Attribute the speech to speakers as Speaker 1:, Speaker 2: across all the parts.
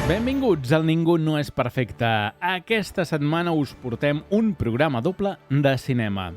Speaker 1: Benvinguts al Ningú no és perfecte. Aquesta setmana us portem un programa doble de cinema.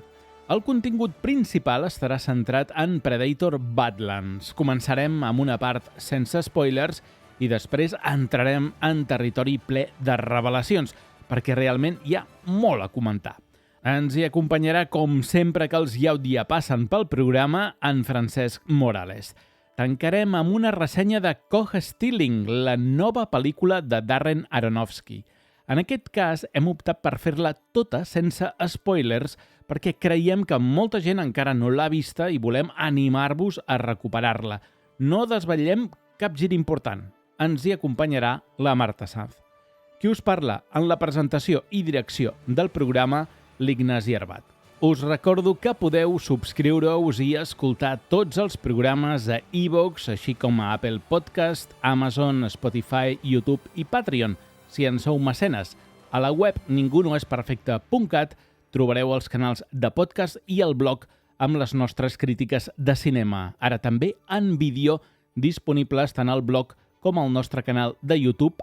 Speaker 1: El contingut principal estarà centrat en Predator Badlands. Començarem amb una part sense spoilers i després entrarem en territori ple de revelacions, perquè realment hi ha molt a comentar. Ens hi acompanyarà, com sempre que els Yaudia passen pel programa, en Francesc Morales. Tancarem amb una ressenya de Cold Stealing, la nova pel·lícula de Darren Aronofsky. En aquest cas, hem optat per fer-la tota sense spoilers perquè creiem que molta gent encara no l'ha vista i volem animar-vos a recuperar-la. No desvetllem cap gir important. Ens hi acompanyarà la Marta Sanz. Qui us parla en la presentació i direcció del programa, l'Ignasi Arbat. Us recordo que podeu subscriure-us i escoltar tots els programes a iVoox, així com a Apple Podcast, Amazon, Spotify, YouTube i Patreon, si en sou mecenes. A la web ningunoesperfecte.cat trobareu els canals de podcast i el blog amb les nostres crítiques de cinema. Ara també en vídeo, disponibles tant al blog com al nostre canal de YouTube,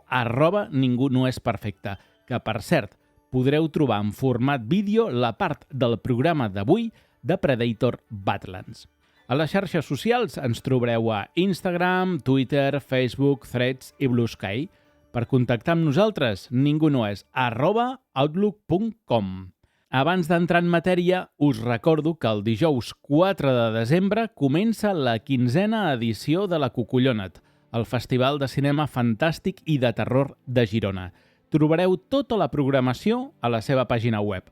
Speaker 1: @ningunoesperfecte, que, per cert, podreu trobar en format vídeo la part del programa d'avui de Predator Badlands. A les xarxes socials ens trobareu a Instagram, Twitter, Facebook, Threads i Blue Sky. Per contactar amb nosaltres, ningunoes@outlook.com. Abans d'entrar en matèria, us recordo que el dijous 4 de desembre comença la 15a edició de la Cucullonet, el Festival de Cinema Fantàstic i de Terror de Girona. Trobareu tota la programació a la seva pàgina web.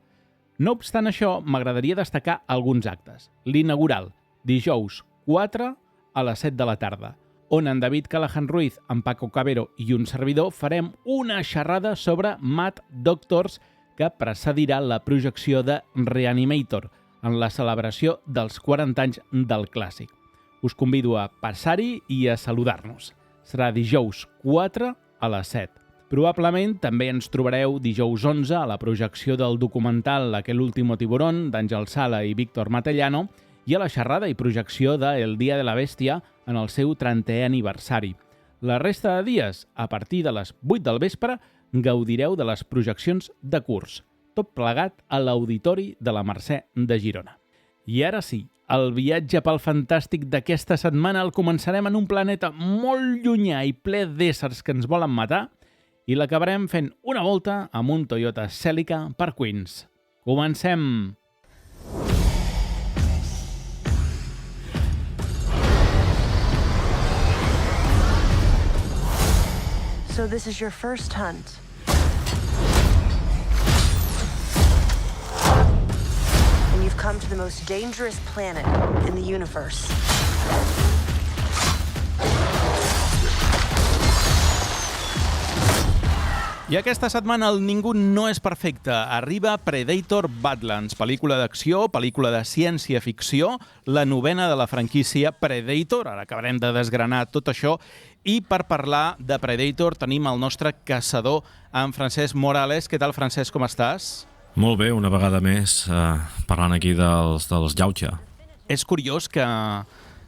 Speaker 1: No obstant això, m'agradaria destacar alguns actes. L'inaugural, dijous 4 a les 7 de la tarda, on en David Callahan Ruiz, en Paco Cabero i un servidor farem una xerrada sobre Mad Doctors que precedirà la projecció de Reanimator en la celebració dels 40 anys del clàssic. Us convido a passar-hi i a saludar-nos. Serà dijous 4 a les 7. Probablement també ens trobareu dijous 11 a la projecció del documental Aquel último tiburón d'Àngel Sala i Víctor Matellano i a la xerrada i projecció de El Dia de la Bèstia en el seu 30è aniversari. La resta de dies, a partir de les 8 del vespre, gaudireu de les projeccions de curs, tot plegat a l'Auditori de la Mercè de Girona. I ara sí, el viatge pel fantàstic d'aquesta setmana el començarem en un planeta molt llunyà i ple d'éssers que ens volen matar i l'acabarem fent una volta amb un Toyota Celica per Queens. Comencem!
Speaker 2: So this is your first hunt. And you've come to the most dangerous planet in the universe.
Speaker 1: I aquesta setmana el Ningú no és perfecte. Arriba Predator Badlands, pel·lícula d'acció, pel·lícula de ciència-ficció, la novena de la franquícia Predator. Ara acabarem de desgranar tot això. I per parlar de Predator tenim el nostre caçador, en Francesc Morales. Què tal, Francesc, com estàs?
Speaker 3: Molt bé, una vegada més, parlant aquí dels Yautja.
Speaker 1: És curiós que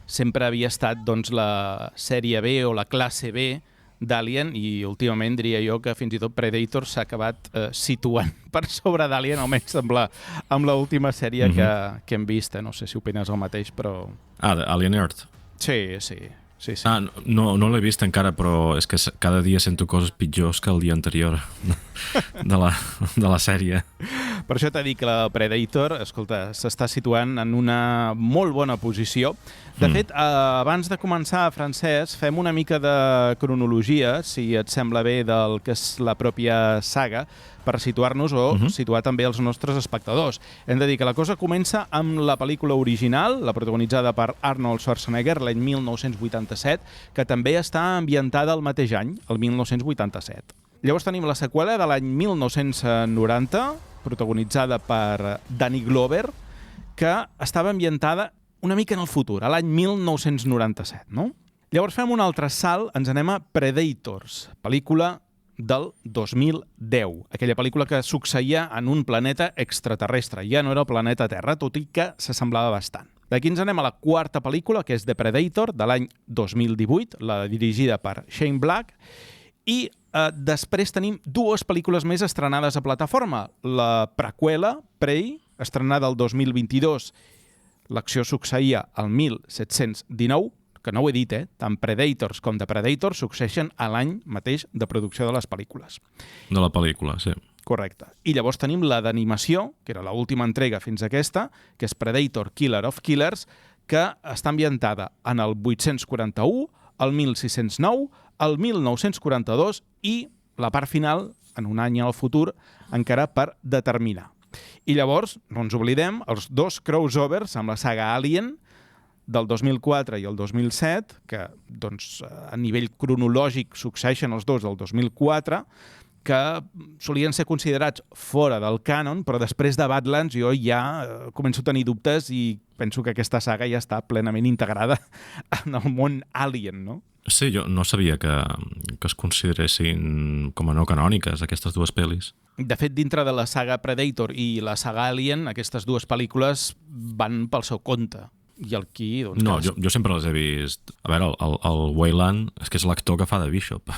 Speaker 1: sempre havia estat doncs, la sèrie B o la classe B d'Alien i últimament diria jo que fins i tot Predator s'ha acabat situant per sobre d'Alien, almenys amb l'última sèrie que hem vist. No sé si opines el mateix, però...
Speaker 3: Alien Earth.
Speaker 1: Sí.
Speaker 3: No l'he vist encara, però és que cada dia sento coses pitjors que el dia anterior de la sèrie.
Speaker 1: Per això t'he dit que la Predator, escolta, s'està situant en una molt bona posició. De fet, abans de començar, Francesc, fem una mica de cronologia, si et sembla bé, del que és la pròpia saga, per situar-nos o situar també els nostres espectadors. Hem de dir que la cosa comença amb la pel·lícula original, la protagonitzada per Arnold Schwarzenegger, l'any 1987, que també està ambientada el mateix any, el 1987. Llavors tenim la seqüela de l'any 1990, protagonitzada per Danny Glover, que estava ambientada una mica en el futur, a l'any 1997, no? Llavors fem un altre salt, ens anem a Predators, pel·lícula del 2010. Aquella pel·lícula que succeïa en un planeta extraterrestre. Ja no era el planeta Terra, tot i que s'assemblava bastant. D'aquí ens anem a la quarta pel·lícula, que és The Predator, de l'any 2018, la dirigida per Shane Black, I després tenim dues pel·lícules més estrenades a plataforma. La preqüela, Prey, estrenada el 2022. L'acció succeïa al 1719, que no ho he dit, tant Predators com The Predator succeeixen a l'any mateix de producció de les pel·lícules.
Speaker 3: De la pel·lícula, sí.
Speaker 1: Correcte. I llavors tenim la d'animació, que era l'última entrega fins a aquesta, que és Predator Killer of Killers, que està ambientada en el 841, el 1609, el 1942 i la part final, en un any al futur, encara per determinar. I llavors, no ens oblidem, els dos crossovers amb la saga Alien del 2004 i el 2007, que doncs, a nivell cronològic succeeixen els dos del 2004, que solien ser considerats fora del cànon, però després de Badlands jo ja començo a tenir dubtes i penso que aquesta saga ja està plenament integrada en el món Alien, no?
Speaker 3: Sí, jo no sabia que es consideressin com a no canòniques aquestes dues pel·lis.
Speaker 1: De fet, dintre de la saga Predator i la saga Alien, aquestes dues pel·lícules van pel seu compte. I el qui, doncs...
Speaker 3: No, jo sempre les he vist... A veure, el Wayland és que és l'actor que fa de Bishop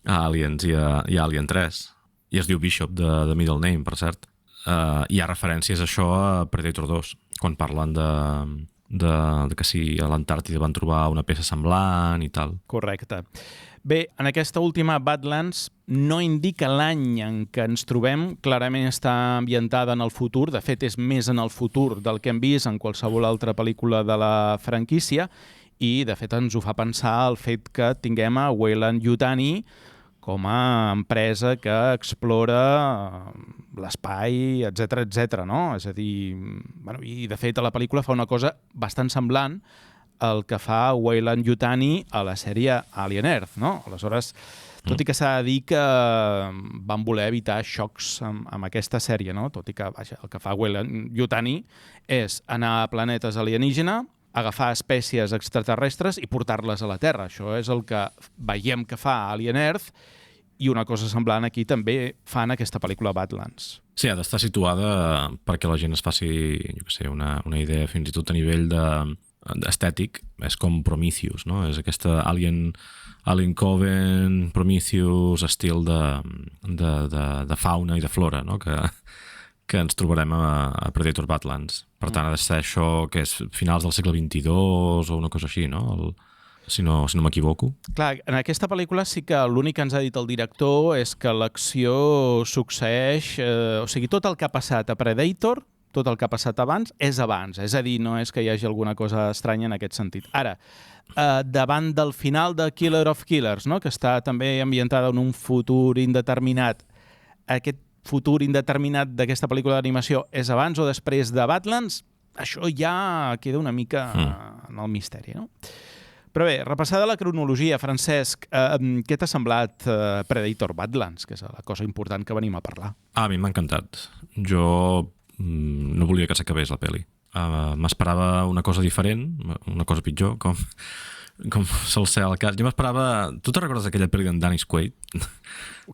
Speaker 3: a Aliens i a Alien 3. I es diu Bishop de Middle Name, per cert. Hi ha referències a això a Predator 2, quan parlen de que si a l'Antàrtida van trobar una peça semblant i tal.
Speaker 1: Correcte. Bé, en aquesta última Badlands no indica l'any en què ens trobem, clarament està ambientada en el futur, de fet és més en el futur del que hem vist en qualsevol altra pel·lícula de la franquícia i de fet ens ho fa pensar el fet que tinguem a Weyland-Yutani com a empresa que explora l'espai, etc, no? És a dir, bueno, i de fet a la pel·lícula fa una cosa bastant semblant el que fa Weyland-Yutani a la sèrie Alien Earth, no? Aleshores, tot i que s'ha de dir que van voler evitar xocs amb aquesta sèrie, no? Tot i que vaja, el que fa Weyland-Yutani és anar a planetes alienígena, agafar espècies extraterrestres i portar-les a la Terra. Això és el que veiem que fa Alien Earth i una cosa semblant aquí també fan aquesta pel·lícula Badlands.
Speaker 3: Sí, ha d'estar situada perquè la gent es faci, jo què sé, una idea fins i tot a nivell estètic. És com Prometheus, no? És aquesta Alien Coven, Prometheus, estil de fauna i de flora, no? Que ens trobarem a Predator Badlands. Per tant, ha de ser això que és finals del segle XXII o una cosa així, no? Si no m'equivoco.
Speaker 1: Clar, en aquesta pel·lícula sí que l'únic que ens ha dit el director és que l'acció succeeix... o sigui, tot el que ha passat a Predator, tot el que ha passat abans, és abans. És a dir, no és que hi hagi alguna cosa estranya en aquest sentit. Ara, davant del final de Killer of Killers, no? Que està també ambientada en un futur indeterminat, aquest futur indeterminat d'aquesta pel·lícula d'animació és abans o després de Badlands, això ja queda una mica en el misteri, no? Però bé, repassada la cronologia, Francesc, què t'ha semblat Predator Badlands, que és la cosa important que venim a parlar?
Speaker 3: A mi m'ha encantat. Jo no volia que s'acabés la pel·li. M'esperava una cosa diferent, una cosa pitjor, com sol ser el cas. Jo m'esperava... Tu te recordes aquella pel·li d'en Dennis Quaid?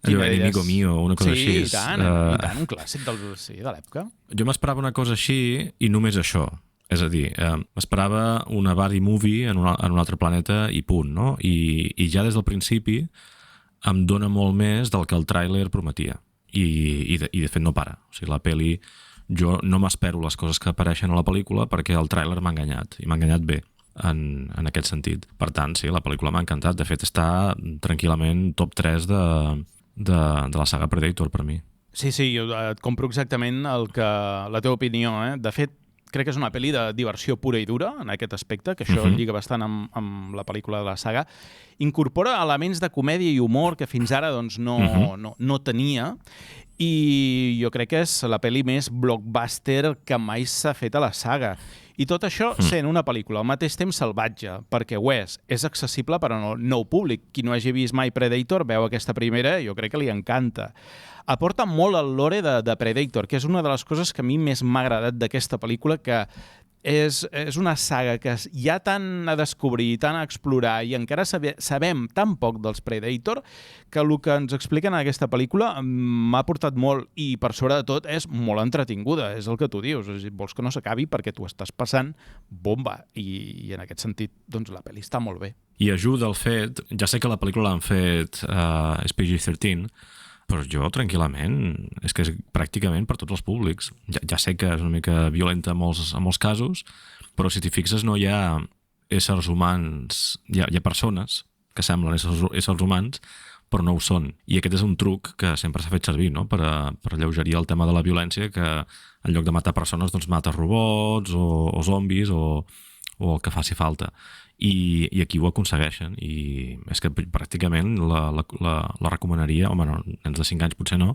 Speaker 3: Allò, Enemigo Mío, una cosa així.
Speaker 1: Sí, i tant, un clàssic de l'època.
Speaker 3: Jo m'esperava una cosa així i només això. És a dir, m'esperava una buddy movie en un altre planeta i punt, no? I ja des del principi em dona molt més del que el tràiler prometia. I de fet no para. O sigui, la pel·li... Jo no m'espero les coses que apareixen a la pel·lícula perquè el tràiler m'ha enganyat, i m'ha enganyat bé en aquest sentit. Per tant, sí, la pel·lícula m'ha encantat. De fet, està tranquil·lament top 3 de la saga Predator per mi.
Speaker 1: Sí, jo et compro exactament la teva opinió. De fet, crec que és una pel·li de diversió pura i dura en aquest aspecte, que això lliga bastant amb la pel·lícula de la saga. Incorpora elements de comèdia i humor que fins ara doncs, no tenia, i jo crec que és la pel·li més blockbuster que mai s'ha fet a la saga. I tot això sent una pel·lícula al mateix temps salvatge, perquè ho és accessible per al nou públic. Qui no hagi vist mai Predator veu aquesta primera i jo crec que li encanta. Aporta molt al lore de Predator, que és una de les coses que a mi més m'ha agradat d'aquesta pel·lícula, que és una saga que hi ha tant a descobrir, tant a explorar, i encara sabem tan poc dels Predator, que el que ens expliquen en aquesta pel·lícula m'ha aportat molt, i per sobre de tot és molt entretinguda, és el que tu dius. És a dir, vols que no s'acabi perquè tu estàs passant bomba, i en aquest sentit doncs, la pel·li està molt bé.
Speaker 3: I ajuda el fet, ja sé que la pel·lícula l'han fet és PG-13, però jo tranquil·lament, és que és pràcticament per tots els públics. Ja sé que és una mica violenta en molts casos, però si t'hi fixes no hi ha éssers humans, hi ha persones que semblen éssers humans, però no ho són. I aquest és un truc que sempre s'ha fet servir, no? per alleugerir el tema de la violència, que en lloc de matar persones doncs mata robots o zombis o el que faci falta. I aquí ho aconsegueixen. I és que pràcticament la recomanaria, home, no, nens de 5 anys potser no,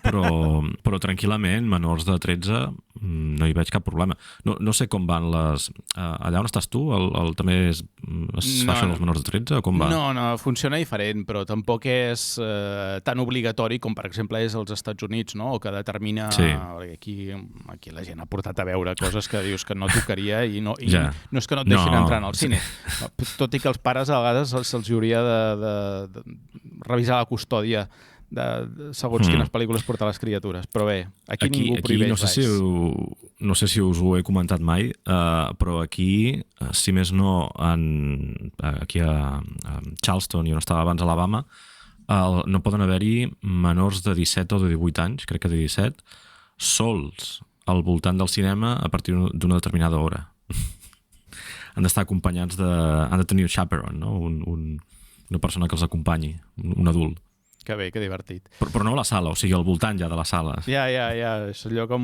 Speaker 3: però tranquil·lament, menors de 13, no hi veig cap problema. No sé com van les... allà on estàs tu, també es fa això als menors de 13 o com va?
Speaker 1: No, funciona diferent, però tampoc és tan obligatori com, per exemple, és als Estats Units, no? O que determina...
Speaker 3: Sí.
Speaker 1: Aquí la gent ha portat a veure coses que dius que no tocaria i no és que no et deixin entrar al cine. Sí. Tot i que els pares a vegades se'ls hauria de revisar la custòdia de segons quines pel·lícules portar les criatures. Però bé, aquí ningú prohibeix res.
Speaker 3: No sé si us ho he comentat mai, però aquí, si més no, aquí a Charleston, i on estava abans, a Alabama, no poden haver-hi menors de 17 o de 18 anys, crec que de 17, sols al voltant del cinema a partir d'una determinada hora. Han d'estar acompanyats han de tenir un chaperone, no? Una persona que els acompanyi, un adult.
Speaker 1: Que bé, que divertit.
Speaker 3: Però no a la sala, o sigui, al voltant ja de la sala.
Speaker 1: Ja, és allò com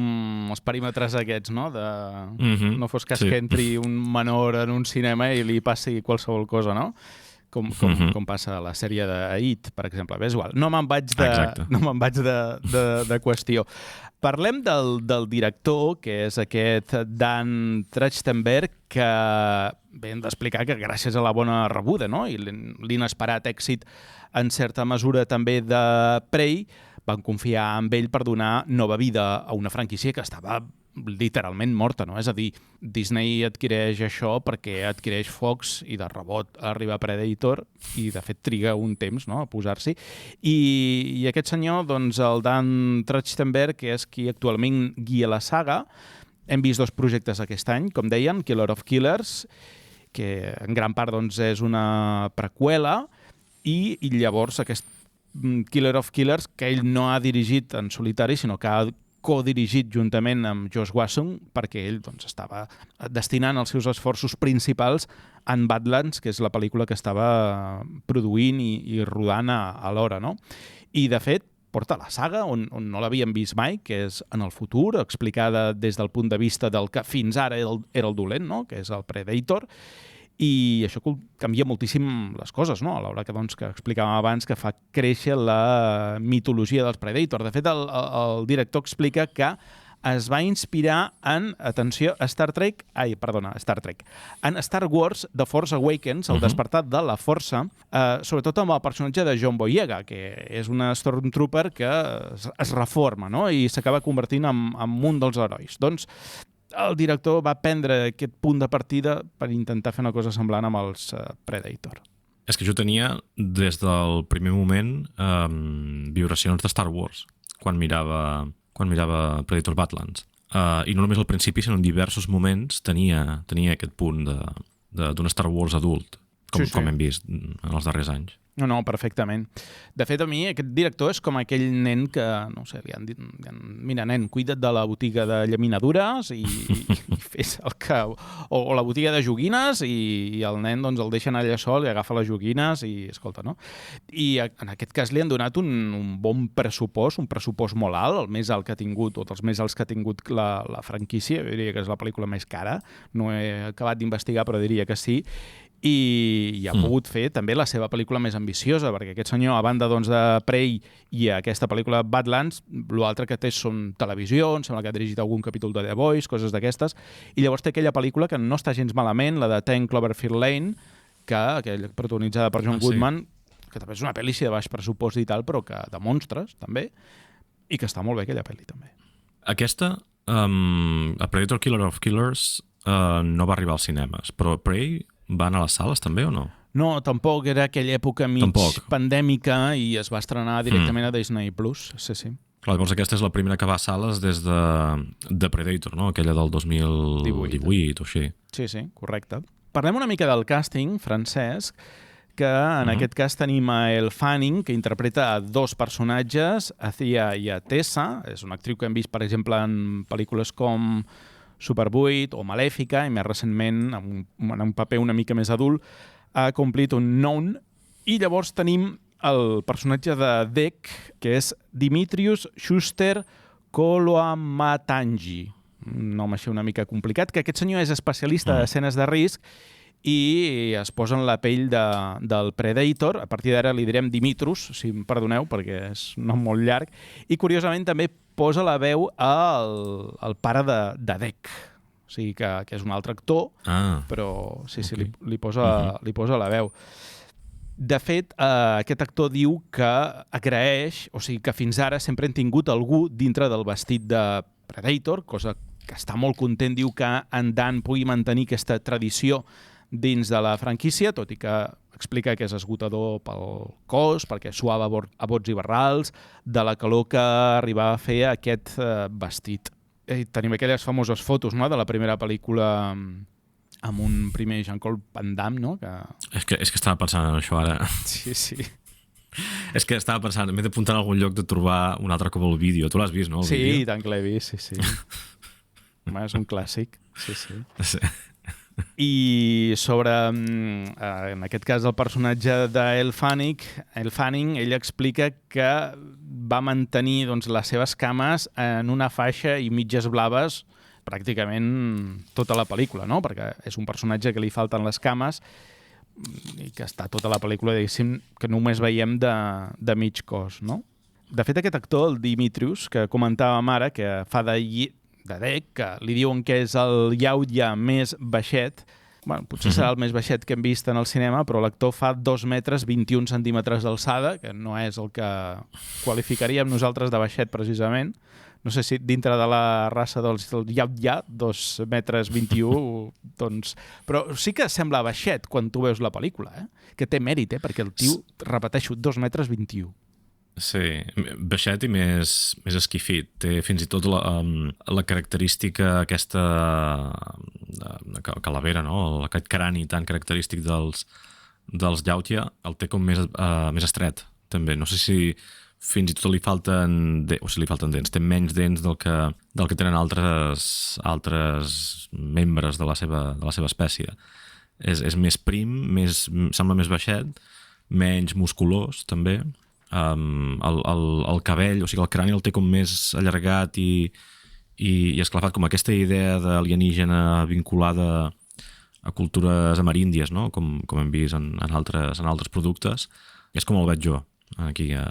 Speaker 1: els perímetres aquests, no? No fos cas que entri un menor en un cinema i li passi qualsevol cosa, no? Com passa a la sèrie d'It, per exemple. És igual, no me'n vaig de qüestió. Parlem del director, que és aquest Dan Trachtenberg, que hem d'explicar que gràcies a la bona rebuda, no? I l'inesperat èxit en certa mesura també de Prey, van confiar en ell per donar nova vida a una franquícia que estava literalment morta, no? És a dir, Disney adquireix això perquè adquireix Fox i de rebot arriba Predator i de fet triga un temps, no?, a posar-s'hi. I aquest senyor, doncs el Dan Trachtenberg, que és qui actualment guia la saga, hem vist 2 projectes aquest any, com deien, Killer of Killers, que en gran part doncs, és una preqüela, i llavors aquest Killer of Killers, que ell no ha dirigit en solitari, sinó que ha codirigit juntament amb Josh Whedon, perquè ell doncs, estava destinant els seus esforços principals en Badlands, que és la pel·lícula que estava produint i rodant alhora, no? I, de fet, porta la saga on no l'havíem vist mai, que és en el futur, explicada des del punt de vista del que fins ara era el dolent, no?, que és el Predator, i això canvia moltíssim les coses, no? A l'hora que explicàvem abans, que fa créixer la mitologia dels Predator. De fet, el director explica que es va inspirar en, atenció, Star Trek, en Star Wars The Force Awakens, el despertar de la força, sobretot amb el personatge de John Boyega, que és una Stormtrooper que es reforma, no?, i s'acaba convertint en un dels herois. Doncs el director va prendre aquest punt de partida per intentar fer una cosa semblant amb els Predator.
Speaker 3: És que jo tenia, des del primer moment, vibracions de Star Wars, quan mirava Predator Badlands. I no només al principi, sinó en diversos moments tenia aquest punt d'un Star Wars adult, com hem vist en els darrers anys.
Speaker 1: No, perfectament. De fet, a mi, aquest director és com aquell nen que, no sé, li han dit, mira, nen, cuida't de la botiga de llaminadures i fes el que... O la botiga de joguines i el nen doncs, el deixen allà sol i agafa les joguines i, escolta, no? I en aquest cas li han donat un bon pressupost, un pressupost molt alt, el més alt que ha tingut, o dels més alts que ha tingut la franquícia. Jo diria que és la pel·lícula més cara. No he acabat d'investigar, però diria que sí. I ha pogut fer també la seva pel·lícula més ambiciosa, perquè aquest senyor, a banda doncs, de Prey i aquesta pel·lícula Badlands, l'altre que té són televisió, em sembla que ha dirigit algun capítol de The Boys, coses d'aquestes, i llavors té aquella pel·lícula que no està gens malament, la de 10 Cloverfield Lane, aquella protagonitzada per John Goodman, que també és una pel·li de baix pressupost i tal, però que de monstres, també, i que està molt bé aquella pel·li, també.
Speaker 3: Aquesta, a Predator Killer of Killers, no va arribar als cinemes, però Prey va anar a les sales també o no?
Speaker 1: No, tampoc. Era aquella època pandèmica i es va estrenar directament a Disney+. Sí.
Speaker 3: Clar, llavors aquesta és la primera que va a sales des de Predator, no? Aquella del 2018 o així.
Speaker 1: Sí, correcte. Parlem una mica del càsting, Francesc, que en aquest cas tenim a Elle Fanning, que interpreta a dos personatges, a Thea i a Tessa. És una actriu que hem vist, per exemple, en pel·lícules com Super 8 o Malèfica, i més recentment, en un paper una mica més adult, a Complete Unknown. I llavors tenim el personatge de Dec, que és Dimitrius Schuster Koloamatangi. Un nom així una mica complicat, que aquest senyor és especialista d'escenes de risc i es posa en la pell del Predator. A partir d'ara li direm Dimitrus, si em perdoneu, perquè és un nom molt llarg. I curiosament també posa la veu al pare de Dec. O sigui que és un altre actor, però sí, li posa la veu. De fet, aquest actor diu que agraeix, o sigui que fins ara sempre han tingut algú dintre del vestit de Predator, cosa que està molt content, diu que en Dan pugui mantenir aquesta tradició dins de la franquícia, tot i que explica que és esgotador pel cos, perquè suava a bots i barrals, de la calor que arribava a fer aquest vestit. Tenim aquelles famoses fotos, no?, de la primera pel·lícula amb un primer Jean-Claude Van Damme, no?
Speaker 3: És que estava pensant en això ara.
Speaker 1: Sí.
Speaker 3: És que estava pensant, m'he d'apuntar en algun lloc de trobar un altre cop el vídeo. Tu l'has vist, no?
Speaker 1: Sí, tant que l'he vist, sí. És un clàssic, sí. I sobre, en aquest cas, el personatge d'Elle Fanning, ella explica que va mantenir les seves cames en una faixa i mitges blaves pràcticament tota la pel·lícula, no? Perquè és un personatge que li falten les cames i que està tota la pel·lícula, diguéssim, que només veiem de mig cos, no? De fet, aquest actor, el Dimitrius, que comentàvem ara, que fa de Dec, que li diuen que és el Yautja més baixet, potser serà el més baixet que hem vist en el cinema, però l'actor fa 2 metres 21 centímetres d'alçada, que no és el que qualificaríem nosaltres de baixet, precisament. No sé si dintre de la raça del Yautja, 2 metres 21, doncs... Però sí que sembla baixet quan tu veus la pel·lícula, que té mèrit, perquè el tio, repeteixo, 2 metres 21.
Speaker 3: Sí, baixet i més esquifit. Té fins i tot la característica aquesta calavera, no? Aquest crani tan característic dels Yautja, el té com més estret, també. No sé si fins i tot li falten dents. Té menys dents del que tenen altres membres de la seva espècie. És més prim, sembla més baixet, menys musculós, també. El cabell, o sigui, el crani el té com més allargat i esclafat, com aquesta idea d'alienígena vinculada a cultures ameríndies, no? Com hem vist en altres productes. És com el veig jo, aquí a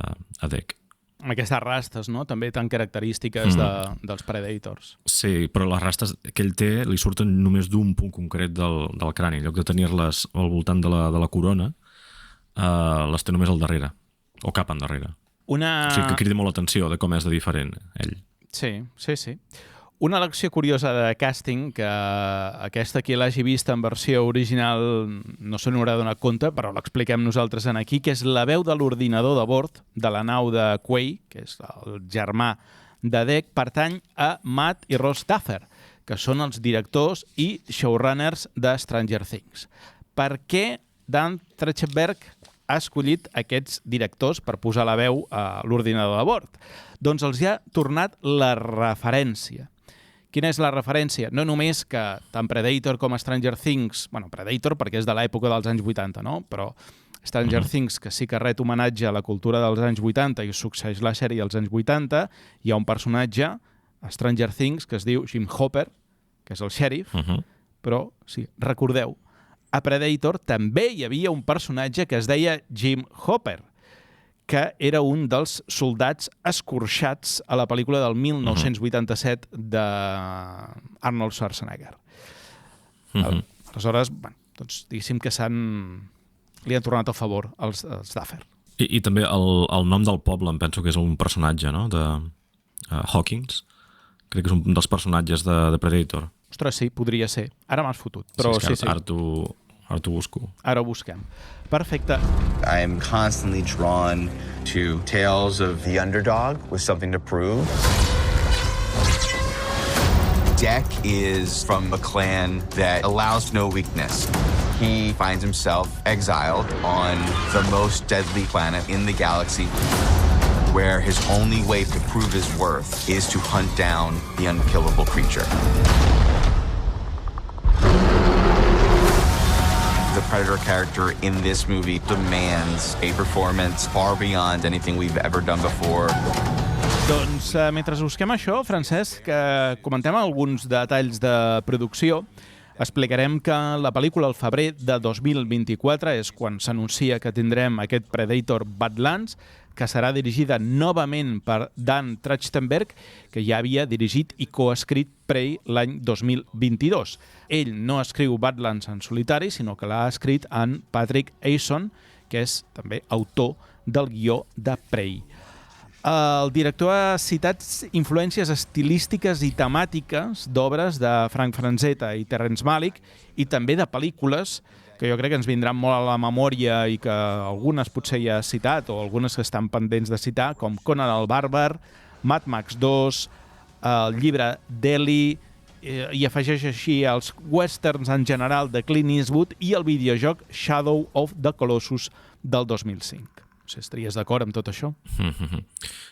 Speaker 3: Dec.
Speaker 1: Amb aquestes rastes, no?, també tan característiques dels Predators.
Speaker 3: Sí, però les rastes que ell té li surten només d'un punt concret del crani. En lloc de tenir-les al voltant de la corona, les té només al darrere, o cap endarrere. O sigui que crida molt l'atenció de com és de diferent, ell.
Speaker 1: Sí. Una elecció curiosa de càsting, que aquesta qui l'hagi vist en versió original no se n'haurà donat compte, però l'expliquem nosaltres aquí, que és la veu de l'ordinador de bord de la nau de Quay, que és el germà de Dec, pertany a Matt i Ross Duffer, que són els directors i showrunners de Stranger Things. Per què Dan Trachtenberg ha escollit aquests directors per posar la veu a l'ordinador de bord? Doncs els hi ha tornat la referència. Quina és la referència? No només que tant Predator com Stranger Things, Predator perquè és de l'època dels anys 80, no? Però Stranger Things, que sí que ret homenatge a la cultura dels anys 80 i succeeix la sèrie als anys 80, hi ha un personatge a Stranger Things que es diu Jim Hopper, que és el xèrif, però, sí, recordeu, a Predator també hi havia un personatge que es deia Jim Hopper, que era un dels soldats escorxats a la pel·lícula del 1987 d'Arnold Schwarzenegger. Aleshores, doncs diguéssim que li han tornat a favor els Duffer.
Speaker 3: I també el nom del poble, em penso que és un personatge, no?, de Hawkins. Crec que és un dels personatges de Predator.
Speaker 1: Ostres, sí, podria ser. Ara m'has fotut. Però sí.
Speaker 3: Ara t'ho busco.
Speaker 1: Ara ho busquem. Perfecte.
Speaker 4: I am constantly drawn to tales of the underdog with something to prove. Deck is from a clan that allows no weakness. He finds himself exiled on the most deadly planet in the galaxy, where his only way to prove his worth is to hunt down the unkillable creature. The Predator character in this movie demands a performance far beyond anything we've ever done before.
Speaker 1: Doncs, mentre busquem això, Francesc, comentem alguns detalls de producció. Explicarem que la pel·lícula al febrer de 2024 és quan s'anuncia que tindrem aquest Predator Badlands, que serà dirigida novament per Dan Trachtenberg, que ja havia dirigit i coescrit Prey l'any 2022. Ell no escriu Badlands en solitari, sinó que l'ha escrit en Patrick Eason, que és també autor del guió de Prey. El director ha citat influències estilístiques i temàtiques d'obres de Frank Frazetta i Terrence Malick i també de pel·lícules que jo crec que ens vindran molt a la memòria i que algunes potser ja ha citat o algunes que estan pendents de citar, com Conan el Bàrbar, Mad Max 2, el llibre d'Eli, i afegeix així els westerns en general de Clint Eastwood i el videojoc Shadow of the Colossus del 2005. No sé, estaries d'acord amb tot això?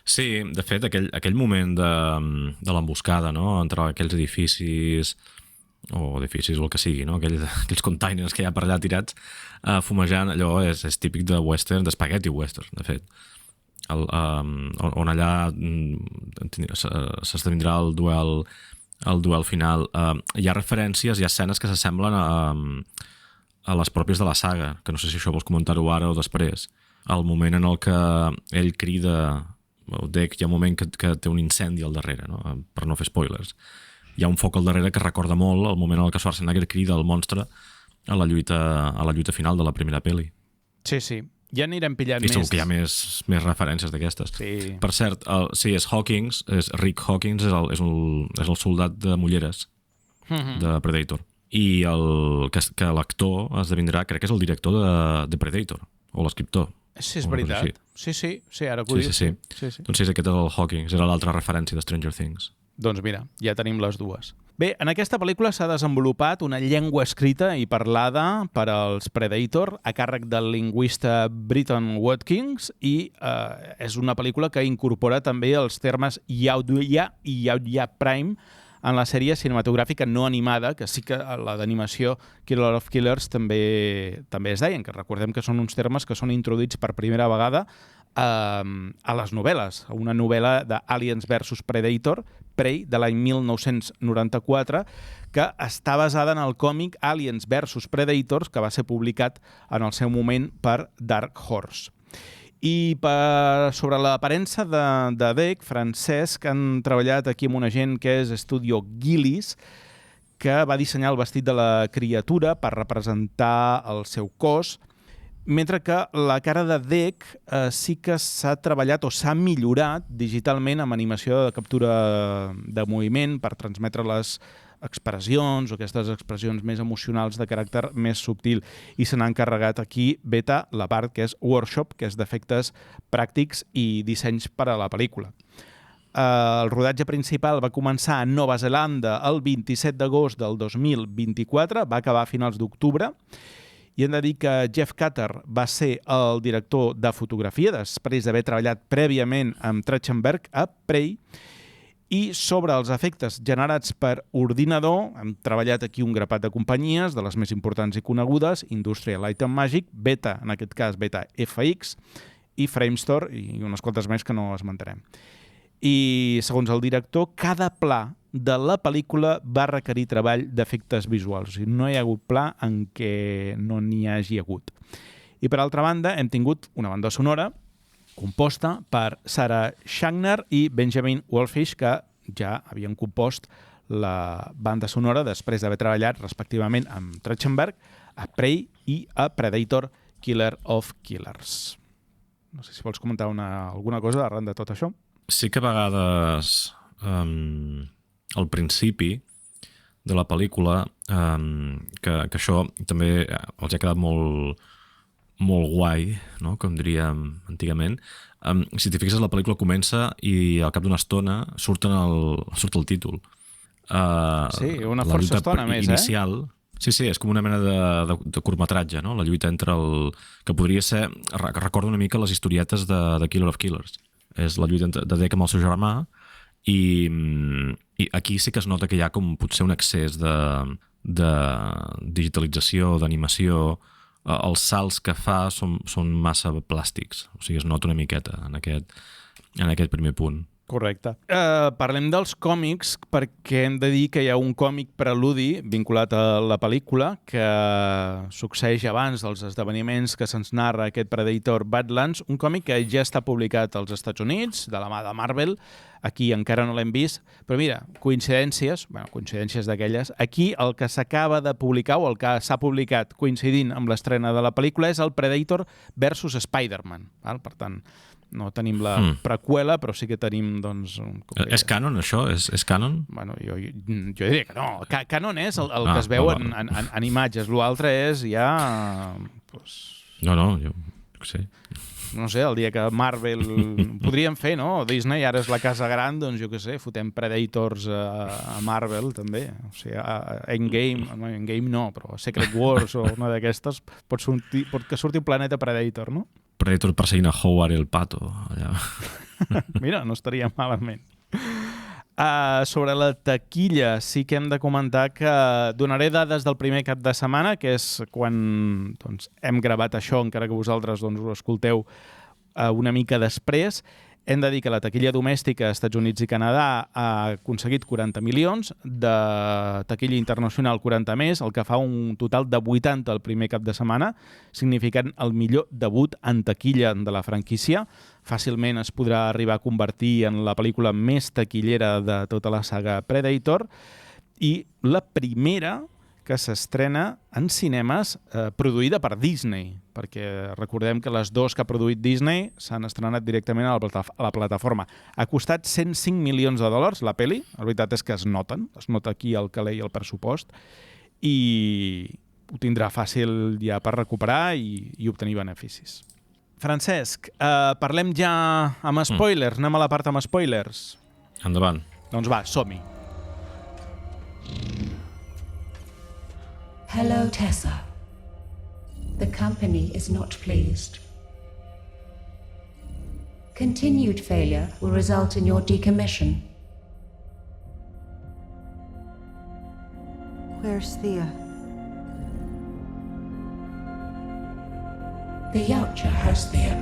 Speaker 3: Sí, de fet, aquell moment de l'emboscada, no?, entre aquells edificis o edificis o el que sigui, no?, aquells containers que hi ha per allà tirats, fumejant, allò és típic de western, d'espagueti western, de fet. On allà s'esdevindrà el duel final. Hi ha referències, hi ha escenes que s'assemblen a les pròpies de la saga, que no sé si això vols comentar-ho ara o després. El moment en el que ell crida, Deck, hi ha un moment que té un incendi al darrere, no?, per no fer spoilers. Hi ha un foc al darrere que recorda molt el moment en el que Schwarzenegger crida el monstre a la lluita final de la primera pel·li.
Speaker 1: Sí, sí. Ja anirem pillant
Speaker 3: més. I segur
Speaker 1: més.
Speaker 3: que hi ha més referències d'aquestes.
Speaker 1: Sí.
Speaker 3: Per cert, sí, és Hawkins, és Rick Hawkins, és el soldat de Mulleres de Predator. I que l'actor esdevindrà, crec que és el director de Predator, o l'escriptor.
Speaker 1: Sí, és veritat. Sí, ara que ho dius.
Speaker 3: Sí. Doncs sí, aquest és el Hawkins, era l'altra referència de Stranger Things.
Speaker 1: Doncs mira, ja tenim les dues. Bé, en aquesta pel·lícula s'ha desenvolupat una llengua escrita i parlada per als Predator a càrrec del lingüista Britton Watkins i és una pel·lícula que incorpora també els termes Yautja i Yautja Prime en la sèrie cinematogràfica no animada, que sí que la d'animació Killer of Killers també es deien, que recordem que són uns termes que són introduïts per primera vegada a les novel·les, a una novel·la d'Aliens vs Predator, Prey, de l'any 1994, que està basada en el còmic Aliens vs Predators, que va ser publicat en el seu moment per Dark Horse. I sobre l'aparença de Deck, Francesc, han treballat aquí amb una gent que és Studio Gillis, que va dissenyar el vestit de la criatura per representar el seu cos, mentre que la cara de Deck sí que s'ha treballat o s'ha millorat digitalment amb animació de captura de moviment per transmetre les expressions o aquestes expressions més emocionals de caràcter més subtil, i se n'ha encarregat aquí Beta, la part que és workshop, que és d'efectes pràctics i dissenys per a la pel·lícula. El rodatge principal va començar a Nova Zelanda el 27 d'agost del 2024, va acabar a finals d'octubre, i hem de dir que Jeff Cutter va ser el director de fotografia després d'haver treballat prèviament amb Trachtenberg a Prey. I sobre els efectes generats per ordinador, hem treballat aquí un grapat de companyies, de les més importants i conegudes, Industrial Light and Magic, Beta, en aquest cas Beta FX, i Framestore, i unes quantes més que no esmentarem. I, segons el director, cada pla de la pel·lícula va requerir treball d'efectes visuals. O sigui, no hi ha hagut pla en què no n'hi hagi hagut. I, per altra banda, hem tingut una banda sonora composta per Sarah Schagner i Benjamin Wallfish, que ja havien compost la banda sonora després d'haver treballat respectivament amb Trachtenberg, a Prey i a Predator Killer of Killers. No sé si vols comentar alguna cosa arran de tot això.
Speaker 3: Sí que a vegades al principi de la pel·lícula que això també els ha quedat molt guai, no?, com diríem antigament. Si t'hi fixes, la pel·lícula comença i al cap d'una estona surt el títol.
Speaker 1: Sí, una força estona més,
Speaker 3: inicial. Sí, és com una mena de curtmetratge, no? La lluita entre el... que podria ser... Recorda una mica les historietes de Killer of Killers. És la lluita de Dec amb el seu germà i aquí sí que es nota que hi ha com potser un excés de digitalització, d'animació. Els salts que fa són massa plàstics. O sigui, es nota una miqueta en aquest primer punt.
Speaker 1: Correcte. Parlem dels còmics perquè hem de dir que hi ha un còmic preludi vinculat a la pel·lícula que succeeix abans dels esdeveniments que se'ns narra aquest Predator Badlands, un còmic que ja està publicat als Estats Units, de la mà de Marvel. Aquí encara no l'hem vist, però mira, coincidències d'aquelles. Aquí el que s'acaba de publicar o el que s'ha publicat coincidint amb l'estrena de la pel·lícula és el Predator versus Spider-Man. Per tant, no tenim la preqüela, però sí que tenim, doncs...
Speaker 3: És canon, això? És canon?
Speaker 1: Bueno, jo diria que no. Canon és el que es veu en imatges. L'altre és ja... Pues...
Speaker 3: No, jo sé.
Speaker 1: No sé, el dia que Marvel... Podríem fer, no? Disney ara és la casa gran, doncs jo què sé, fotem Predators a Marvel, també. O sigui, a Endgame no, però a Secret Wars o una d'aquestes pot que surti un planeta Predator, no?
Speaker 3: Predator perseguint a Howard el Pato. Allà.
Speaker 1: Mira, no estaria malament. Sobre la taquilla sí que hem de comentar que donaré dades del primer cap de setmana, que és quan hem gravat això, encara que vosaltres ho escolteu una mica després. Hem de dir que la taquilla domèstica a Estats Units i Canadà ha aconseguit 40 milions, de taquilla internacional 40 més, el que fa un total de 80 el primer cap de setmana, significant el millor debut en taquilla de la franquícia. Fàcilment es podrà arribar a convertir en la pel·lícula més taquillera de tota la saga Predator i la primera que s'estrena en cinemes produïda per Disney, perquè recordem que les dues que ha produït Disney s'han estrenat directament a la plataforma. Ha costat 105 milions de dòlars la pel·li, la veritat és que es nota aquí el caler i el pressupost, i ho tindrà fàcil ja per recuperar i obtenir beneficis. Francesc, parlem ja amb spoilers, anem a la part amb spoilers.
Speaker 3: Endavant.
Speaker 1: Doncs va, som-hi.
Speaker 5: Hello, Tessa. The company is not pleased. Continued failure will result in your decommission.
Speaker 2: Where's Thea?
Speaker 5: The Yautja has Thea.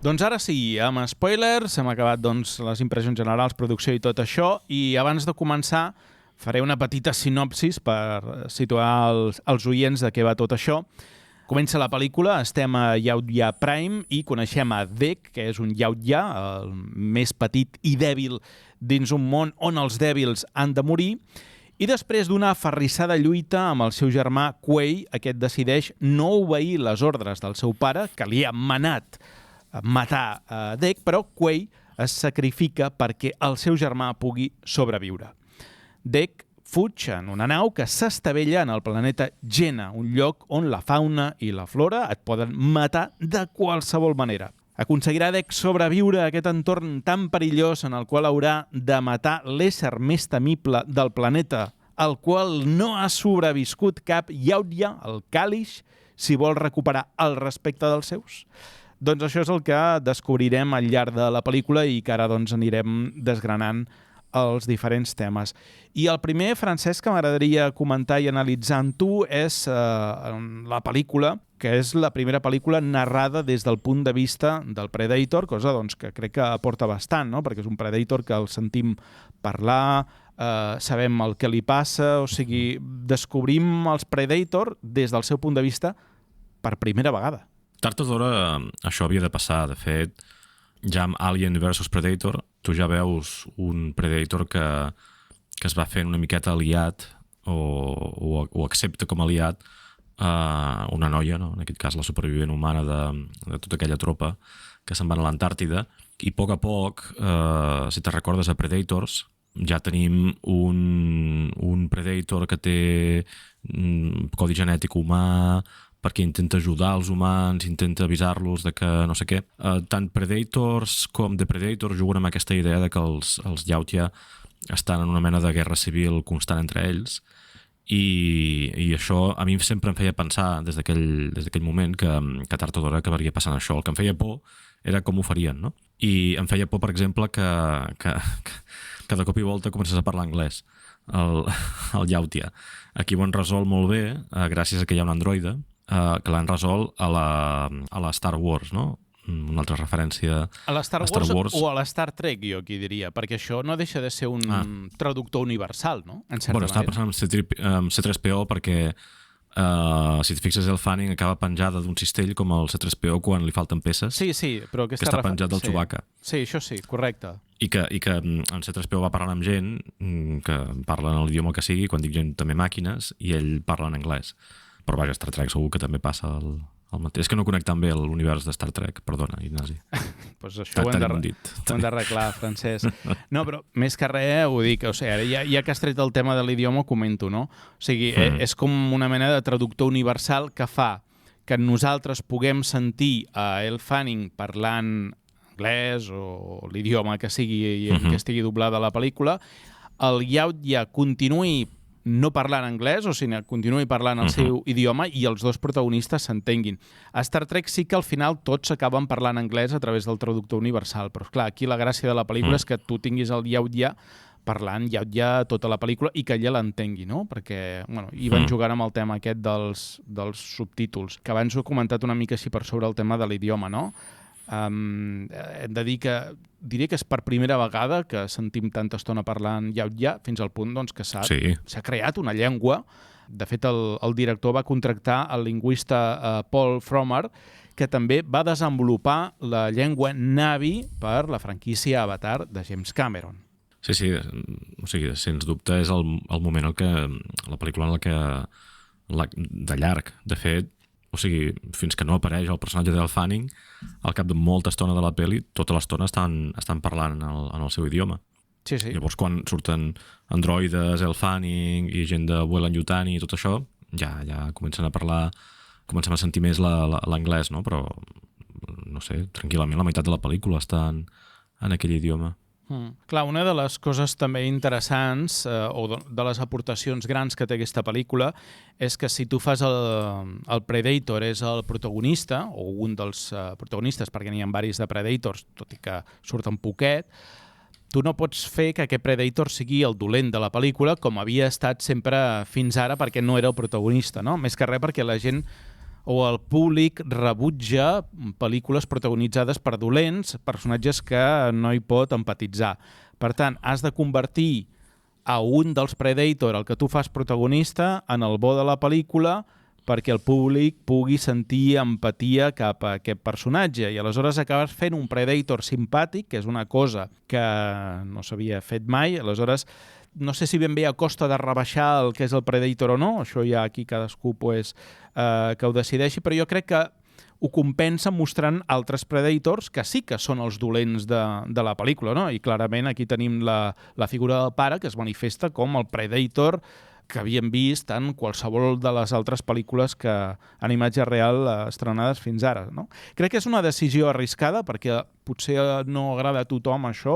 Speaker 1: Doncs ara sí, amb spoilers, hem acabat les impressions generals, producció i tot això, i abans de començar faré una petita sinopsis per situar els oients de què va tot això. Comença la pel·lícula, estem a Yautja Prime i coneixem a Dec, que és un Yautja, el més petit i dèbil dins un món on els dèbils han de morir, i després d'una aferrissada lluita amb el seu germà Quay, aquest decideix no obeir les ordres del seu pare, que li ha manat matar a Dec, però Quay es sacrifica perquè el seu germà pugui sobreviure. Dec fuig en una nau que s'estavella en el planeta Jenna, un lloc on la fauna i la flora et poden matar de qualsevol manera. Aconseguirà Dec sobreviure a aquest entorn tan perillós en el qual haurà de matar l'ésser més temible del planeta, al qual no ha sobreviscut cap Yautja, el Kalish, si vol recuperar el respecte dels seus? Doncs això és el que descobrirem al llarg de la pel·lícula i que ara anirem desgranant els diferents temes. I el primer, Francesc, que m'agradaria comentar i analitzar amb tu és la pel·lícula, que és la primera pel·lícula narrada des del punt de vista del Predator, cosa que crec que aporta bastant, no? Perquè és un Predator que el sentim parlar, sabem el que li passa, o sigui, descobrim els Predator des del seu punt de vista per primera vegada.
Speaker 3: Tard o d'hora això havia de passar. De fet, ja amb Alien vs Predator, tu ja veus un Predator que es va fent una miqueta aliat o accepta com a aliat una noia, no? En aquest cas la supervivent humana de tota aquella tropa que se'n van a l'Antàrtida, i a poc, si te recordes a Predators, ja tenim un Predator que té codi genètic humà, perquè intenta ajudar els humans, intenta avisar-los de que no sé què. Tant Predators com The Predator juguen amb aquesta idea de que els Yautja estan en una mena de guerra civil constant entre ells, i això a mi sempre em feia pensar des d'aquell moment que tard o d'hora acabaria passant això. El que em feia por era com ho farien, no? I em feia por, per exemple, que de cop i volta comences a parlar anglès, el Yautja. Aquí ho han resolt molt bé, gràcies a que hi ha un androide, que l'han resolt a la Star Wars, no? Una altra referència
Speaker 1: a la Star Wars o a la Star Trek, jo aquí diria, perquè això no deixa de ser un traductor universal, no? En certa
Speaker 3: estava pensant en C3PO perquè si et fixes el Fanning acaba penjada d'un cistell com el C3PO quan li falten peces.
Speaker 1: Sí, però
Speaker 3: que està penjat del Chewbacca.
Speaker 1: Sí, això sí, correcte.
Speaker 3: I que en C3PO va parlant amb gent que parla en l'idioma que sigui, quan dic gent també màquines, i ell parla en anglès. Però vaja, Star Trek segur que també passa el mateix. És que no conec tan bé l'univers de Star Trek, perdona, Ignasi.
Speaker 1: Pues això ho hem d'arreglar, Francesc. No, però més que res ho dic, o sigui, ja que has tret el tema de l'idioma, ho comento, no? O sigui, és com una mena de traductor universal que fa que nosaltres puguem sentir a Elle Fanning parlant anglès o l'idioma que sigui i que estigui doblada a la pel·lícula, el Yautja continuï no parlant anglès, o sigui, continuï parlant el seu idioma i els dos protagonistes s'entenguin. A Star Trek sí que al final tots acaben parlant anglès a través del traductor universal, però clar, aquí la gràcia de la pel·lícula és que tu tinguis el Yautja parlant Yautja tota la pel·lícula i que ella l'entengui, no? Perquè, bueno, hi van jugant amb el tema aquest dels subtítols, que abans ho he comentat una mica així per sobre el tema de l'idioma, no? Hem de dir que diré que és per primera vegada que sentim tanta estona parlant Yautja, fins al punt doncs, que s'ha creat una llengua. De fet, el director va contractar el lingüista Paul Frommer, que també va desenvolupar la llengua Na'vi per la franquícia Avatar de James Cameron.
Speaker 3: Sí, o sigui, sens dubte és el moment en què la pel·lícula en la que de llarg, de fet, o sigui, fins que no apareix el personatge d'Elle Fanning, al cap de molta estona de la pel·li, tota l'estona estan parlant en el seu idioma.
Speaker 1: Sí.
Speaker 3: Llavors, quan surten androides, Elle Fanning i gent de Weyland-Yutani i tot això, ja comencen a parlar, comencem a sentir més l'anglès, no? Però, no sé, tranquil·lament la meitat de la pel·lícula està en aquell idioma.
Speaker 1: Clar, una de les coses també interessants o de les aportacions grans que té aquesta pel·lícula és que si tu fas el Predator és el protagonista o un dels protagonistes, perquè n'hi ha diversos de Predators, tot i que surten poquet, tu no pots fer que aquest Predator sigui el dolent de la pel·lícula com havia estat sempre fins ara perquè no era el protagonista, no? Més que res perquè la gent o el públic rebutja pel·lícules protagonitzades per dolents, personatges que no hi pot empatitzar. Per tant, has de convertir a un dels Predator, el que tu fas protagonista, en el bo de la pel·lícula perquè el públic pugui sentir empatia cap a aquest personatge. I aleshores acabes fent un Predator simpàtic, que és una cosa que no s'havia fet mai. Aleshores, no sé si ben bé a costa de rebaixar el que és el Predator o no, això ja aquí cadascú pues, que ho decideixi, però jo crec que ho compensa mostrant altres Predators que sí que són els dolents de la pel·lícula, no? I clarament aquí tenim la figura del pare que es manifesta com el Predator que havíem vist en qualsevol de les altres pel·lícules que en imatge real estrenades fins ara, no? Crec que és una decisió arriscada perquè potser no agrada a tothom això,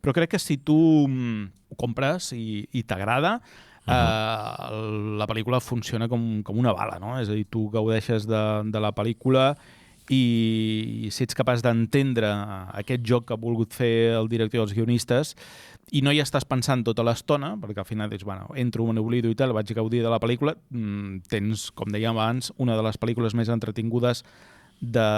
Speaker 1: però crec que si tu ho compres i t'agrada, la pel·lícula funciona com una bala, no? És a dir, tu gaudeixes de la pel·lícula i si ets capaç d'entendre aquest joc que ha volgut fer el director i els guionistes i no hi estàs pensant tota l'estona, perquè al final dius, bueno, entro, me n'oblido i tal, vaig gaudir de la pel·lícula, tens, com dèiem abans, una de les pel·lícules més entretingudes de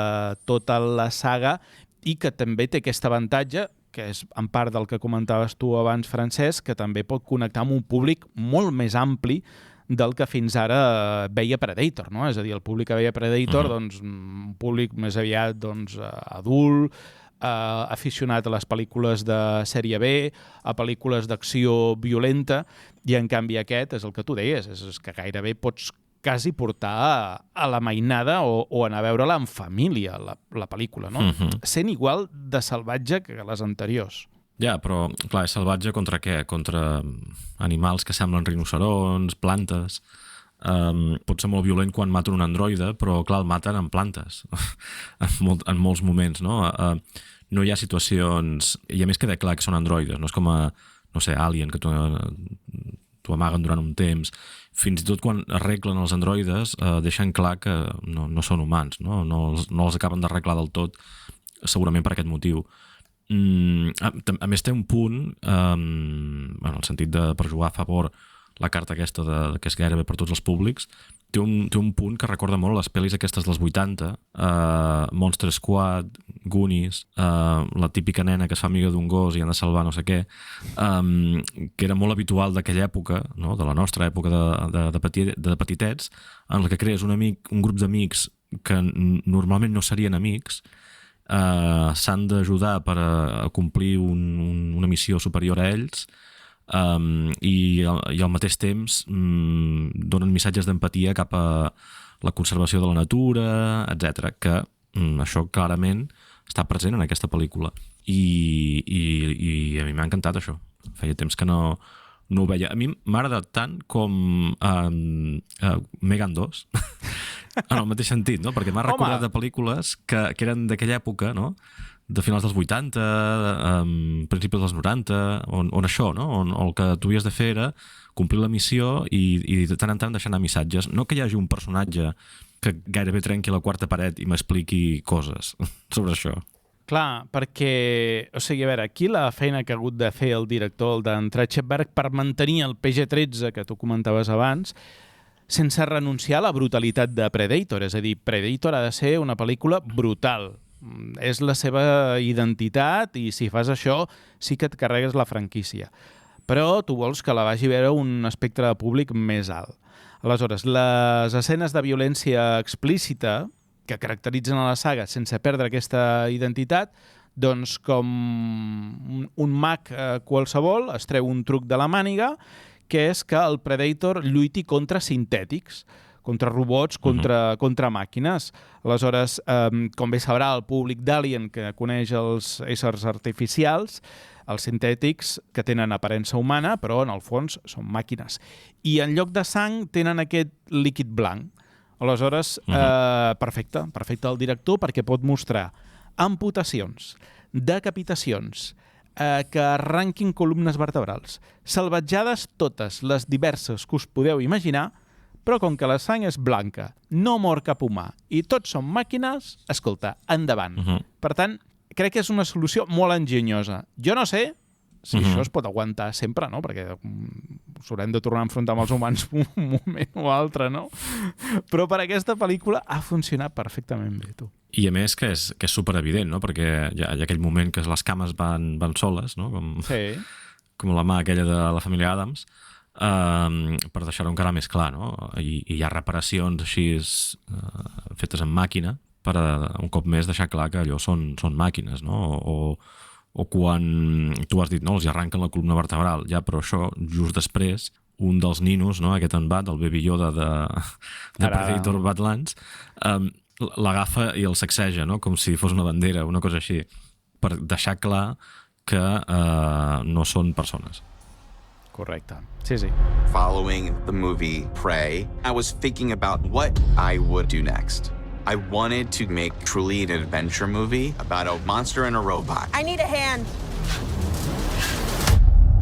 Speaker 1: tota la saga i que també té aquest avantatge, que és en part del que comentaves tu abans, Francesc, que també pot connectar amb un públic molt més ampli del que fins ara veia Predator, no? És a dir, el públic que veia Predator, doncs, un públic més aviat doncs, adult, aficionat a les pel·lícules de sèrie B, a pel·lícules d'acció violenta, i en canvi aquest és el que tu deies, és que gairebé pots quasi portar a la mainada o anar a veure-la en família, la pel·lícula, no? Sent igual de salvatge que les anteriors.
Speaker 3: Ja, però, clar, és salvatge contra què? Contra animals que semblen rinocerons, plantes... Pot ser molt violent quan maten un androide, però clar, el maten en plantes en molts moments, no? No hi ha situacions... I a més queda clar que són androides, no és com a, no sé, Alien, que t'ho amaguen durant un temps. Fins i tot quan arreglen els androides deixen clar que no són humans, no els acaben d'arreglar del tot, segurament per aquest motiu. A més té un punt, en el sentit de per jugar a favor la carta aquesta que és gairebé per tots els públics, té un punt que recorda molt les pel·lis aquestes dels 80, Monster Squad, Goonies, la típica nena que es fa amiga d'un gos i han de salvar no sé què, que era molt habitual d'aquella època, no? De la nostra època de petitets, en la que crees un grup d'amics que normalment no serien amics, s'han d'ajudar per a complir una missió superior a ells, i al mateix temps donen missatges d'empatia cap a la conservació de la natura, etc. Que això clarament està present en aquesta pel·lícula i a mi m'ha encantat això. Feia temps que no ho veia. A mi m'ha agradat tant com Megan 2 en el mateix sentit, no? Perquè m'ha recordat de pel·lícules que eren d'aquella època, no? De finals dels 80, principis dels 90, on això, no? On el que tu havies de fer era complir la missió i de tant en tant deixar anar missatges. No que hi hagi un personatge que gairebé trenqui la quarta paret i m'expliqui coses sobre això.
Speaker 1: Clar, perquè, o sigui, a veure, aquí la feina que ha hagut de fer el director, el d'en Trachtenberg, per mantenir el PG-13 que tu comentaves abans, sense renunciar a la brutalitat de Predator. És a dir, Predator ha de ser una pel·lícula brutal. És la seva identitat i si fas això sí que et carregues la franquícia. Però tu vols que la vagi a veure un espectre de públic més alt. Aleshores, les escenes de violència explícita que caracteritzen a la saga sense perdre aquesta identitat, doncs com un mag qualsevol es treu un truc de la màniga, que és que el Predator lluiti contra sintètics, contra robots, contra màquines. Aleshores, com bé sabrà el públic d'Alien, que coneix els éssers artificials, els sintètics que tenen aparença humana, però en el fons són màquines. I en lloc de sang tenen aquest líquid blanc. Aleshores, perfecte el director perquè pot mostrar amputacions, decapitacions, que arranquin columnes vertebrals, salvatjades totes les diverses que us podeu imaginar, però com que la sang és blanca, no mor cap humà i tots són màquines, escolta, endavant. Per tant, crec que és una solució molt enginyosa. Jo no sé si això es pot aguantar sempre, no? Perquè s'haurem de tornar a enfrontar amb els humans un moment o altre, no? Però per aquesta pel·lícula ha funcionat perfectament bé, tu.
Speaker 3: I a més que és superevident, no? Perquè hi ha aquell moment que les cames van soles, no? Com la mà aquella de la família Addams, per deixar-ho encara més clar, no? I hi ha reparacions així fetes en màquina per un cop més deixar clar que allò són màquines, no? O quan tu has dit, no, els arranquen la columna vertebral, ja, però això just després un dels ninos, no, aquest en Bat, el Baby Yoda de Predator Badlands, l'agafa i el sacseja, no? Com si fos una bandera, una cosa així, per deixar clar que no són persones.
Speaker 1: Correcte. Sí.
Speaker 4: Following the movie Prey, I was thinking about what I would do next. I wanted to make truly an adventure movie about a monster and a robot.
Speaker 2: I need a hand.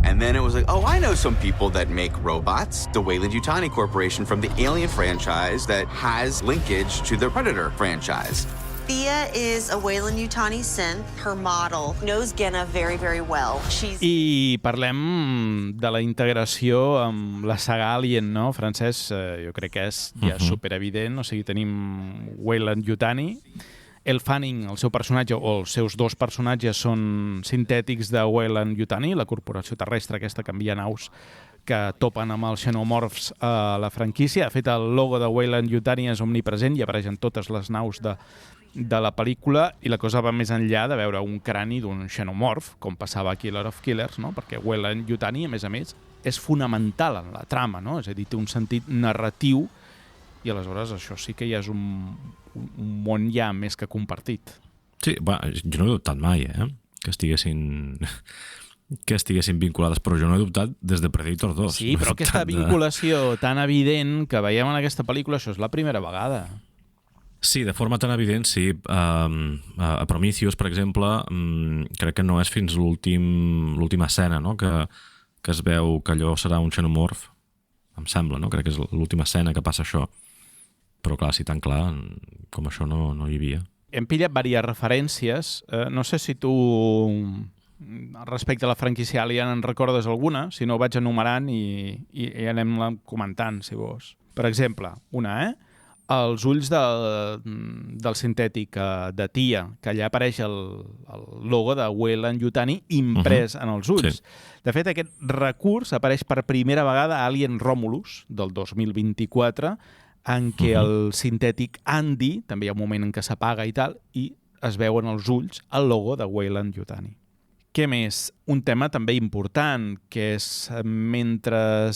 Speaker 4: And then it was like, oh, I know some people that make robots. The Weyland-Yutani Corporation from the Alien franchise that has linkage to the Predator franchise.
Speaker 2: Thea is a Weyland-Yutani synth. Her model knows Genna very, very well.
Speaker 1: I parlem de la integració amb la saga Alien, no, Francesc? Jo crec que és ja superevident. O sigui, tenim Weyland-Yutani. El Fanning, el seu personatge, o els seus dos personatges són sintètics de Weyland-Yutani, la corporació terrestre aquesta que envia naus que topen amb els xenomorfs a la franquícia. De fet, el logo de Weyland-Yutani és omnipresent i apareixen totes les naus de la pel·lícula, i la cosa va més enllà de veure un crani d'un xenomorf, com passava a Killer of Killers, no? Perquè Weyland-Yutani, a més, és fonamental en la trama, no? És a dir, té un sentit narratiu, i aleshores això sí que ja és un món ja més que compartit.
Speaker 3: Sí, jo no he dubtat mai, que estiguessin que estiguessin vinculades, però jo no he dubtat des de Predator 2.
Speaker 1: Sí, però aquesta vinculació tan evident que veiem en aquesta pel·lícula, això és la primera vegada.
Speaker 3: Sí, de forma tan evident, sí. A Prometheus, per exemple, crec que no és fins l'última escena, no? que es veu que allò serà un xenomorf, em sembla, no? Crec que és l'última escena que passa això. Però clar, si tan clar, com això no hi havia.
Speaker 1: Hem pillat diverses referències. No sé si tu, respecte a la franquícia Alien, en recordes alguna. Si no, ho vaig enumerant i anem comentant, si vols. Per exemple, una, els ulls del sintètic de Tia, que allà apareix el logo de Weyland-Yutani imprès en els ulls. Sí. De fet, aquest recurs apareix per primera vegada a Alien Romulus, del 2024, en què el sintètic Andy, també hi ha un moment en què s'apaga i tal, i es veuen els ulls el logo de Weyland-Yutani. Què més? Un tema també important, que és mentre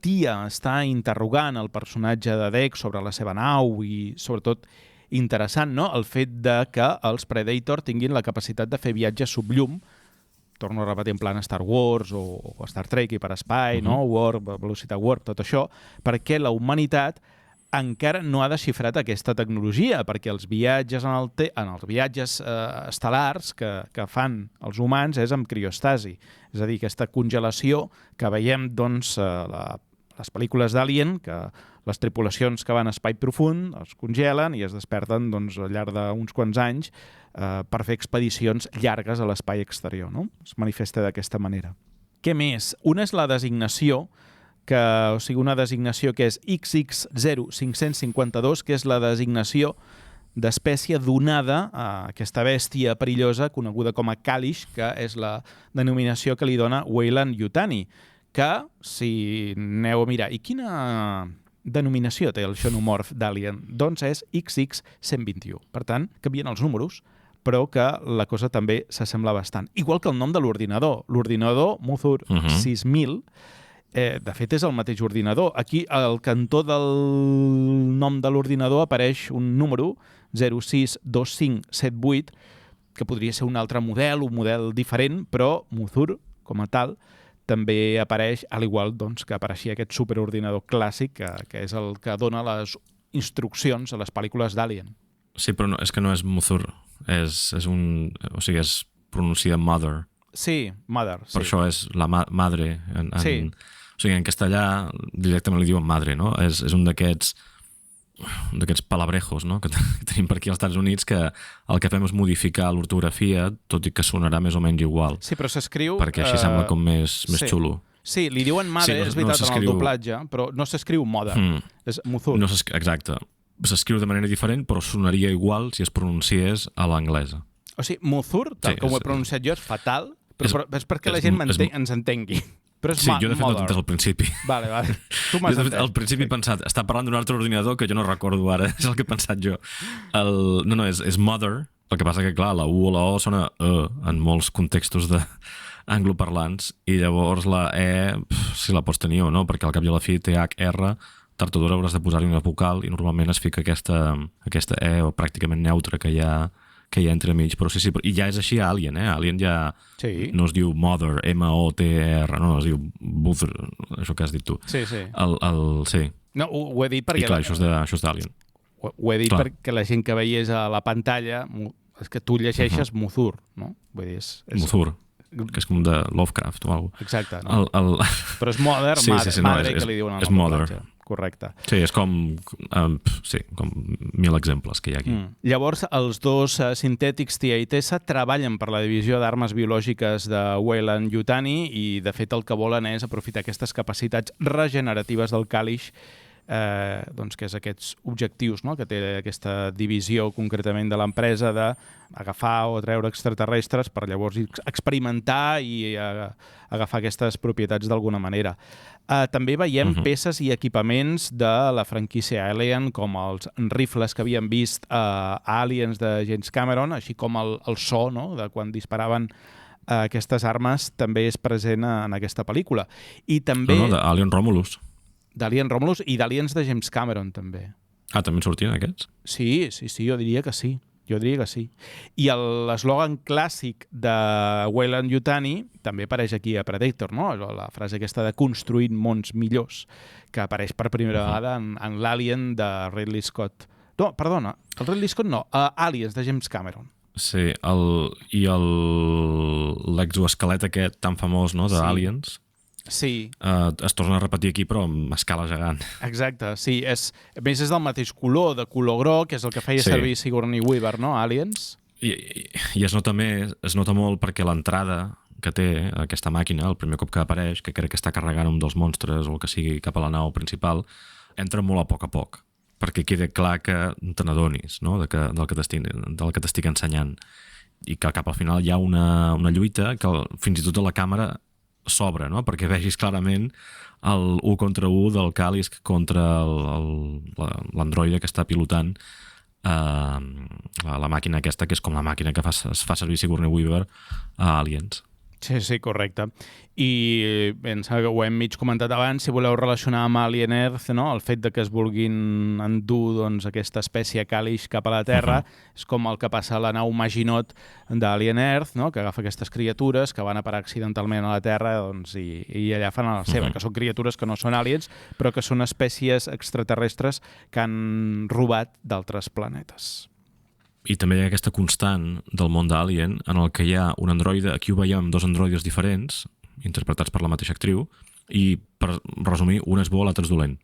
Speaker 1: Tia està interrogant el personatge de Dex sobre la seva nau i, sobretot, interessant, no? El fet de que els Predator tinguin la capacitat de fer viatges subllum, torno a repetir en plan Star Wars o Star Trek i per espai, no? Warp, velocitat warp, tot això, perquè la humanitat encara no ha desxifrat aquesta tecnologia, perquè els viatges els viatges estel·lars que fan els humans és amb criostasi. És a dir, aquesta congelació que veiem doncs, les pel·lícules d'Alien, que les tripulacions que van a espai profund es congelen i es desperten doncs, al llarg d'uns quants anys per fer expedicions llargues a l'espai exterior. No? Es manifesta d'aquesta manera. Què més? Una és la designació, una designació que és XX0552, que és la designació d'espècie donada a aquesta bèstia perillosa coneguda com a Kalish, que és la denominació que li dona Weyland-Yutani, que, si aneu a mirar, i quina denominació té el xenomorf d'Alien? Doncs és XX121. Per tant, canvien els números, però que la cosa també s'assembla bastant. Igual que el nom de l'ordinador. L'ordinador Muthur 6000, de fet, és el mateix ordinador. Aquí, al cantó del nom de l'ordinador, apareix un número, 062578, que podria ser un altre model, un model diferent, però Muthur, com a tal, també apareix, al igual doncs, que apareixia aquest superordinador clàssic, que és el que dona les instruccions a les pel·lícules d'Alien.
Speaker 3: Sí, però és que no és Muthur, és pronuncia Mother.
Speaker 1: Sí, Mother. Sí.
Speaker 3: Per això és la madre.
Speaker 1: Sí.
Speaker 3: O sigui, en castellà directament li diuen madre, no? És un d'aquests palabrejos, no? que tenim per aquí als Estats Units, que el que fem és modificar l'ortografia, tot i que sonarà més o menys igual.
Speaker 1: Sí, però s'escriu...
Speaker 3: Perquè així sembla com més xulo.
Speaker 1: Sí, li diuen madre, és veritat, en el doblatge, però no s'escriu mother, és Muthur.
Speaker 3: Exacte. S'escriu de manera diferent, però sonaria igual si es pronunciés a l'anglesa.
Speaker 1: O sigui, Muthur, tal com ho he pronunciat jo, és fatal, però és perquè la gent ens entengui. Però és
Speaker 3: jo de fet ho he entès al principi.
Speaker 1: Vale. Tu m'has entès.
Speaker 3: Al principi he pensat, està parlant d'un altre ordinador que jo no recordo ara, és el que he pensat jo. No, és mother, el que passa que, clar, la U o la O sona en molts contextos angloparlants, i llavors la E, si la pots tenir o no, perquè al cap i a la fi THR, tard o d'hora hauràs de posar-hi una vocal i normalment es fica aquesta E o pràcticament neutra que hi ha entremig, però sí, i ja és així a Alien, Alien ja no es diu Mother, M-O-T-R, no, es diu Mother, això que has dit tu.
Speaker 1: Sí.
Speaker 3: Sí.
Speaker 1: No, ho he dit perquè...
Speaker 3: I clar, això és d'Alien.
Speaker 1: Ho he dit perquè la gent que veiés a la pantalla, és que tu llegeixes Muthur, no? Vull dir,
Speaker 3: Muthur, que és com de Lovecraft o alguna cosa.
Speaker 1: Exacte, no? Però és Mother, madre, que li diuen a la doblatge. Correcte.
Speaker 3: Sí, és com 1.000 exemples que hi ha aquí.
Speaker 1: Llavors, els dos sintètics Tia i Tessa treballen per la divisió d'armes biològiques de Weyland-Yutani i, de fet, el que volen és aprofitar aquestes capacitats regeneratives del Kalish, doncs, que és aquests objectius, no? Que té aquesta divisió concretament de l'empresa d'agafar o treure extraterrestres per llavors experimentar i agafar aquestes propietats d'alguna manera. També veiem peces i equipaments de la franquícia Alien, com els rifles que havíem vist a Aliens de James Cameron, així com el so, no? De quan disparaven aquestes armes també és present en aquesta pel·lícula. I també...
Speaker 3: No, d'Alien Romulus.
Speaker 1: D'Alien Romulus i d'Aliens de James Cameron, també.
Speaker 3: També en sortien aquests?
Speaker 1: Sí, jo diria que sí. Jo diria que sí. I l'eslògan clàssic de Weyland-Yutani també apareix aquí a Predator, no? La frase aquesta de construint mons millors, que apareix per primera vegada en l'Alien de Ridley Scott. No, perdona, el Ridley Scott no, Aliens de James Cameron.
Speaker 3: Sí, l'exoesquelet aquest tan famós, no?, d'Aliens.
Speaker 1: Sí.
Speaker 3: Es torna a repetir aquí, però amb escala gegant.
Speaker 1: Exacte, sí. A més, és del mateix color, de color groc, que és el que feia servir Sigourney Weaver, no? Aliens.
Speaker 3: I es nota molt perquè l'entrada que té aquesta màquina, el primer cop que apareix, que crec que està carregant un dels monstres o el que sigui cap a la nau principal, entra molt a poc, perquè queda clar que te n'adonis, no?, del que t'estic ensenyant. I que cap al final hi ha una lluita que fins i tot a la càmera s'obre, no?, perquè vegis clarament el 1 contra 1 del Kalisk contra l'androide que està pilotant la màquina aquesta, que és com la màquina que es fa servir Sigourney Weaver a Aliens.
Speaker 1: Sí, correcte. I em sembla que ho hem mig comentat abans, si voleu relacionar amb Alien Earth, no? El fet de que es vulguin endur doncs, aquesta espècie Kalish cap a la Terra, és com el que passa a la nau Maginot d'Alien Earth, no? Que agafa aquestes criatures que van a parar accidentalment a la Terra doncs, i allà fan la seva, que són criatures que no són aliens, però que són espècies extraterrestres que han robat d'altres planetes.
Speaker 3: I també hi ha aquesta constant del món d'Alien en el que hi ha un androide, aquí ho veiem amb 2 androides diferents, interpretats per la mateixa actriu, i per resumir, un és bo, l'altre és dolent.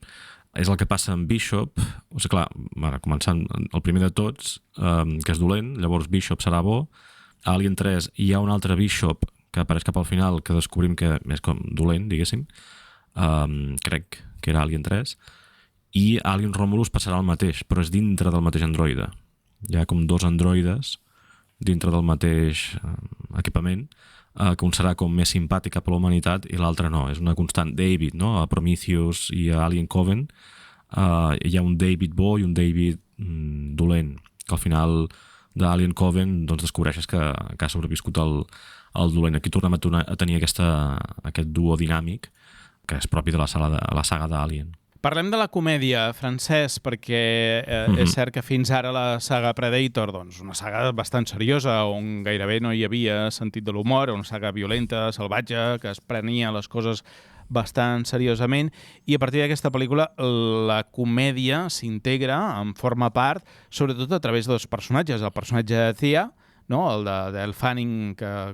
Speaker 3: És el que passa amb Bishop, o sigui, clar, començant el primer de tots, que és dolent, llavors Bishop serà bo. A Alien 3 hi ha un altre Bishop que apareix cap al final, que descobrim que és com dolent, diguéssim, crec que era Alien 3, i Alien Romulus passarà el mateix, però és dintre del mateix androide. Hi ha com 2 androides dintre del mateix equipament, que un serà com més simpàtic cap a la humanitat i l'altre no. És una constant. David, no? A Prometheus i a Alien Coven hi ha un David bo i un David dolent, que al final d'Alien Coven doncs, descobreixes que ha sobreviscut el dolent. Aquí tornem a tenir aquest duo dinàmic que és propi de la saga d'Alien.
Speaker 1: Parlem de la comèdia, Francesc, perquè és cert que fins ara la saga Predator, doncs, una saga bastant seriosa, on gairebé no hi havia sentit de l'humor, una saga violenta, salvatge, que es prenia les coses bastant seriosament, i a partir d'aquesta pel·lícula la comèdia s'integra, en forma part, sobretot a través dels personatges. El personatge de Thea, no? El d'Elle Fanning, que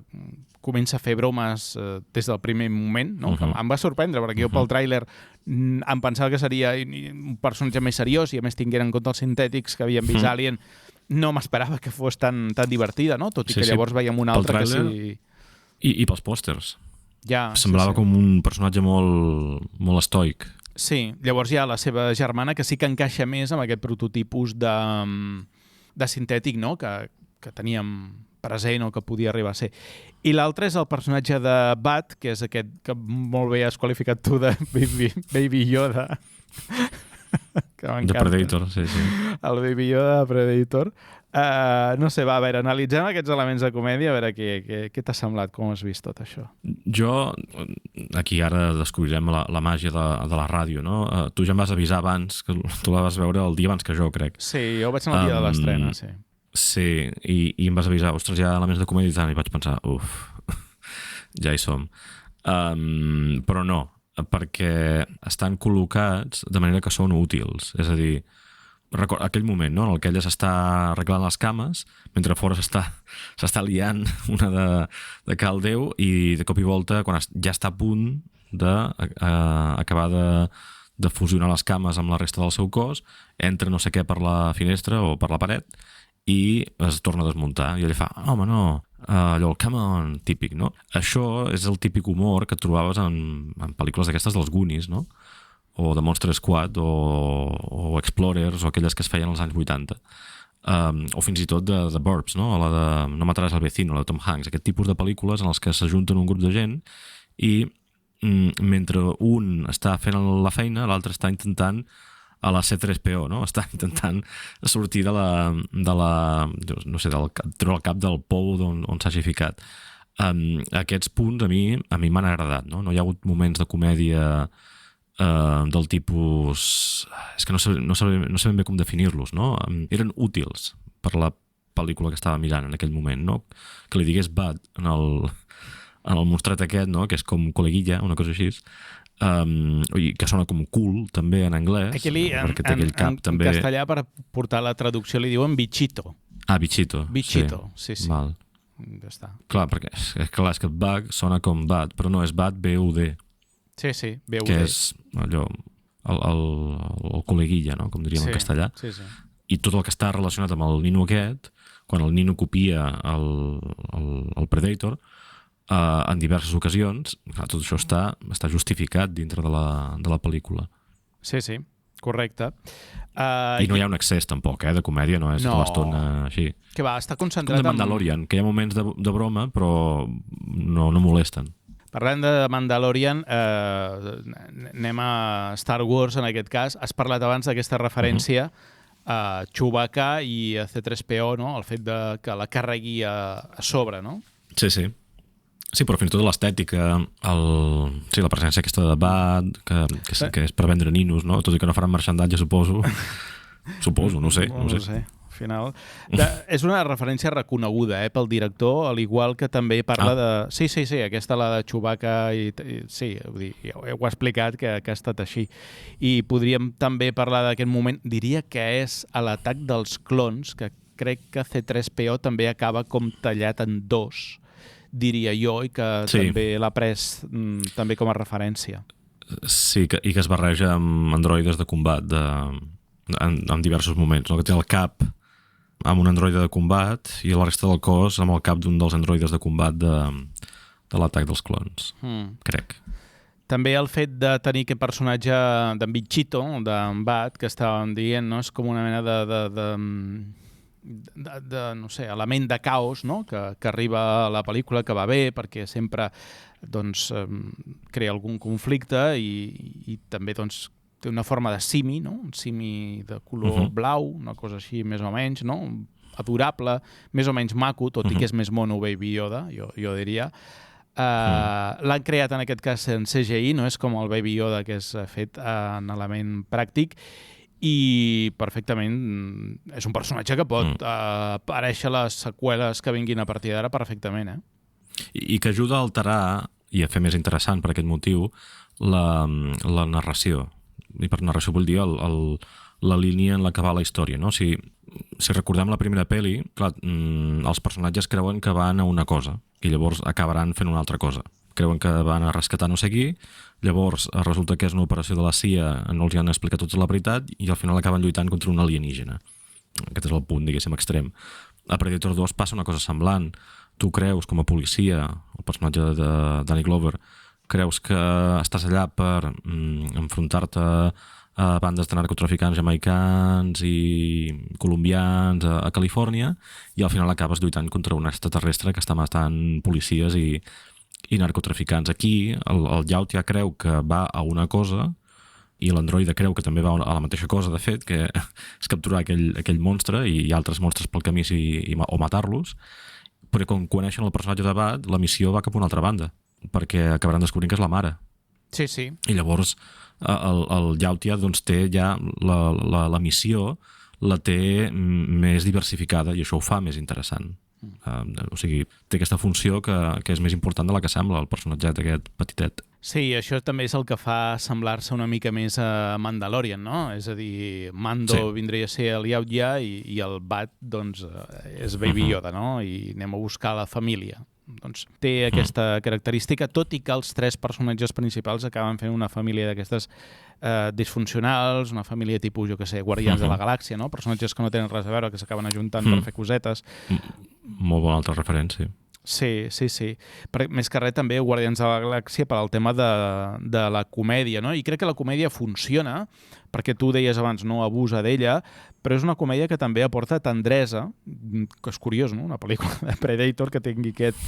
Speaker 1: comença a fer bromes des del primer moment, no? Que em va sorprendre, perquè jo pel tràiler em pensava que seria un personatge més seriós i a més tingueren en compte els sintètics que havíem vist Alien. No m'esperava que fos tan divertida, no? Tot i que llavors veiem un altre que sí...
Speaker 3: I pels pòsters.
Speaker 1: Ja,
Speaker 3: semblava com un personatge molt estoic.
Speaker 1: Sí, llavors hi ha la seva germana que sí que encaixa més amb aquest prototipus de sintètic, no? Que teníem present o que podia arribar a ser. I l'altre és el personatge de Bat, que és aquest que molt bé has qualificat tu de Baby Yoda. Que
Speaker 3: de Predator, sí.
Speaker 1: El Baby Yoda de Predator. No sé, va, a veure, analitzem aquests elements de comèdia, a veure què t'ha semblat, com has vist tot això.
Speaker 3: Jo, aquí ara descobrirem la màgia de la ràdio, no? Tu ja em vas avisar abans, que tu la vas veure el dia abans que jo, crec.
Speaker 1: Sí, jo vaig anar el dia de l'estrena, sí.
Speaker 3: Sí, i em vas avisar, ostres, hi ha elements de comèdia i tant, i vaig pensar, ja hi som. Però no, perquè estan col·locats de manera que són útils. És a dir, aquell moment, no?, en el que ella s'està arreglant les cames, mentre fora s'està liant una de cal Déu, i de cop i volta, quan ja està a punt d'acabar de fusionar les cames amb la resta del seu cos, entra no sé què per la finestra o per la paret, i es torna a desmuntar, i ella fa, home, no, allò, come on, típic, no? Això és el típic humor que et trobaves en pel·lícules d'aquestes dels Goonies, no? O de Monster Squad, o Explorers, o aquelles que es feien als anys 80. O fins i tot de The Burbs, no? La de No mataràs al vecino, la de Tom Hanks, aquest tipus de pel·lícules en les que s'ajunten un grup de gent i mentre un està fent la feina, l'altre està intentant a la C3PO, no? Està intentant sortir de la no sé, treure el cap del pou on s'hagi ficat. Aquests punts a mi m'han agradat, no? No hi ha hagut moments de comèdia del tipus... És que no sé ben bé com definir-los, no? Eren útils per la pel·lícula que estava mirant en aquell moment, no? Que li digués Bud en el mostret aquest, no? Que és com col·leguilla, una cosa així, que sona com cool també en anglès,
Speaker 1: Aquí
Speaker 3: perquè té aquell cap també...
Speaker 1: En castellà, per portar la traducció, li diuen bichito.
Speaker 3: Bichito.
Speaker 1: Bichito, sí.
Speaker 3: Val.
Speaker 1: Ja està.
Speaker 3: Clar, perquè és que Bug sona com Bud, però no, és Bud, B-U-D.
Speaker 1: Sí, B-U-D.
Speaker 3: Que és allò, el col·leguilla, no? Com diríem en castellà.
Speaker 1: Sí.
Speaker 3: I tot el que està relacionat amb el nino aquest, quan el nino copia el Predator, en diverses ocasions, clar, tot això està justificat dintre de la pel·lícula.
Speaker 1: Sí, correcte.
Speaker 3: I no hi ha un excés tampoc, de comèdia, no és tota l'estona així.
Speaker 1: Que va, està concentrat
Speaker 3: com de Mandalorian, que hi ha moments de broma, però no molesten.
Speaker 1: Parlant de Mandalorian, anem a Star Wars en aquest cas. Has parlat abans d'aquesta referència a Chewbacca i a C-3PO, no? El fet que la carregui a sobre, no?
Speaker 3: Sí. Sí, però fins i tot l'estètica, la presència aquesta de Bud, que és per vendre ninos, no? Tot i que no faran marxandatge, suposo. Suposo, no sé.
Speaker 1: Al final. És una referència reconeguda pel director, al igual que també parla de... Sí, aquesta la de Chewbacca, sí, ho he explicat que ha estat així. I podríem també parlar d'aquest moment, diria que és a l'atac dels clons, que crec que C-3PO també acaba com tallat en dos, diria jo, i que també l'ha pres també com a referència.
Speaker 3: Sí, i que es barreja amb androides de combat en diversos moments, no? Que té el cap amb un androide de combat i la resta del cos amb el cap d'un dels androides de combat de l'atac dels clons, crec.
Speaker 1: També el fet de tenir aquest personatge d'en Bichito, d'en Bud, que estàvem dient, no? És com una mena de no sé, element de caos, no? Que arriba a la pel·lícula, que va bé perquè sempre doncs, crea algun conflicte i també doncs, té una forma de simi, no? Un simi de color blau, una cosa així més o menys, no? Adorable, més o menys maco, tot i que és més mono Baby Yoda, jo diria. L'han creat en aquest cas en CGI, no és com el Baby Yoda que és fet en element pràctic, i perfectament és un personatge que pot aparèixer a les seqüeles que vinguin a partir d'ara perfectament.
Speaker 3: I que ajuda a alterar i a fer més interessant per aquest motiu la narració. I per narració vull dir la línia en la que va la història, no? Si recordem la primera pel·li, clar, els personatges creuen que van a una cosa i llavors acabaran fent una altra cosa. Creuen que van a rescatar no sé qui, llavors resulta que és una operació de la CIA, no els hi han explicat tota la veritat i al final acaben lluitant contra un alienígena. Aquest és el punt, diguéssim, extrem. A Predator 2 passa una cosa semblant. Tu creus, com a policia, el personatge de Danny Glover, creus que estàs allà per enfrontar-te a bandes de narcotraficants jamaicans i colombians a Califòrnia i al final acabes lluitant contra un extraterrestre que està matant policies i narcotraficants. Aquí el Yaut ja creu que va a una cosa i l'androide creu que també va a la mateixa cosa, de fet, que és capturar aquell monstre i altres monstres pel camí o matar-los, però quan coneixen el personatge de Bud, la missió va cap a una altra banda, perquè acabaran descobrint que és la mare.
Speaker 1: Sí.
Speaker 3: I llavors el Yautia doncs, té ja la missió la té més diversificada i això ho fa més interessant. O sigui, té aquesta funció que és més important de la que sembla el personatget aquest petitet.
Speaker 1: Sí, això també és el que fa semblar-se una mica més a Mandalorian, no? És a dir, Mando vindria a ser el Yautja i el Bud doncs, és Baby Yoda, no? I anem a buscar la família. Doncs té aquesta característica, tot i que els tres personatges principals acaben fent una família d'aquestes disfuncionals, una família tipus, jo que sé, Guardians de la Galàxia, no? Personatges que no tenen res a veure, que s'acaben ajuntant per fer cosetes.
Speaker 3: Molt bona altra referència.
Speaker 1: Sí. Més que res també Guardians de la Galàxia per al tema de la comèdia, no? I crec que la comèdia funciona, perquè tu deies abans, no abusa d'ella, però és una comèdia que també aporta tendresa, que és curiós, no? Una pel·lícula de Predator que tingui aquest...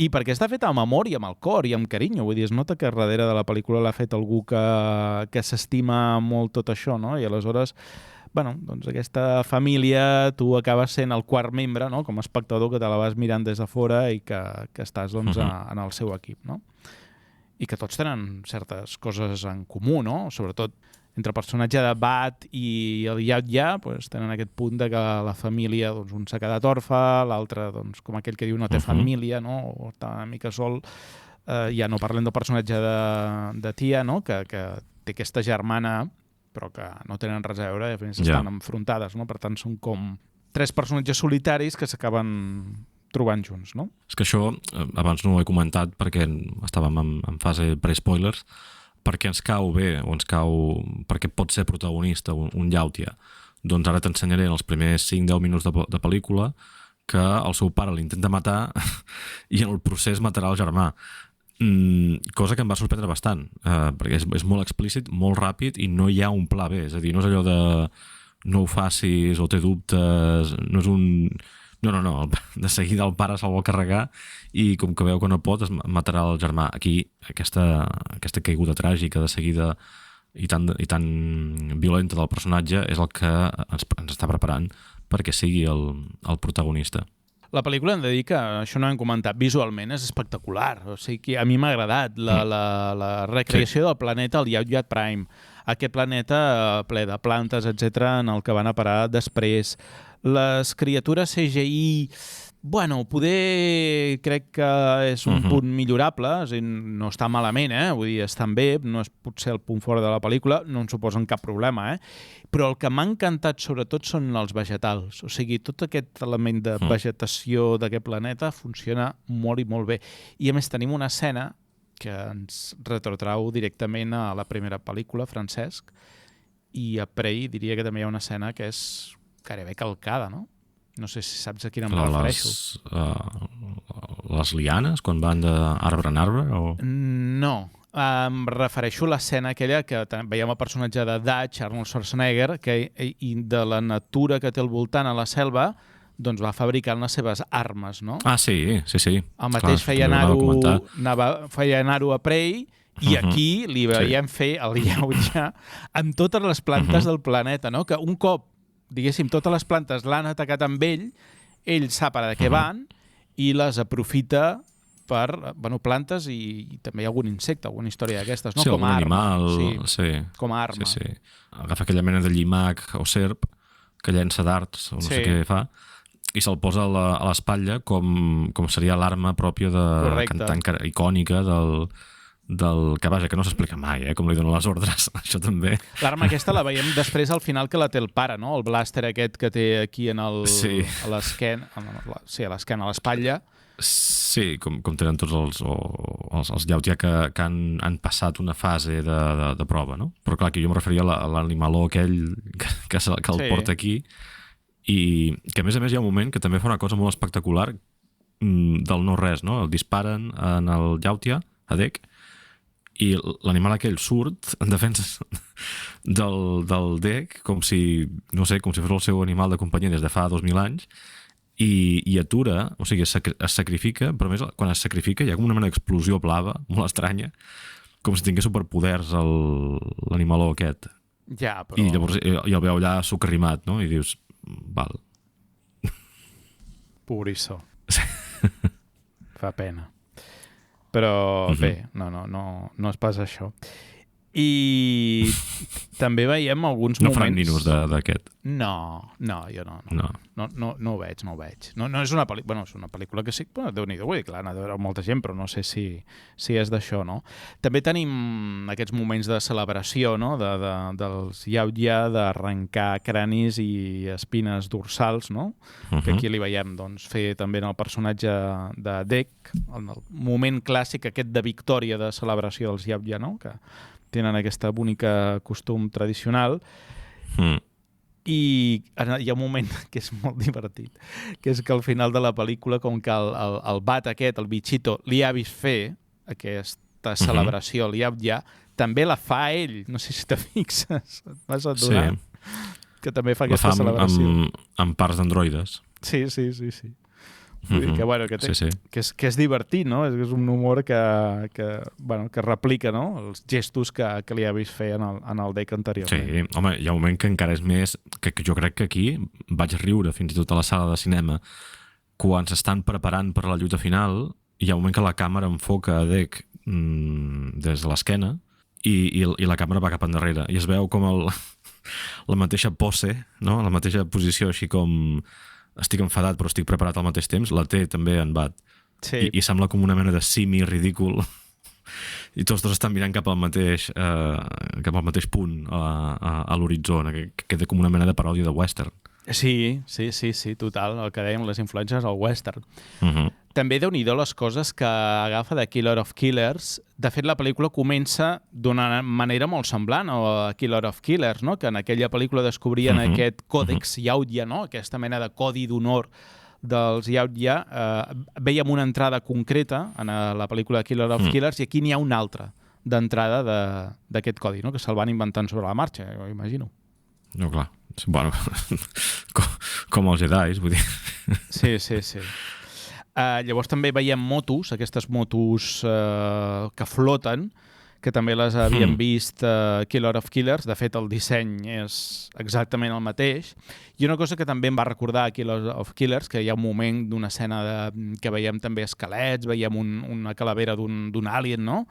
Speaker 1: I perquè està feta amb amor i amb el cor i amb carinyo, vull dir, es nota que darrere de la pel·lícula l'ha fet algú que s'estima molt tot això, no? I aleshores... Bueno, doncs aquesta família, tu acabes sent el quart membre, no? Com a espectador, que te la vas mirant des de fora i que estàs doncs, en el seu equip, no? I que tots tenen certes coses en comú, no? Sobretot entre el personatge de Bat i el Yao-Ya, doncs, tenen aquest punt de que la família, doncs, un s'ha quedat orfe, l'altre, doncs, com aquell que diu no té família, no? O està una mica sol. Ja no parlem del personatge de Tia, no? Que té aquesta germana, però que no tenen res a veure, i a més estan enfrontades, no? Per tant, són com 3 personatges solitaris que s'acaben trobant junts, no?
Speaker 3: És que això, abans no ho he comentat perquè estàvem en fase pre-spoilers, perquè ens cau bé, o ens cau... perquè pot ser protagonista un Yao-Tia. Doncs ara t'ensenyaré en els primers 5-10 minuts de pel·lícula que el seu pare l'intenta matar i en el procés matarà el germà. Cosa que em va sorprendre bastant, perquè és molt explícit, molt ràpid i no hi ha un pla B. És a dir, no és allò de no ho facis o té dubtes, no és un... No, de seguida el pare se'l vol carregar i com que veu que no pot es matarà el germà. Aquí aquesta caiguda tràgica de seguida i tan violenta del personatge és el que ens està preparant perquè sigui el protagonista.
Speaker 1: La pel·lícula, hem de dir que, això no hem comentat, visualment és espectacular. O sigui, a mi m'ha agradat la recreació del planeta, el Yao-Ya Prime. Aquest planeta ple de plantes, etc, en el que van a parar després. Les criatures CGI, bueno, poder crec que és un punt millorable, és a dir, no està malament, vull dir, estan bé, no és potser el punt fort de la pel·lícula, no en suposen cap problema, però el que m'ha encantat sobretot són els vegetals, o sigui, tot aquest element de vegetació d'aquest planeta funciona molt i molt bé. I a més tenim una escena que ens retrotrau directament a la primera pel·lícula, Francesc, i a Prey diria que també hi ha una escena que és gairebé calcada, no? No sé si saps a quina em refereixo.
Speaker 3: Les lianes, quan van d'arbre en arbre? O...
Speaker 1: No, em refereixo a l'escena aquella que veiem el personatge de Dutch, Arnold Schwarzenegger, i de la natura que té al voltant a la selva, doncs va fabricant les seves armes, no?
Speaker 3: Ah, sí.
Speaker 1: El mateix feia anar-ho a Prey, i aquí li veiem fer el Yao-Ya amb totes les plantes del planeta, no? Que un cop diguéssim, totes les plantes l'han atacat amb ell sap ara de què van i les aprofita per plantes i també hi ha algun insecte, alguna història d'aquestes, no?
Speaker 3: Sí,
Speaker 1: com a arma.
Speaker 3: Animal, sí.
Speaker 1: Com a arma.
Speaker 3: Sí. Agafa aquella mena de llimac o serp que llença dards o no sé què fa i se'l posa a l'espatlla com seria l'arma pròpia tan icònica del que, vaja, que no s'explica mai, com li donen les ordres, això també.
Speaker 1: L'arma aquesta la veiem després al final que la té el pare, no? El blàster aquest que té aquí a l'esquena, a l'espatlla.
Speaker 3: Sí, com tenen tots els Yao-Ya que han passat una fase de prova, no? Però clar, que jo em referia a l'animaló aquell que el porta aquí i que a més hi ha un moment que també fa una cosa molt espectacular del no-res, no? El disparen en el Yao-Ya, a Dec, i l'animal aquell surt en defensa del Dec com si fos el seu animal de companyia des de fa 2.000 anys i atura, o sigui, es sacrifica, però més quan es sacrifica hi ha com una mena d'explosió blava, molt estranya, com si tingués superpoders l'animaló aquest.
Speaker 1: Ja, però...
Speaker 3: I llavors el veu allà sucarrimat, no? I dius, val.
Speaker 1: Pobrissó. Fa pena. Però bé, no és pas això. I també veiem alguns moments...
Speaker 3: No faran ninos d'aquest.
Speaker 1: No, jo no ho veig. No és una pel·lícula... Bueno, és una pel·lícula que sí... Bueno, Déu-n'hi-do, clar, n'ha de veure molta gent, però no sé si és d'això, no? També tenim aquests moments de celebració, no? Dels Yao-Ya, d'arrencar cranis i espines dorsals, no? Que aquí li veiem doncs, fer també en el personatge de Dec, en el moment clàssic aquest de victòria de celebració dels Yao-Ya, no? Que tenen aquesta bonica costum tradicional i hi ha un moment que és molt divertit, que és que al final de la pel·lícula, com que el bat aquest, el bichito, li ha vist fer aquesta celebració, li ha també la fa ell, no sé si te fixes, vas adonar que també fa aquesta celebració.
Speaker 3: Amb parts d'androides.
Speaker 1: Sí. Vull dir que, bueno, que és divertit, no? És un humor que replica, no? Els gestos que li ha vist fer en el Dec anterior.
Speaker 3: Sí, home, hi ha un moment que encara és més... que jo crec que aquí vaig riure fins i tot a la sala de cinema quan s'estan preparant per la lluita final. Hi ha un moment que la càmera enfoca a Dec des de l'esquena i la càmera va cap endarrere i es veu com la mateixa pose, no? La mateixa posició, així com estic enfadat però estic preparat al mateix temps, la té també en Bat.
Speaker 1: Sí.
Speaker 3: I sembla com una mena de simi ridícul i tots dos estan mirant cap al mateix punt a l'horitzó, que queda com una mena de paròdia de western.
Speaker 1: Sí, total, el que dèiem, les influències al western. També déu-n'hi-do les coses que agafa de Killer of Killers. De fet, la pel·lícula comença d'una manera molt semblant a Killer of Killers, no? Que en aquella pel·lícula descobrien aquest còdex Yautja, no? Aquesta mena de codi d'honor dels Yautja. Veiem una entrada concreta en la pel·lícula de Killer of Killers i aquí n'hi ha una altra d'entrada d'aquest codi, no? Que se'l van inventant sobre la marxa, jo imagino.
Speaker 3: No, clar. Bueno, com els Jedis, vull dir.
Speaker 1: Sí. Llavors també veiem motos, aquestes motos que floten, que també les havíem vist Killer of Killers. De fet, el disseny és exactament el mateix. I una cosa que també em va recordar Killer of Killers, que hi ha un moment d'una escena que veiem també esquelets, veiem una calavera d'un alien, no?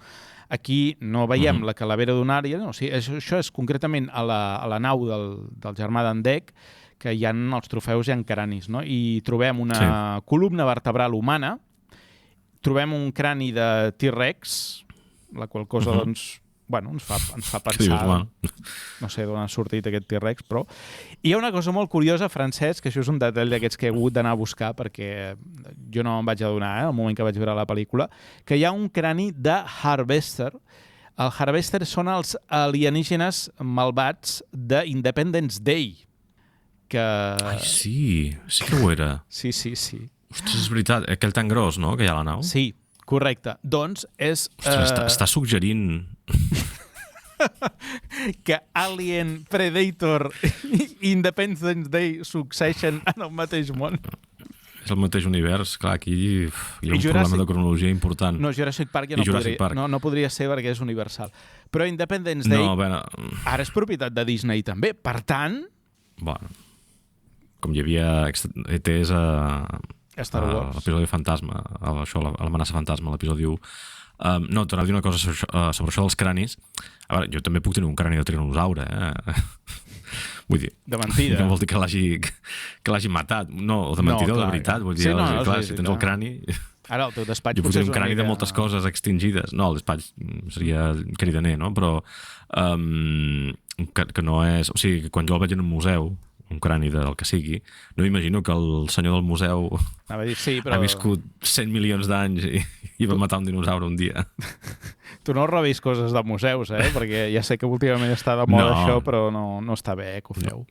Speaker 1: Aquí no veiem la calavera d'un alien, o sigui, això és concretament a la nau del germà d'en Dec, que hi ha els trofeus i cranis, no? I trobem una columna vertebral humana, trobem un crani de T-Rex, la qual cosa, doncs, bueno, ens fa pensar, no sé d'on ha sortit aquest T-Rex, però... I hi ha una cosa molt curiosa, Francesc, que això és un detall d'aquests que he hagut d'anar a buscar, perquè jo no em vaig adonar, al moment que vaig veure la pel·lícula, que hi ha un crani de Harvester. El Harvester són els alienígenes malvats d'Independence Day, que...
Speaker 3: Ai, sí que ho era.
Speaker 1: Sí.
Speaker 3: Ostres, és veritat, aquell tan gros, no?, que hi ha a la nau.
Speaker 1: Sí, correcte. Doncs és...
Speaker 3: Ostres, està suggerint...
Speaker 1: que Alien, Predator i Independence Day succeeixen en el mateix món.
Speaker 3: És el mateix univers, clar, aquí hi ha un problema de cronologia important.
Speaker 1: No, Jurassic Park ja no podria ser perquè és universal. Però Independence Day ara és propietat de Disney també. Per tant...
Speaker 3: Bueno, com hi havia ETs a
Speaker 1: Star Wars,
Speaker 3: l'episodi Fantasma, l'amenaça Fantasma, l'episodi 1. No, t'anava a dir una cosa sobre això dels cranis. A veure, jo també puc tenir un crani de tiranosaure, Vull dir,
Speaker 1: de mentida.
Speaker 3: No vol dir que l'hagi matat, no, o de mentida o de veritat. Vull dir, si tens el crani...
Speaker 1: Ara el teu despatx
Speaker 3: jo puc tenir un crani de moltes coses extingides. No, el despatx seria cridaner, no? Però que no és... O sigui, quan jo el veig en un museu, un crani del que sigui, no m'imagino que el senyor del museu ha viscut 100 milions d'anys i va matar un dinosaure un dia.
Speaker 1: Tu no robis coses de museus, perquè ja sé que últimament està de moda això, però no està bé que ho feu.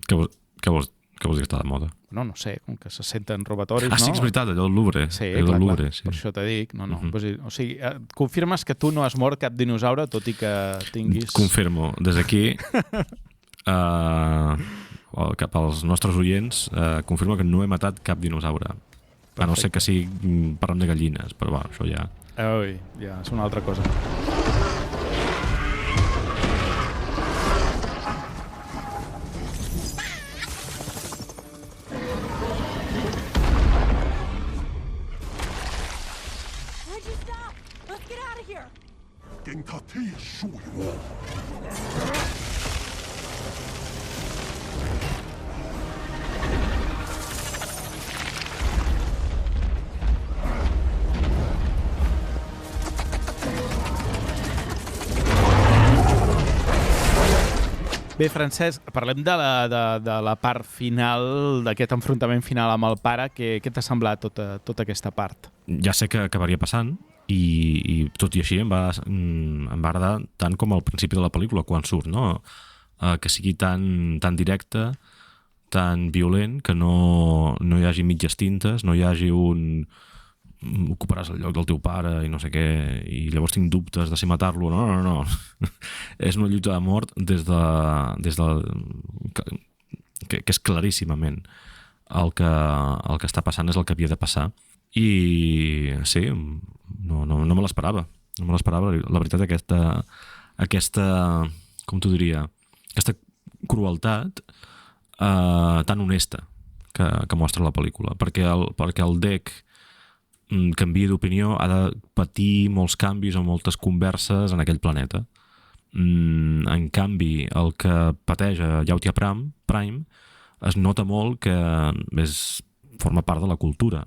Speaker 3: Què vols dir que està de moda?
Speaker 1: No sé, com que se senten robatoris, no?
Speaker 3: Sí, és veritat, allò del Louvre.
Speaker 1: Sí, clar, per això t'he dit. O sigui, confirmes que tu no has mort cap dinosaure, tot i que tinguis...
Speaker 3: Confirmo, des d'aquí... cap als nostres oients, confirma que no he matat cap dinosaure. A no ser que sigui parlant de gallines, però bueno, això ja...
Speaker 1: Ui, ja és una altra cosa.
Speaker 6: Why'd you stop? Let's get out of here.
Speaker 7: 警察踢树我。
Speaker 1: Bé, Francesc, parlem de la part final, d'aquest enfrontament final amb el pare. Què t'ha semblat tota aquesta part?
Speaker 3: Ja sé que acabaria passant i tot i així em va agradar tant com al principi de la pel·lícula, quan surt, no? Que sigui tan directe, tan violent, que no hi hagi mitges tintes, no hi hagi ocuparàs el lloc del teu pare i no sé què, i llavors tinc dubtes de si matar-lo. No. És una lluita de mort des de que és claríssimament el que està passant és el que havia de passar. I sí, no me l'esperava. No me l'esperava, la veritat, aquesta com t'ho diria, aquesta crueltat tan honesta que mostra la pel·lícula, perquè el Dec canvia d'opinió, ha de patir molts canvis o moltes converses en aquell planeta, En canvi, el que pateix a Yautia Prime es nota molt que forma part de la cultura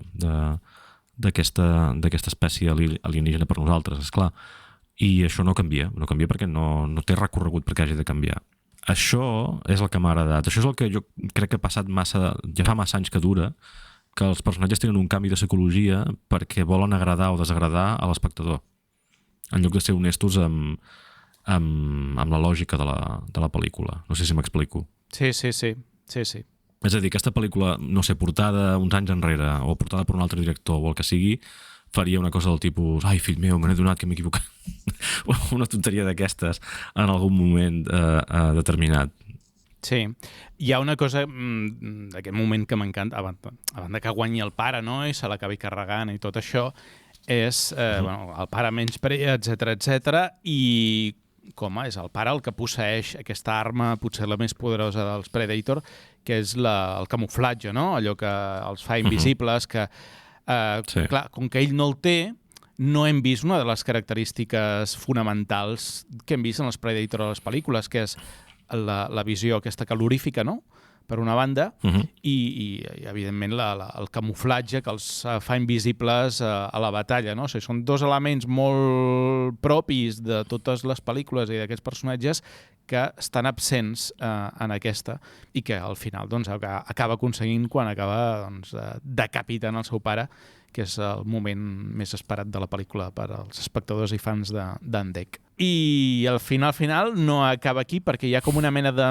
Speaker 3: d'aquesta espècie alienígena per nosaltres, esclar. I això no canvia perquè no té recorregut perquè hagi de canviar. Això és el que m'ha agradat. Això és el que jo crec que ha passat ja fa massa anys que dura, que els personatges tenen un canvi de psicologia perquè volen agradar o desagradar a l'espectador, en lloc de ser honestos amb la lògica de la pel·lícula. No sé si m'explico.
Speaker 1: Sí.
Speaker 3: És a dir, aquesta pel·lícula, no sé, portada uns anys enrere o portada per un altre director o el que sigui, faria una cosa del tipus ai, fill meu, me n'he donat que m'he equivocat. Una tonteria d'aquestes en algun moment determinat.
Speaker 1: Sí. Hi ha una cosa d'aquest moment que m'encanta, a banda que guanyi el pare, no?, i se l'acabi carregant i tot això, és el pare menysprea, etc. I com és el pare el que posseeix aquesta arma, potser la més poderosa dels Predator, que és el camuflatge, no? Allò que els fa invisibles, que, clar, com que ell no el té, no hem vist una de les característiques fonamentals que hem vist en els Predator a les pel·lícules, que és la visió aquesta calorífica, no?, per una banda, i evidentment el camuflatge que els fa invisibles a la batalla, no? O sigui, són dos elements molt propis de totes les pel·lícules i d'aquests personatges que estan absents en aquesta i que al final doncs, acaba aconseguint quan acaba decapitant el seu pare, que és el moment més esperat de la pel·lícula per als espectadors i fans d'en Dec. I al final no acaba aquí perquè hi ha com una mena de...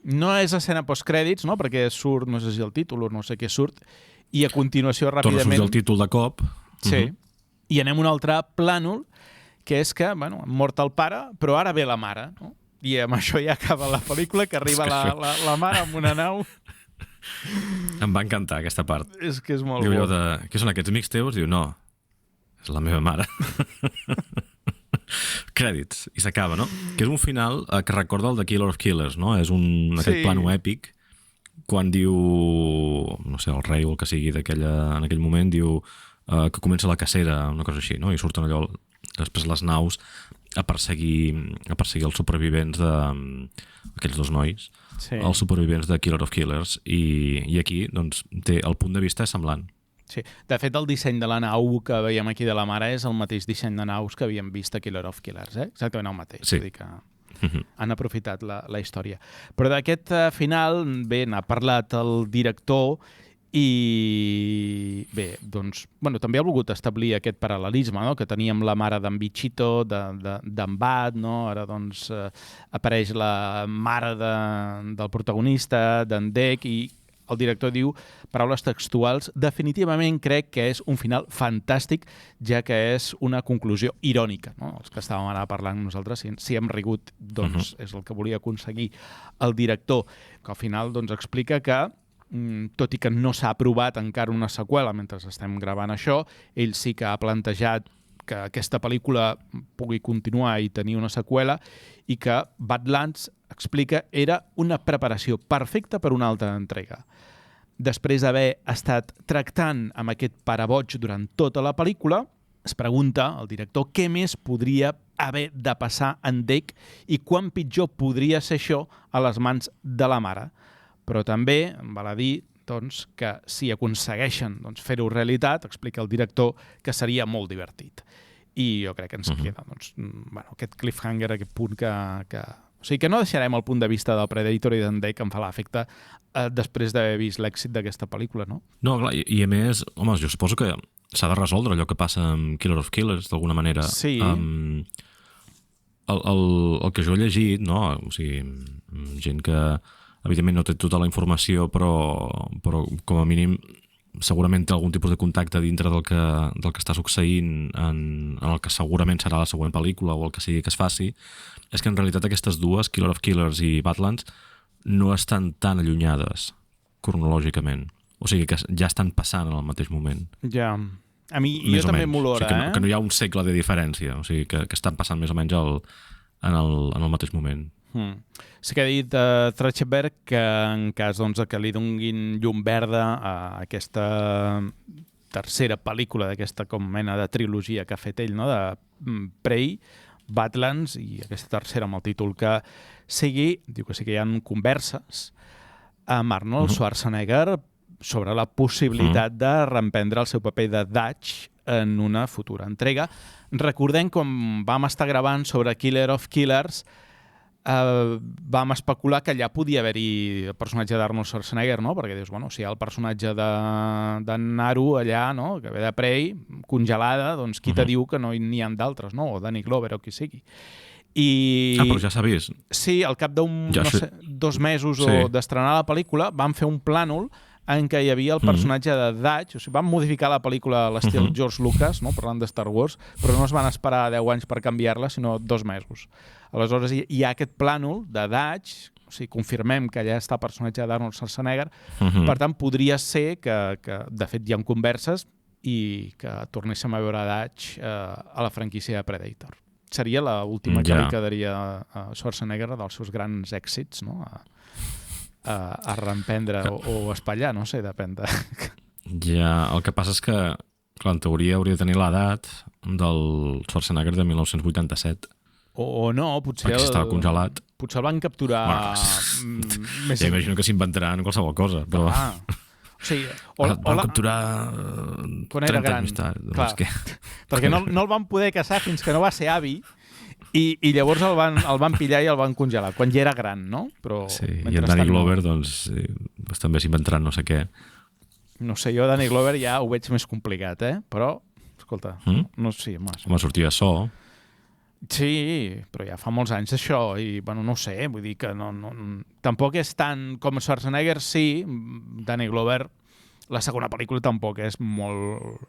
Speaker 1: No és escena postcrèdits, no? Perquè surt, no sé si el títol o no sé què surt, i a continuació ràpidament...
Speaker 3: Torna a sortir el títol de cop.
Speaker 1: Sí. I anem a un altre plànol, que és que, bueno, mort el pare, però ara ve la mare, no? I amb això ja acaba la pel·lícula, que arriba la mare amb una nau...
Speaker 3: Em va encantar aquesta part.
Speaker 1: És que és molt
Speaker 3: bo.
Speaker 1: Diu,
Speaker 3: què són aquests amics teus? Diu, no, és la meva mare. Crèdits, i s'acaba, no? Que és un final que recorda el de Killer of Killers, no? És aquest plano èpic, quan diu, no sé, el rei o el que sigui en aquell moment, diu que comença la cacera, una cosa així, no? I surten allò, després les naus, a perseguir els supervivents d'aquells dos nois, els supervivents de Killer of Killers, i aquí doncs, té el punt de vista semblant.
Speaker 1: Sí, de fet el disseny de la nau que veiem aquí de la mare és el mateix disseny de naus que havíem vist a Killer of Killers, exactament el mateix.
Speaker 3: Sí.
Speaker 1: Vull dir que han aprofitat la història. Però d'aquest final, bé, n'ha parlat el director i bé, doncs, bueno, també ha volgut establir aquest paral·lelisme, no?, que teníem la mare d'en Bichito, d'en Bat, no? Ara doncs apareix la mare del protagonista, d'en Dec, i el director diu, paraules textuals, definitivament crec que és un final fantàstic, ja que és una conclusió irònica, no? Els que estàvem ara parlant nosaltres, si hem rigut, doncs és el que volia aconseguir el director, que al final doncs explica que tot i que no s'ha aprovat encara una seqüela mentre estem gravant això, ell sí que ha plantejat que aquesta pel·lícula pugui continuar i tenir una seqüela i que Badlands, explica, era una preparació perfecta per una altra entrega. Després d'haver estat tractant amb aquest pare boig durant tota la pel·lícula, es pregunta el director què més podria haver de passar en Dec i quan pitjor podria ser això a les mans de la mare. Però també val a dir doncs, que si aconsegueixen fer-ho realitat, explica el director, que seria molt divertit. I jo crec que ens queda doncs, aquest cliffhanger, aquest punt que... O sigui que no deixarem el punt de vista del Predator i d'en Dec, que em fa l'efecte després d'haver vist l'èxit d'aquesta pel·lícula, no?
Speaker 3: No, clar, i a més, home, jo suposo que s'ha de resoldre allò que passa amb Killer of Killers, d'alguna manera.
Speaker 1: Sí.
Speaker 3: El que jo he llegit, no? O sigui, gent que evidentment no té tota la informació, però com a mínim segurament té algun tipus de contacte dintre del que està succeint en el que segurament serà la següent pel·lícula o el que sigui que es faci, és que en realitat aquestes dues, Killer of Killers i Badlands, no estan tan allunyades cronològicament. O sigui que ja estan passant en el mateix moment.
Speaker 1: Ja. A mi, jo també m'olora,
Speaker 3: o sigui que no hi ha un segle de diferència, o sigui que estan passant més o menys en el mateix moment.
Speaker 1: Sí que ha dit Trachtenberg que en cas que li donguin llum verda a aquesta tercera pel·lícula d'aquesta com mena de trilogia que ha fet ell, no? De Prey, Badlands, i aquesta tercera amb el títol que sigui, diu que sí que hi ha converses amb Arnold Schwarzenegger sobre la possibilitat de reemprendre el seu paper de Dutch en una futura entrega. Recordem com vam estar gravant sobre Killer of Killers, vam especular que allà podia haver-hi el personatge d'Arnold Schwarzenegger, no? Perquè dius, bueno, si hi ha el personatge de Naru allà, no? Que ve de Prey, congelada, doncs qui te diu que no n'hi ha d'altres, no? O Danny Glover o qui sigui.
Speaker 3: Però ja s'ha vist.
Speaker 1: Sí, al cap d'un,
Speaker 3: Ja
Speaker 1: no sé, 2 mesos o d'estrenar la pel·lícula, van fer un plànol en què hi havia el personatge de Dutch, o sigui, van modificar la pel·lícula a l'estil George Lucas, no? Parlant de Star Wars, però no es van esperar 10 anys per canviar-la, sinó 2 mesos. Aleshores, hi ha aquest plànol de Dutch, o sigui, confirmem que allà està el personatge d'Arnold Schwarzenegger, per tant, podria ser que, de fet, hi ha converses i que tornéssim a veure Dutch a la franquícia de Predator. Seria l'última que li quedaria a Schwarzenegger dels seus grans èxits, no? A reemprendre o espatllar, no sé, depèn de...
Speaker 3: Ja, el que passa és que, clar, en teoria hauria de tenir l'edat del Schwarzenegger de 1987.
Speaker 1: O no, potser...
Speaker 3: Perquè estava congelat.
Speaker 1: Potser el van capturar...
Speaker 3: Més... Ja imagino que s'inventaran qualsevol cosa, però...
Speaker 1: O sigui,
Speaker 3: el van capturar
Speaker 1: quan era
Speaker 3: 30
Speaker 1: gran.
Speaker 3: anys més tard.
Speaker 1: Clar, perquè no el van poder caçar fins que no va ser avi, i llavors el van pillar i el van congelar, quan ja era gran, no? Però,
Speaker 3: sí, i en Danny Glover, doncs, també s'inventaran no sé què.
Speaker 1: No sé, jo Danny Glover ja ho veig més complicat, però, escolta, no sé, més.
Speaker 3: Home, sortia so.
Speaker 1: Sí, però ja fa molts anys això, i, bueno, no sé, vull dir que tampoc és tant com Schwarzenegger, sí, Danny Glover, la segona pel·lícula tampoc és molt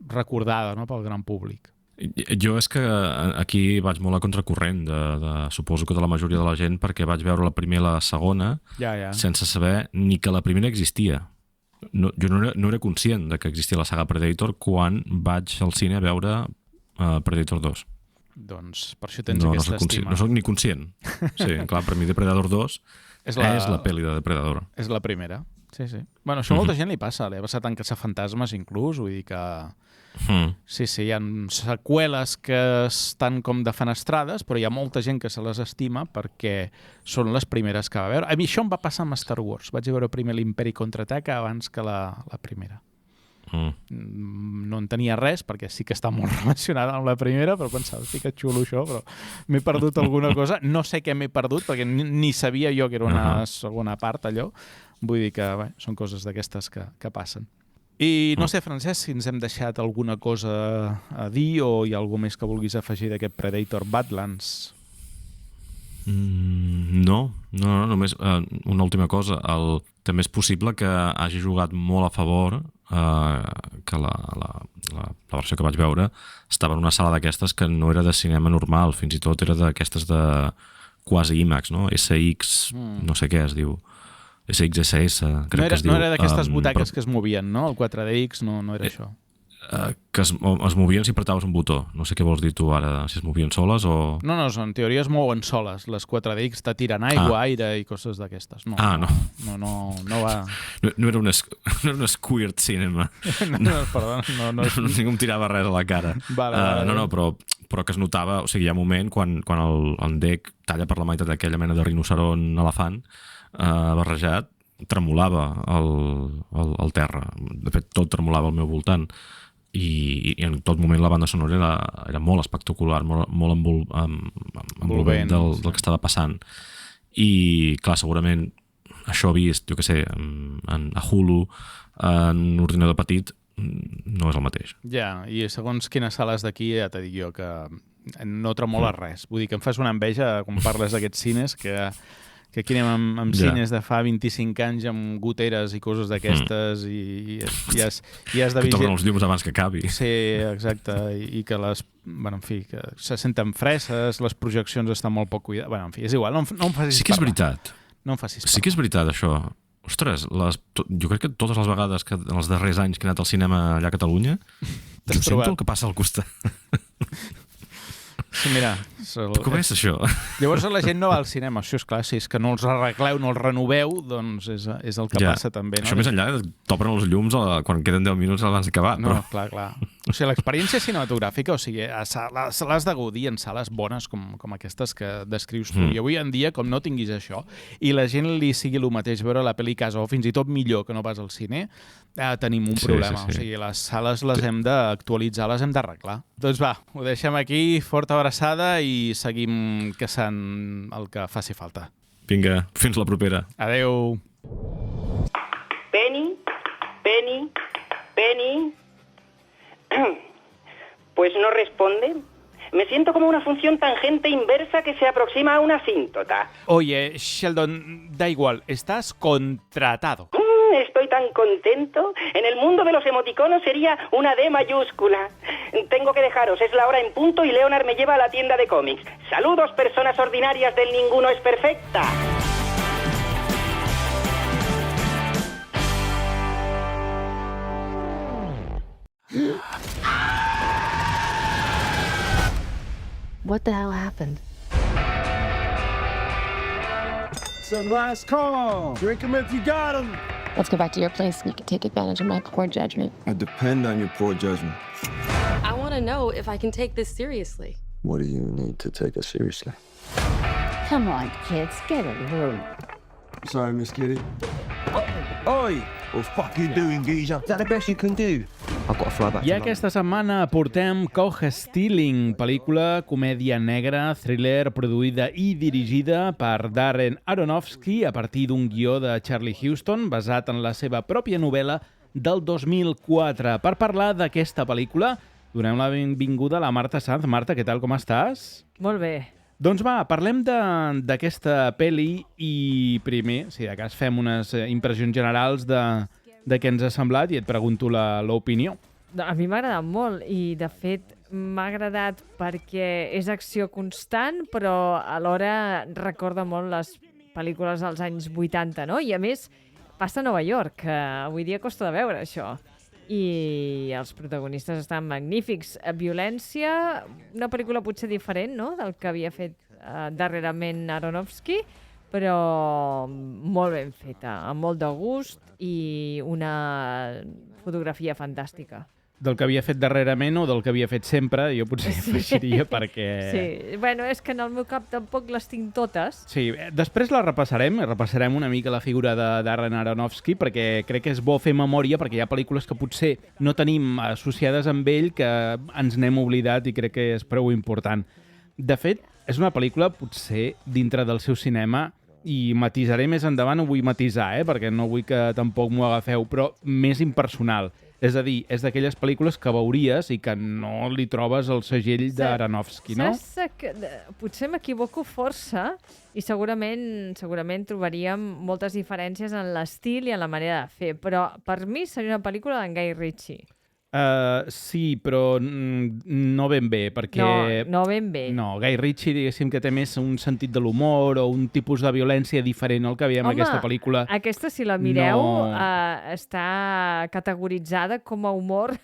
Speaker 1: recordada, no?, pel gran públic.
Speaker 3: Jo és que aquí vaig molt a contracorrent suposo que de la majoria de la gent, perquè vaig veure la primera i la segona sense saber ni que la primera existia. Jo no era conscient de que existia la saga Predator quan vaig al cine a veure Predator 2.
Speaker 1: Doncs per això tens aquesta estima.
Speaker 3: No soc ni conscient. Sí, clar, per mi Depredador 2 és la pel·li de Depredador.
Speaker 1: És la primera, sí. Bueno, això a molta gent li passa, li ha passat en Caçafantasmes inclús, vull dir que... Sí, hi ha seqüeles que estan com defenestrades, però hi ha molta gent que se les estima perquè són les primeres que va veure. A mi això em va passar amb Star Wars. Vaig veure primer l'Imperi Contraataca abans que la primera. No en tenia res, perquè sí que està molt relacionada amb la primera, però pensava, hosti, que xulo això, però m'he perdut alguna cosa. No sé què m'he perdut, perquè ni sabia jo que era una segona part, allò. Vull dir que són coses d'aquestes que passen. I no sé, Francesc, si ens hem deixat alguna cosa a dir o hi ha alguna més que vulguis afegir d'aquest Predator Badlands?
Speaker 3: No, només una última cosa. També és possible que hagi jugat molt a favor que la versió que vaig veure estava en una sala d'aquestes que no era de cinema normal, fins i tot era d'aquestes de quasi IMAX, no? SX, no sé què es diu. SXSS, crec que es diu.
Speaker 1: No era d'aquestes butaques que es movien, no? El 4DX no era això.
Speaker 3: Que es movien si apretaves un botó. No sé què vols dir tu ara, si es movien soles o... No,
Speaker 1: en teoria es mouen soles. Les 4DX te tiren aigua, aire i coses d'aquestes. No va...
Speaker 3: No era un squirt cinema.
Speaker 1: Perdona.
Speaker 3: Ningú em tirava res a la cara.
Speaker 1: Vale.
Speaker 3: No, però que es notava... O sigui, hi ha un moment quan el Dec talla per la meitat d'aquella mena de rinoceron elefant barrejat, tremolava el terra. De fet, tot tremolava al meu voltant. I en tot moment la banda sonora era molt espectacular, molt envolvent del que estava passant. I, clar, segurament això vist, jo què sé, a Hulu, en un ordinador petit, no és el mateix.
Speaker 1: Ja, i segons quines sales d'aquí ja t'he dit jo que no tremola res. Vull dir que em fas una enveja quan parles d'aquests cines que aquí anem amb cines de fa 25 anys amb goteres i coses d'aquestes i has de
Speaker 3: que t'obren els llums abans que acabi.
Speaker 1: Sí, exacte, i que que se senten freses, les projeccions estan molt poc cuidades. En fi, és igual, no em facis
Speaker 3: Sí que és veritat.
Speaker 1: No em facis parlar.
Speaker 3: Sí que és veritat, això. Ostres, jo crec que totes les vegades que en els darrers anys que he anat al cinema allà a Catalunya, jo sento el que passa al costat.
Speaker 1: Sí, mira...
Speaker 3: Com és això?
Speaker 1: Llavors la gent no va al cinema, això és clar, si és que no els arregleu, no els renoveu, doncs és el que passa també. No?
Speaker 3: Això més enllà, t'obren els llums quan queden 10 minuts abans d'acabar.
Speaker 1: No, clar. O sigui, l'experiència cinematogràfica, o sigui, se l'has de gaudir en sales bones com aquestes que descrius tu. I avui en dia, com no tinguis això, i la gent li sigui el mateix veure la pel·li a casa, o fins i tot millor que no vas al cine, tenim un problema. O sigui, les sales les hem d'actualitzar, les hem d'arreglar. Doncs va, ho deixem aquí, forta abraçada i seguim caçant el que faci falta.
Speaker 3: Vinga, fins la propera.
Speaker 1: Adeu.
Speaker 8: Penny. Pues no responde. Me siento como una función tangente inversa que se aproxima a una asíntota.
Speaker 1: Oye, Sheldon, da igual, estás contratado.
Speaker 8: Estoy tan contento. En el mundo de los emoticonos sería una D mayúscula. Tengo que dejaros, es la hora en punto y Leonard me lleva a la tienda de cómics. Saludos, personas ordinarias del Ninguno es Perfecta.
Speaker 5: What the hell happened?
Speaker 9: Some last call. Drink 'em if you got 'em.
Speaker 5: Let's go back to your place and you can take advantage of my poor judgment.
Speaker 9: I depend on your poor judgment.
Speaker 6: I want to know if I can take this seriously.
Speaker 9: What do you need to take us seriously?
Speaker 5: Come on, kids, get a room.
Speaker 9: Sorry, Miss Kitty. Oi! What the fuck you doing, geezer? Is that the best you can do? I've got to fly back
Speaker 1: I aquesta setmana portem Caught Stealing, pel·lícula, comèdia negra, thriller, produïda i dirigida per Darren Aronofsky a partir d'un guió de Charlie Huston basat en la seva pròpia novel·la del 2004. Per parlar d'aquesta pel·lícula, donem la benvinguda a la Marta Sanz. Marta, què tal, com estàs?
Speaker 10: Molt bé.
Speaker 1: Doncs va, parlem d'aquesta pel·li i primer, si de cas fem unes impressions generals de què ens ha semblat i et pregunto l'opinió.
Speaker 10: A mi m'ha agradat molt i, de fet, m'ha agradat perquè és acció constant, però alhora recorda molt les pel·lícules dels anys 80, no? I, a més, passa a Nova York, que avui dia costa de veure això. I els protagonistes estan magnífics. Violència, una pel·lícula potser diferent, no?, del que havia fet darrerament Aronofsky, però molt ben feta, amb molt de gust i una fotografia fantàstica.
Speaker 1: Del que havia fet darrerament o del que havia fet sempre, jo potser afegiria perquè...
Speaker 10: Sí, bueno, és que en el meu cap tampoc les tinc totes.
Speaker 1: Sí, després la repassarem una mica la figura de Darren Aronofsky, perquè crec que és bo fer memòria, perquè hi ha pel·lícules que potser no tenim associades amb ell, que ens n'hem oblidat i crec que és prou important. De fet, és una pel·lícula potser dintre del seu cinema, i matisaré més endavant, ho vull matisar, perquè no vull que tampoc m'ho agafeu, però més impersonal. És a dir, és d'aquelles pel·lícules que veuries i que no li trobes el segell d'Aronofsky, no?
Speaker 10: Saps que potser m'equivoco força i segurament trobaríem moltes diferències en l'estil i en la manera de fer, però per mi seria una pel·lícula d'en Guy Ritchie.
Speaker 1: Sí, però no ben bé, perquè...
Speaker 10: No ben bé.
Speaker 1: No, Guy Ritchie, diguéssim, que té més un sentit de l'humor o un tipus de violència diferent al que veiem en aquesta pel·lícula.
Speaker 10: Aquesta, si la mireu, està categoritzada com a humor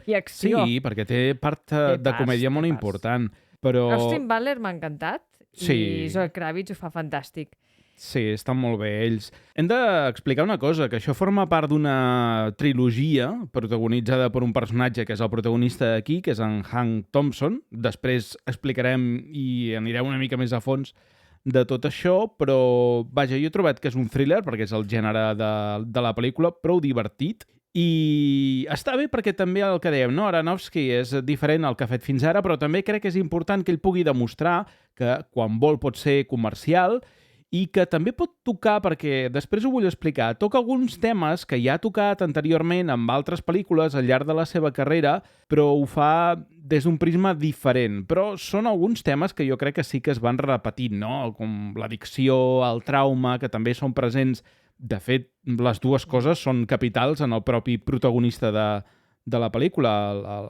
Speaker 10: i acció.
Speaker 1: Sí, perquè té part de comèdia molt important. Però...
Speaker 10: Austin Butler m'ha encantat i Zoe Kravitz ho fa fantàstic.
Speaker 1: Sí, estan molt bé ells. Hem d'explicar una cosa, que això forma part d'una trilogia protagonitzada per un personatge que és el protagonista d'aquí, que és en Hank Thompson. Després explicarem i anirem una mica més a fons de tot això, però vaja, jo he trobat que és un thriller, perquè és el gènere de la pel·lícula, prou divertit. I està bé perquè també el que dèiem, no? Aronofsky és diferent al que ha fet fins ara, però també crec que és important que ell pugui demostrar que quan vol pot ser comercial i que també pot tocar, perquè després ho vull explicar, toca alguns temes que ja ha tocat anteriorment amb altres pel·lícules al llarg de la seva carrera, però ho fa des d'un prisma diferent. Però són alguns temes que jo crec que sí que es van repetint, no? Com l'addicció, el trauma, que també són presents. De fet, les dues coses són capitals en el propi protagonista de la pel·lícula,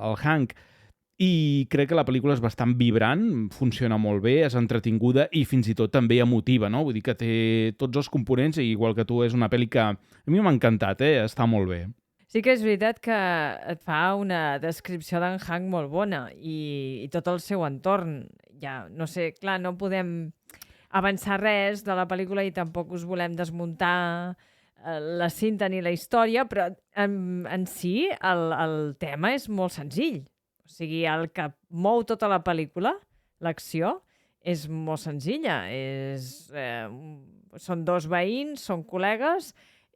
Speaker 1: el Hank. I crec que la pel·lícula és bastant vibrant, funciona molt bé, és entretinguda i fins i tot també emotiva, no? Vull dir que té tots els components i igual que tu és una pel·li que a mi m'ha encantat, està molt bé.
Speaker 10: Sí que és veritat que et fa una descripció d'en Hank molt bona i tot el seu entorn. Ja, no sé, clar, no podem avançar res de la pel·lícula i tampoc us volem desmuntar la cinta ni la història, però en si el tema és molt senzill. O sigui, el que mou tota la pel·lícula, l'acció, és molt senzilla. Són dos veïns, són col·legues,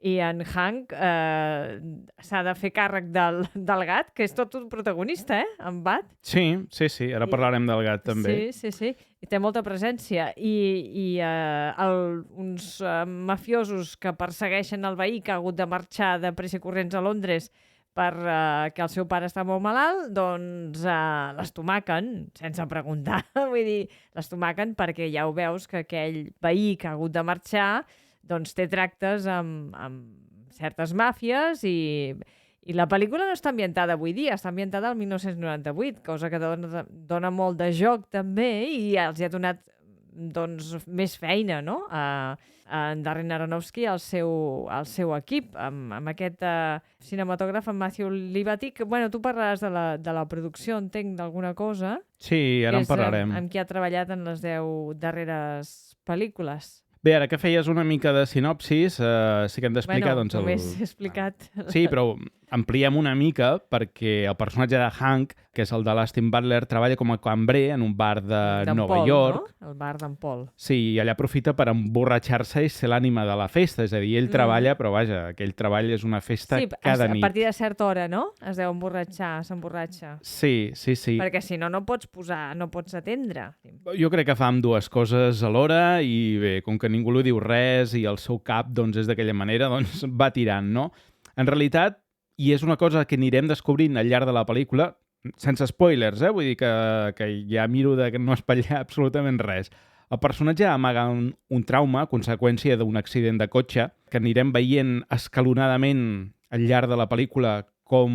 Speaker 10: i en Hank s'ha de fer càrrec del gat, que és tot un protagonista, en Bat.
Speaker 1: Sí, ara parlarem del gat també.
Speaker 10: Sí, i té molta presència. I uns mafiosos que persegueixen el veí que ha hagut de marxar de pressa i corrents a Londres perquè el seu pare està molt malalt, doncs l'estomaquen, sense preguntar. Vull dir, l'estomaquen perquè ja ho veus que aquell veí que ha hagut de marxar doncs té tractes amb certes màfies i la pel·lícula no està ambientada avui dia, està ambientada al 1998, cosa que dona molt de joc també i els ha donat més feina, no?, en Darren Aronofsky al seu equip, amb aquest cinematògraf, en Matthew Libatic. Bueno, tu parlaràs de la producció, entenc, d'alguna cosa.
Speaker 1: Sí, ara en parlarem.
Speaker 10: Amb qui ha treballat en les 10 darreres pel·lícules.
Speaker 1: Bé, ara que feies una mica de sinopsis, sí que hem d'explicar...
Speaker 10: Bueno, només he explicat...
Speaker 1: Sí, però ampliem una mica perquè el personatge de Hank, que és el de l'Austin Butler, treballa com a cambrer en un bar de Nova York.
Speaker 10: No? El bar d'en Paul.
Speaker 1: Sí, i allà aprofita per emborratxar-se i ser l'ànima de la festa. És a dir, ell treballa, però vaja, aquell treball és una festa cada nit.
Speaker 10: Sí, a partir de certa hora, no? Es deu emborratxar, s'emborratxa.
Speaker 1: Sí.
Speaker 10: Perquè si no, no pots atendre.
Speaker 1: Jo crec que fa amb dues coses alhora i bé, com que ningú li diu res i el seu cap doncs, és d'aquella manera, doncs va tirant, no? En realitat, i és una cosa que anirem descobrint al llarg de la pel·lícula, sense spoilers, vull dir que ja miro de no espatllar absolutament res. El personatge amaga un trauma a conseqüència d'un accident de cotxe que anirem veient escalonadament al llarg de la pel·lícula com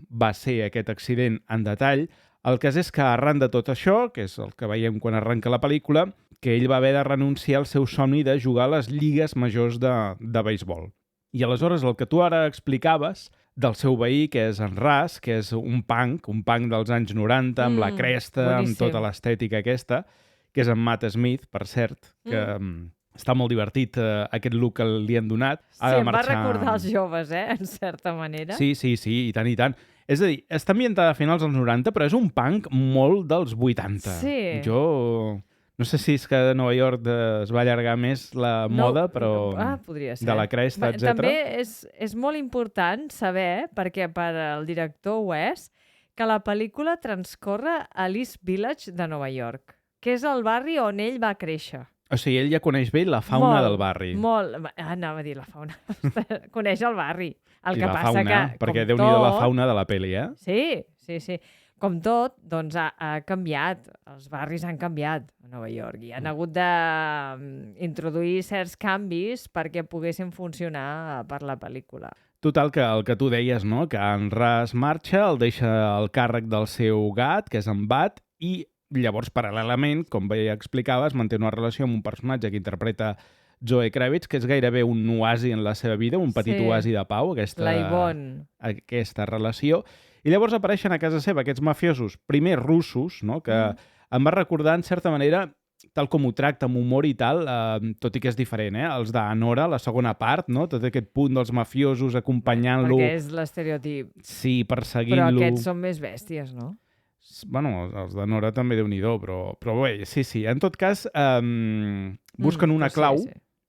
Speaker 1: va ser aquest accident en detall. El cas és que arran de tot això, que és el que veiem quan arrenca la pel·lícula, que ell va haver de renunciar al seu somni de jugar a les lligues majors de béisbol. I aleshores el que tu ara explicaves del seu veí, que és en Ras, que és un punk dels anys 90, amb la cresta, boníssim, amb tota l'estètica aquesta, que és en Matt Smith, per cert, que està molt divertit aquest look que li han donat.
Speaker 10: Sí, em va recordar els joves, en certa manera.
Speaker 1: Sí, i tant, i tant. És a dir, està ambientada a finals dels 90, però és un punk molt dels 80.
Speaker 10: Sí.
Speaker 1: Jo... No sé si és que a Nova York es va allargar més la moda, però
Speaker 10: podria ser.
Speaker 1: De la cresta, etc.
Speaker 10: També és molt important saber, perquè per al director ho és, que la pel·lícula transcorre a l'East Village de Nova York, que és el barri on ell va créixer.
Speaker 1: O sigui, ell ja coneix bé la fauna del barri.
Speaker 10: Molt. Anava a dir la fauna. Coneix el barri. El
Speaker 1: I
Speaker 10: que
Speaker 1: la
Speaker 10: passa
Speaker 1: fauna,
Speaker 10: que,
Speaker 1: perquè déu-n'hi-do la fauna de la pel·li,
Speaker 10: Sí. Com tot, doncs ha canviat. Els barris han canviat a Nova York i han hagut d'introduir certs canvis perquè poguessin funcionar per la pel·lícula.
Speaker 1: Total, que el que tu deies, no? Que en Ras marxa, el deixa al càrrec del seu gat, que és en Bat, i llavors, paral·lelament, com bé explicaves, manté una relació amb un personatge que interpreta Zoe Kravitz, que és gairebé un oasi en la seva vida, un petit oasi de pau, aquesta relació. I llavors apareixen a casa seva aquests mafiosos, primer russos, no? Que em va recordar, en certa manera, tal com ho tracta, amb humor i tal, tot i que és diferent, els d'Anora, la segona part, no? Tot aquest punt dels mafiosos acompanyant-lo...
Speaker 10: Perquè és l'estereotip.
Speaker 1: Sí, perseguint-lo...
Speaker 10: Però aquests són més bèsties, no?
Speaker 1: Bueno, els d'Anora també déu-n'hi-do, però bé, sí. En tot cas, busquen una clau,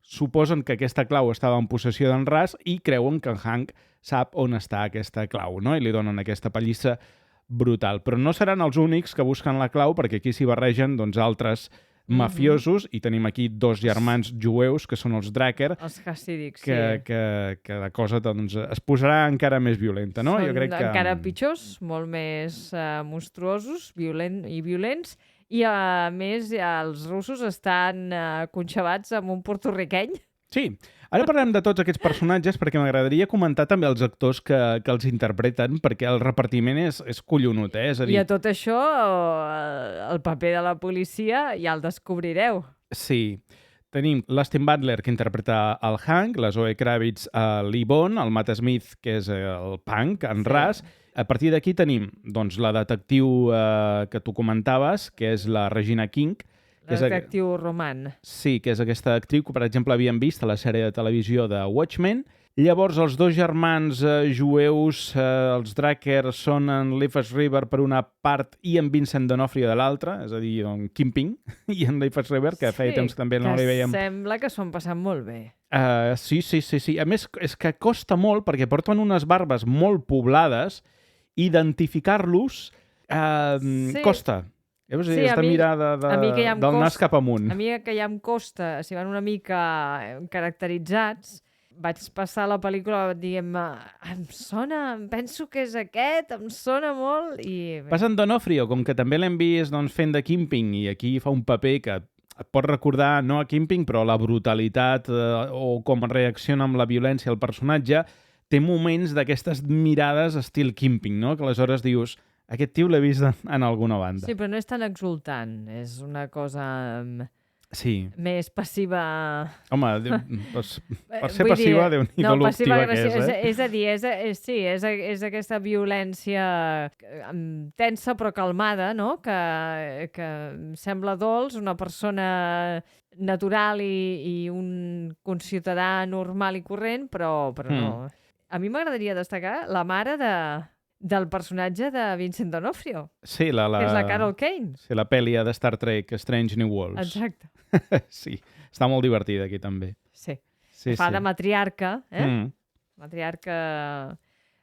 Speaker 1: suposen que aquesta clau estava en possessió d'en Ras i creuen que en Hank sap on està aquesta clau, no? I li donen aquesta pallissa brutal. Però no seran els únics que busquen la clau, perquè aquí s'hi barregen altres mafiosos, i tenim aquí dos germans jueus, que són els Dracker,
Speaker 10: els Hasidics,
Speaker 1: que la cosa es posarà encara més violenta, no?
Speaker 10: Són encara pitjors, molt més monstruosos i violents, i a més els russos estan conxabats amb un porto-riqueny.
Speaker 1: Sí, ara parlem de tots aquests personatges perquè m'agradaria comentar també els actors que els interpreten, perquè el repartiment és collonut, És a dir...
Speaker 10: I a tot això, el paper de la policia ja el descobrireu.
Speaker 1: Sí, tenim l'Austin Butler, que interpreta el Hank, la Zoe Kravitz, l'Yvonne, el Matt Smith, que és el punk, en Ras. A partir d'aquí tenim la detectiu que tu comentaves, que és la Regina King,
Speaker 10: la detectiu Roman.
Speaker 1: Sí, que és aquesta actriu que, per exemple, havíem vist a la sèrie de televisió de Watchmen, Llavors, els dos germans jueus, els Drucker, són en Leif's River per una part i en Vincent D'Onofrio de l'altra, és a dir, en Kingpin i en Leif's River, que feia temps que també no li veiem.
Speaker 10: Sembla que s'ho han passat molt bé.
Speaker 1: Sí. A més, és que costa molt, perquè porten unes barbes molt poblades, identificar-los costa. És de mirar del nas cap amunt.
Speaker 10: A mi que ja em costa, si van una mica caracteritzats, vaig passar la pel·lícula dient em sona, penso que és aquest, em sona molt i...
Speaker 1: Passa en D'Onofrio, com que també l'hem vist fent de Kingpin i aquí fa un paper que et pot recordar, no a Kingpin, però la brutalitat o com reacciona amb la violència el personatge, té moments d'aquestes mirades estil Kingpin, no? Que aleshores dius, aquest tio l'he vist en alguna banda.
Speaker 10: Sí, però no és tan exultant, és una cosa...
Speaker 1: Sí.
Speaker 10: Més passiva...
Speaker 1: Home, per ser passiva, Déu-n'hi-do l'optiva que és,
Speaker 10: És a dir, és aquesta violència tensa però calmada, no? Que sembla dolç, una persona natural i un conciutadà normal i corrent, però no. A mi m'agradaria destacar la mare del personatge de Vincent D'Onofrio,
Speaker 1: que
Speaker 10: és la Carol Kane.
Speaker 1: Sí, la pel·li de Star Trek, Strange New Worlds.
Speaker 10: Exacte.
Speaker 1: Sí, està molt divertida aquí també.
Speaker 10: Sí. Fa de matriarca, matriarca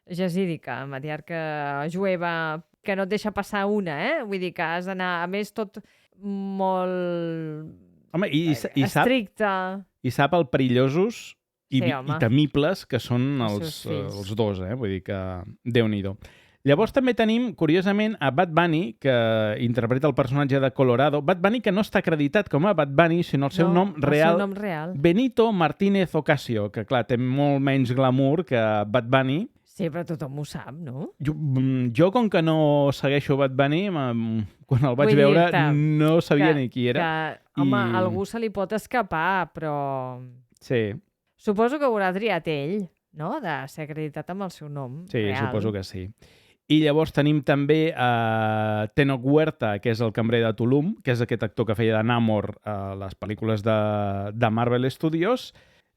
Speaker 10: jasídica, matriarca jueva, que no et deixa passar una, vull dir que has d'anar, a més, tot molt estricte.
Speaker 1: I sap el perillosos i temibles que són els dos, vull dir que Déu-n'hi-do. Llavors també tenim, curiosament, a Bad Bunny, que interpreta el personatge de Colorado. Bad Bunny que no està acreditat com a Bad Bunny, sinó el seu nom real. Benito Martínez Ocasio, que clar, té molt menys glamour que Bad Bunny.
Speaker 10: Sí, però tothom ho sap, no?
Speaker 1: Jo com que no segueixo Bad Bunny, quan el vaig veure no sabia ni qui era.
Speaker 10: Home, algú se li pot escapar, però...
Speaker 1: Sí.
Speaker 10: Suposo que haurà triat ell, no?, de ser acreditat amb el seu nom real.
Speaker 1: Sí, suposo que sí. I llavors tenim també Tenoch Huerta, que és el cambrer de Tulum, que és aquest actor que feia de Namor a les pel·lícules de Marvel Studios.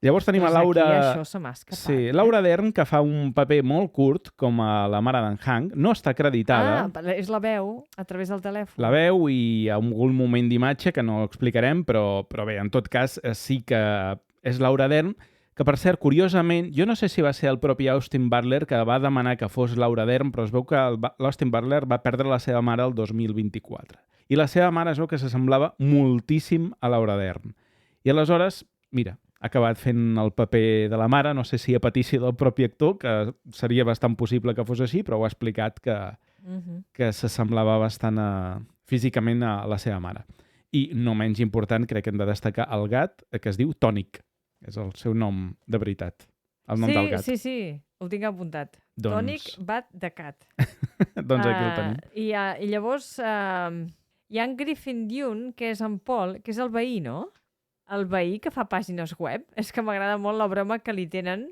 Speaker 1: Llavors tenim a Laura...
Speaker 10: Aquí això se m'ha escapat.
Speaker 1: Sí, Laura Dern, que fa un paper molt curt, com a la mare d'en Hank. No està acreditada.
Speaker 10: És la veu a través del telèfon.
Speaker 1: La veu i algun moment d'imatge que no explicarem, però bé, en tot cas sí que és Laura Dern, que per cert, curiosament, jo no sé si va ser el propi Austin Butler que va demanar que fos Laura Dern, però es veu que l'Austin Butler va perdre la seva mare el 2024. I la seva mare es veu que s'assemblava moltíssim a Laura Dern. I aleshores, mira, ha acabat fent el paper de la mare, no sé si a petició del propi actor, que seria bastant possible que fos així, però ho ha explicat que s'assemblava bastant físicament a la seva mare. I no menys important, crec que hem de destacar el gat, que es diu Tònic. És el seu nom de veritat, el nom del gat.
Speaker 10: Sí, ho tinc apuntat. Tònic Bat de Cat.
Speaker 1: Doncs aquí el tenim.
Speaker 10: I llavors hi ha en Griffin Dunne, que és en Paul, que és el veí, no? El veí que fa pàgines web. És que m'agrada molt la broma que li tenen.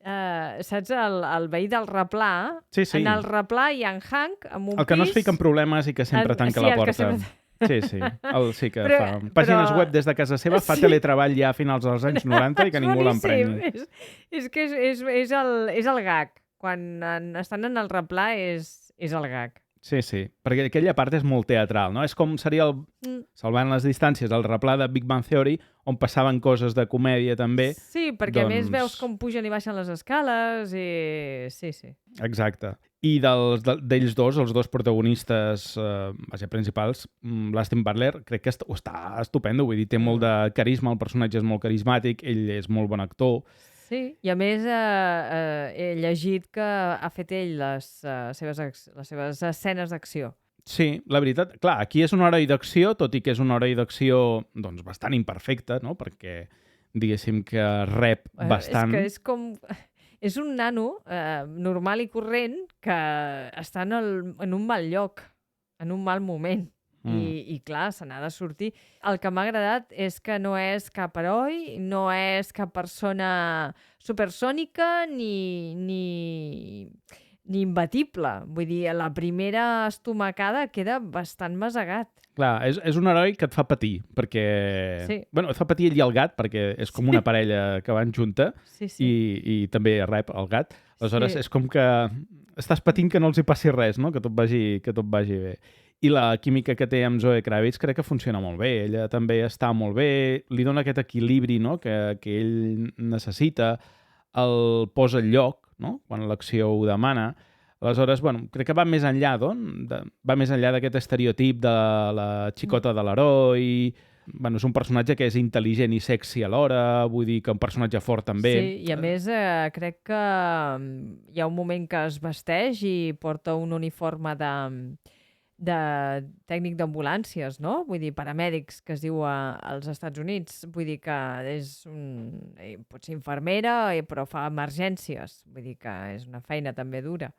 Speaker 10: Saps? El veí del replà.
Speaker 1: Sí.
Speaker 10: En el replà hi ha en Hank amb un pis...
Speaker 1: El que no es fica en problemes i que sempre tanca la porta. Sí, que fa pàgines web des de casa seva, fa teletreball ja a finals dels anys 90 i que ningú l'emprenya.
Speaker 10: És que és el gag. Quan estan en el replà és el gag.
Speaker 1: Sí, perquè aquella part és molt teatral, no? És com seria, salvant les distàncies, el replà de Big Bang Theory, on passaven coses de comèdia també.
Speaker 10: Sí, perquè a més veus com pugen i baixen les escales i... Sí.
Speaker 1: Exacte. I d'ells dos, els dos protagonistes principals, l'Austin Butler, crec que està estupendo, vull dir, té molt de carisma, el personatge és molt carismàtic, ell és molt bon actor.
Speaker 10: Sí, i a més he llegit que ha fet ell les seves escenes d'acció.
Speaker 1: Sí, la veritat, clar, aquí és un heroi d'acció, tot i que és un heroi d'acció doncs, bastant imperfecte, no? Perquè diguéssim que rep bastant...
Speaker 10: És que és com... És un nano normal i corrent que està en un mal lloc, en un mal moment. I clar, se n'ha de sortir. El que m'ha agradat és que no és cap heroi, no és cap persona supersònica ni imbatible. Vull dir, la primera estomacada queda bastant masegat.
Speaker 1: Clar, és un heroi que et fa patir, perquè...
Speaker 10: Sí.
Speaker 1: Bueno, et fa patir ell i el gat, perquè és com una parella que van junta i també rep el gat. Aleshores, és com que estàs patint que no els hi passi res, no? Que tot vagi bé. I la química que té amb Zoe Kravitz crec que funciona molt bé. Ella també està molt bé, li dona aquest equilibri, no? que ell necessita, el posa al lloc, no? Quan l'acció ho demana. Aleshores, bueno, crec que va més enllà, va més enllà d'aquest estereotip de la xicota de l'heroi. Bueno, és un personatge que és intel·ligent i sexy alhora, vull dir que un personatge fort també.
Speaker 10: Sí, i a més crec que hi ha un moment que es vesteix i porta un uniforme de tècnic d'ambulàncies, no? Vull dir, paramèdics, que es diu als Estats Units. Vull dir que pot ser infermera, però fa emergències. Vull dir que és una feina també dura.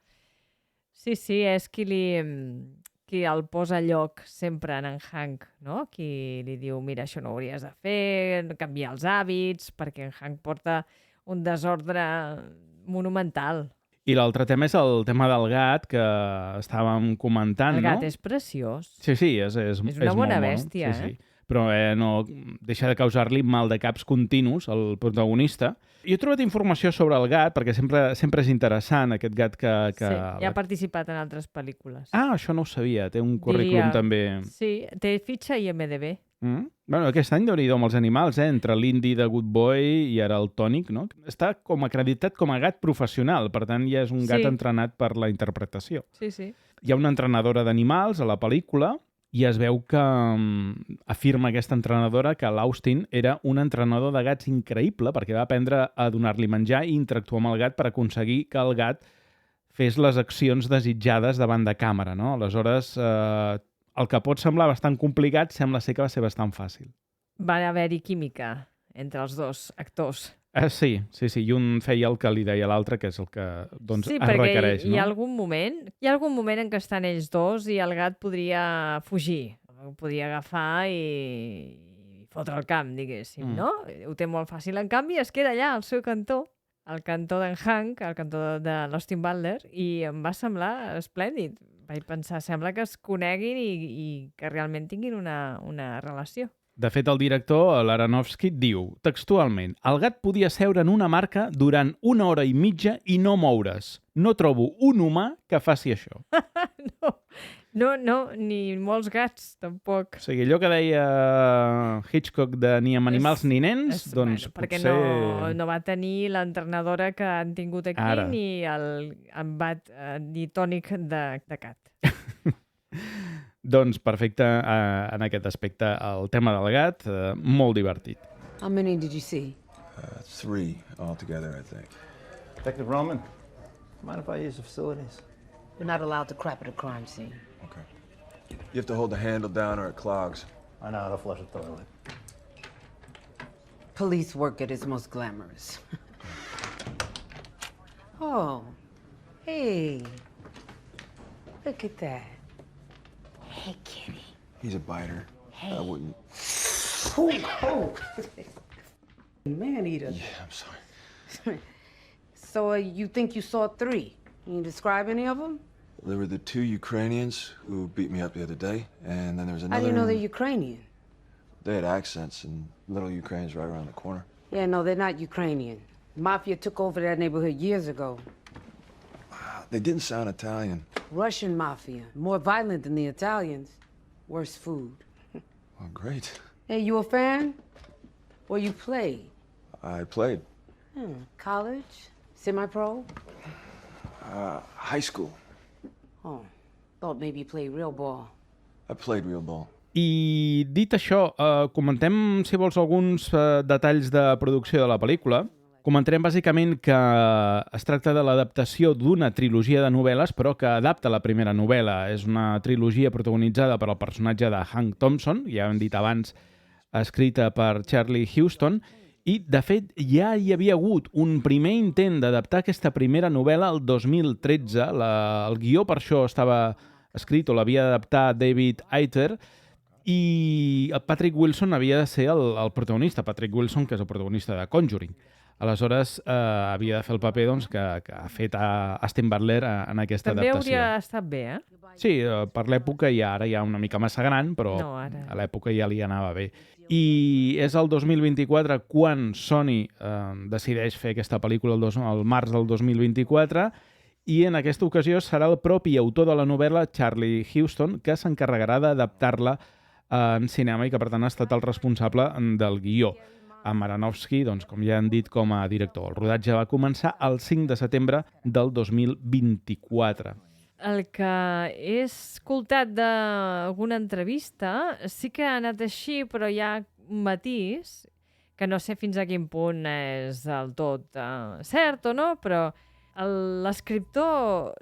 Speaker 10: Sí, és qui el posa a lloc sempre en Hank, no? Qui li diu, mira, això no ho hauries de fer, canviar els hàbits, perquè en Hank porta un desordre monumental.
Speaker 1: I l'altre tema és el tema del gat, que estàvem comentant, no?
Speaker 10: El gat és preciós.
Speaker 1: Sí, és
Speaker 10: una bona
Speaker 1: molt
Speaker 10: bèstia,
Speaker 1: sí. Però no deixa de causar-li mal de caps continus al protagonista. Jo he trobat informació sobre el gat, perquè sempre és interessant aquest gat que...
Speaker 10: Sí, i ha participat en altres pel·lícules.
Speaker 1: Ah, això no ho sabia, té un currículum també...
Speaker 10: Sí, té fitxa IMDb.
Speaker 1: Bueno, aquest any déu-n'hi-do amb els animals, entre l'Indy de Good Boy i ara el Tònic, no? Està com acreditat com a gat professional, per tant ja és un gat entrenat per la interpretació.
Speaker 10: Sí.
Speaker 1: Hi ha una entrenadora d'animals a la pel·lícula i es veu que afirma aquesta entrenadora que l'Austin era un entrenador de gats increïble perquè va aprendre a donar-li menjar i interactuar amb el gat per aconseguir que el gat fes les accions desitjades davant de càmera, no? Aleshores, el que pot semblar bastant complicat sembla ser que va ser bastant fàcil.
Speaker 10: Va haver-hi química entre els dos actors.
Speaker 1: Sí, i un feia el que li deia l'altre, que és el que es requereix.
Speaker 10: Sí, perquè hi ha algun moment en què estan ells dos i el gat podria fugir, podria agafar i fotre el camp, diguéssim, no? Ho té molt fàcil. En canvi, es queda allà, al seu cantó, al cantó d'en Hank, al cantó de l'Austin Butler, i em va semblar esplèndid. Vaig pensar, sembla que es coneguin i que realment tinguin una relació.
Speaker 1: De fet, el director, l'Aronofsky, diu textualment: el gat podia seure en una marca durant 1 hora i mitja i no moure's. No trobo un humà que faci això.
Speaker 10: No, ni molts gats, tampoc.
Speaker 1: O sigui, allò que deia Hitchcock de ni amb animals ni nens, doncs
Speaker 10: perquè
Speaker 1: potser...
Speaker 10: no va tenir l'entrenadora que han tingut aquí
Speaker 1: Ara.
Speaker 10: ni ni tònic de cat.
Speaker 1: Doncs perfecte, en aquest aspecte, el tema del gat, molt divertit.
Speaker 11: How many did you see?
Speaker 9: 3 altogether, I think.
Speaker 12: Detective Roman, mind if I use the facilities?
Speaker 11: You're not allowed to crap at a crime scene.
Speaker 9: Okay. You have to hold the handle down or it clogs.
Speaker 12: I know how to flush a toilet.
Speaker 11: Police work at its most glamorous. Oh, hey. Look at that. Hey, kitty.
Speaker 9: He's a biter.
Speaker 11: Hey.
Speaker 9: I wouldn't...
Speaker 11: Oh. Man-eater.
Speaker 9: Yeah, I'm sorry.
Speaker 11: So you think you saw 3? Can you describe any of them?
Speaker 9: There were the 2 Ukrainians who beat me up the other day, and then there was another...
Speaker 11: How do you know they're Ukrainian?
Speaker 9: They had accents, and little Ukraine's right around the corner.
Speaker 11: Yeah, no, they're not Ukrainian. Mafia took over that neighborhood years ago.
Speaker 9: They didn't sound Italian.
Speaker 11: Russian Mafia. More violent than the Italians. Worse food.
Speaker 9: Oh, great.
Speaker 11: Hey, you a fan? Or you played?
Speaker 9: I played.
Speaker 11: College? Semi-pro?
Speaker 9: High school.
Speaker 11: Oh, thought maybe you played real ball.
Speaker 9: I played real ball.
Speaker 1: I dit això, comentem, si vols, alguns detalls de producció de la pel·lícula. Comentarem bàsicament que es tracta de l'adaptació d'una trilogia de novel·les, però que adapta la primera novel·la. És una trilogia protagonitzada per el personatge de Hank Thompson, ja hem dit abans, escrita per Charlie Huston, i, de fet, ja hi havia hagut un primer intent d'adaptar aquesta primera novel·la el 2013. El guió per això estava escrit o l'havia d'adaptar David Ayer, i Patrick Wilson havia de ser el protagonista, Patrick Wilson, que és el protagonista de Conjuring. Aleshores, havia de fer el paper doncs, que ha fet Austin Butler en aquesta
Speaker 10: També
Speaker 1: adaptació.
Speaker 10: hauria estat bé, eh?
Speaker 1: Sí, per l'època i ara ja una mica massa gran, però a l'època ja li anava bé. I és el 2024 quan Sony decideix fer aquesta pel·lícula el març del 2024 i en aquesta ocasió serà el propi autor de la novel·la, Charlie Huston, que s'encarregarà d'adaptar-la en cinema i que per tant ha estat el responsable del guió. Amb Aronofsky, doncs, com ja han dit, com a director. El rodatge va començar el 5 de setembre del 2024.
Speaker 10: El que he escoltat d'alguna entrevista sí que ha anat així, però hi ha un matís que no sé fins a quin punt és del tot cert o no, però l'escriptor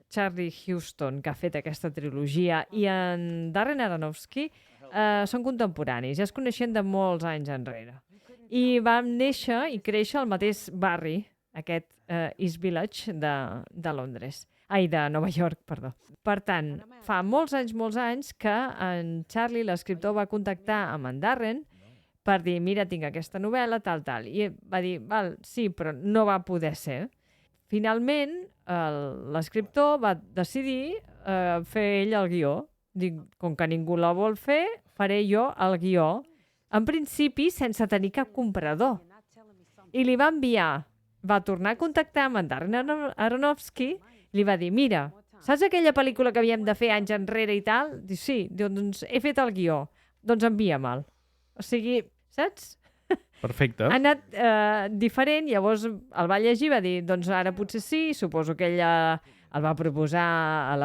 Speaker 10: Charlie Huston, que ha fet aquesta trilogia, i en Darren Aronofsky són contemporanis, ja es coneixien de molts anys enrere. I vam néixer i créixer al mateix barri, aquest East Village de Londres. Ai, de Nova York, perdó. Per tant, fa molts anys que en Charlie, l'escriptor, va contactar amb en Darren per dir, mira, tinc aquesta novel·la, tal. I va dir, val, sí, però no va poder ser. Finalment, l'escriptor va decidir fer ell el guió. Dic, com que ningú la vol fer, faré jo el guió. En principi, sense tenir cap comprador. I li va enviar, va tornar a contactar amb en Darren Aronofsky, li va dir, mira, saps aquella pel·lícula que havíem de fer anys enrere i tal? Diu, sí, doncs he fet el guió, doncs envia-me'l. O sigui, saps?
Speaker 1: Perfecte.
Speaker 10: Ha anat diferent, llavors el va llegir i va dir, doncs ara potser sí, suposo que ella el va proposar a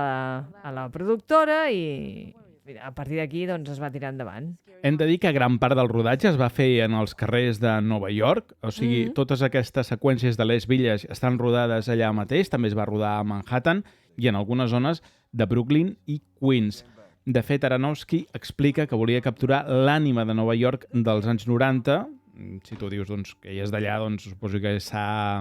Speaker 10: la productora i a partir d'aquí doncs, es va tirar endavant.
Speaker 1: Hem de dir que gran part del rodatge es va fer en els carrers de Nova York, o sigui, totes aquestes seqüències de l'East Village estan rodades allà mateix, també es va rodar a Manhattan i en algunes zones de Brooklyn i Queens. De fet, Aronofsky explica que volia capturar l'ànima de Nova York dels anys 90. Si tu dius doncs, que ell és d'allà, doncs suposo que s'ha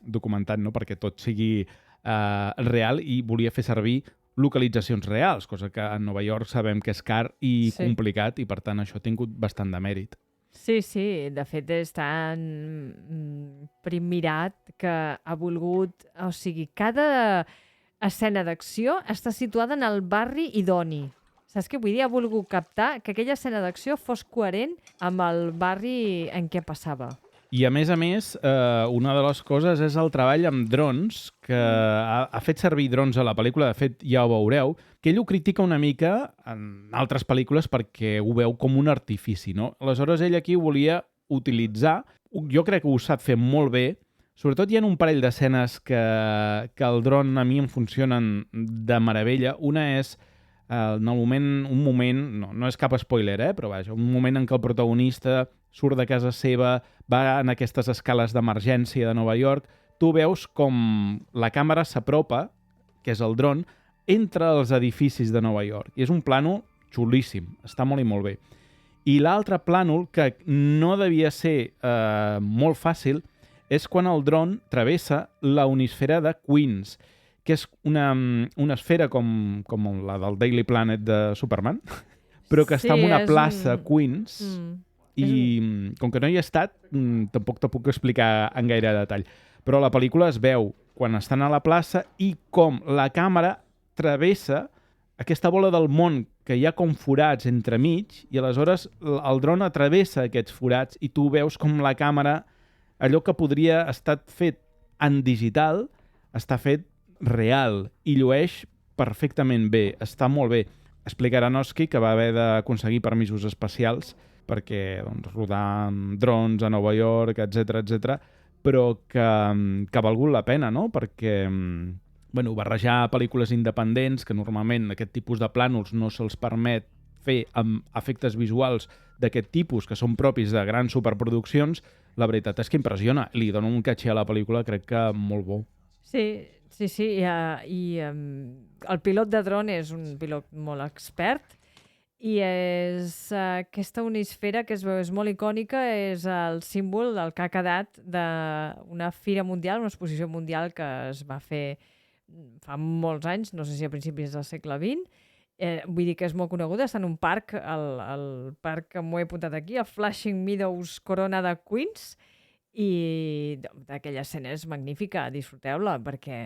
Speaker 1: documentat, no?, perquè tot sigui real, i volia fer servir localitzacions reals, cosa que a Nova York sabem que és car i complicat, i per tant això ha tingut bastant de mèrit.
Speaker 10: Sí, de fet és tan primirat que ha volgut... O sigui, cada escena d'acció està situada en el barri idoni. Saps què vull dir? Ha volgut captar que aquella escena d'acció fos coherent amb el barri en què passava.
Speaker 1: I a més, una de les coses és el treball amb drons, que ha fet servir drons a la pel·lícula, de fet ja ho veureu, que ell ho critica una mica en altres pel·lícules perquè ho veu com un artifici, no? Aleshores ell aquí ho volia utilitzar, jo crec que ho sap fer molt bé, sobretot hi ha un parell d'escenes que el dron a mi em funcionen de meravella. Una és un moment, no és cap spoiler, però vaja, un moment en què el protagonista surt de casa seva, va en aquestes escales d'emergència de Nova York, tu veus com la càmera s'apropa, que és el dron, entre els edificis de Nova York. I és un plànol xulíssim, està molt i molt bé. I l'altre plànol, que no devia ser molt fàcil, és quan el dron travessa la unisfera de Queens, que és una esfera com la del Daily Planet de Superman, però que està en una plaça Queens, i com que no hi he estat, tampoc te puc explicar en gaire detall. Però a la pel·lícula es veu quan estan a la plaça i com la càmera travessa aquesta bola del món, que hi ha com forats entremig, i aleshores el dron travessa aquests forats i tu veus com la càmera, allò que podria estar fet en digital, està fet real i llueix perfectament bé, està molt bé. Explica Aronofsky que va haver d'aconseguir permisos especials perquè rodar amb drons a Nova York, etc, però que ha valgut la pena, no? Perquè barrejar pel·lícules independents, que normalment aquest tipus de plànols no se'ls permet fer amb efectes visuals d'aquest tipus, que són propis de grans superproduccions, la veritat és que impressiona. Li dona un caché a la pel·lícula, crec que molt bo.
Speaker 10: Sí, i el pilot de dron és un pilot molt expert, i és aquesta unisfera que es veu, és molt icònica, és el símbol del que ha quedat d'una fira mundial, una exposició mundial que es va fer fa molts anys, no sé si a principis del segle XX. Vull dir que és molt coneguda, està en un parc, el parc que m'ho he apuntat aquí, el Flushing Meadows Corona de Queens, I aquella escena és magnífica, disfruteu-la, perquè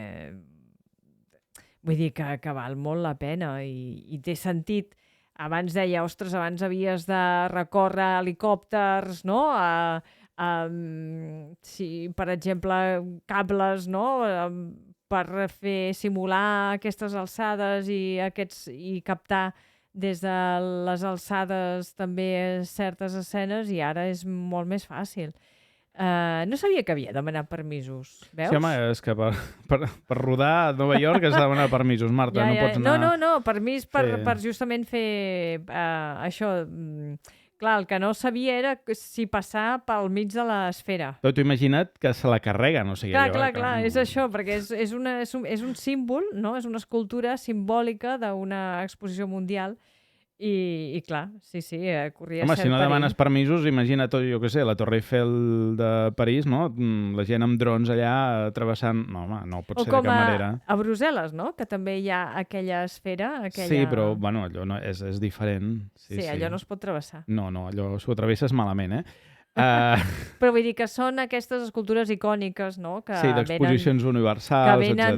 Speaker 10: vull dir que val molt la pena i té sentit. Abans deia, ostres, abans havies de recórrer helicòpters, no? Si, per exemple, cables, no? Per fer simular aquestes alçades i captar des de les alçades també certes escenes, i ara és molt més fàcil. No sabia que havia demanat permisos, veus?
Speaker 1: Sí, home, és que per rodar a Nova York has de demanar permisos, Marta, no pots anar...
Speaker 10: No, permís per justament fer això. Clar, el que no sabia era si passar pel mig de l'esfera.
Speaker 1: Però t'ho imagina't que se la carreguen, o sigui...
Speaker 10: Clar, és això, perquè és un símbol, no? És una escultura simbòlica d'una exposició mundial. I clar, sí, corria
Speaker 1: home,
Speaker 10: cert
Speaker 1: si no
Speaker 10: perill.
Speaker 1: demanes permisos, imagina tot, jo què sé, la Torre Eiffel de París, no? La gent amb drons allà travessant... No, home, no pot ser de cap manera.
Speaker 10: O com a Brussel·les, no? Que també hi ha aquella esfera,
Speaker 1: Sí, però, bueno, allò no, és diferent.
Speaker 10: Sí, allò no es pot travessar.
Speaker 1: No, allò s'ho travesses malament,
Speaker 10: Però vull dir que són aquestes escultures icòniques, no? Que
Speaker 1: sí, d'exposicions universals,
Speaker 10: que venen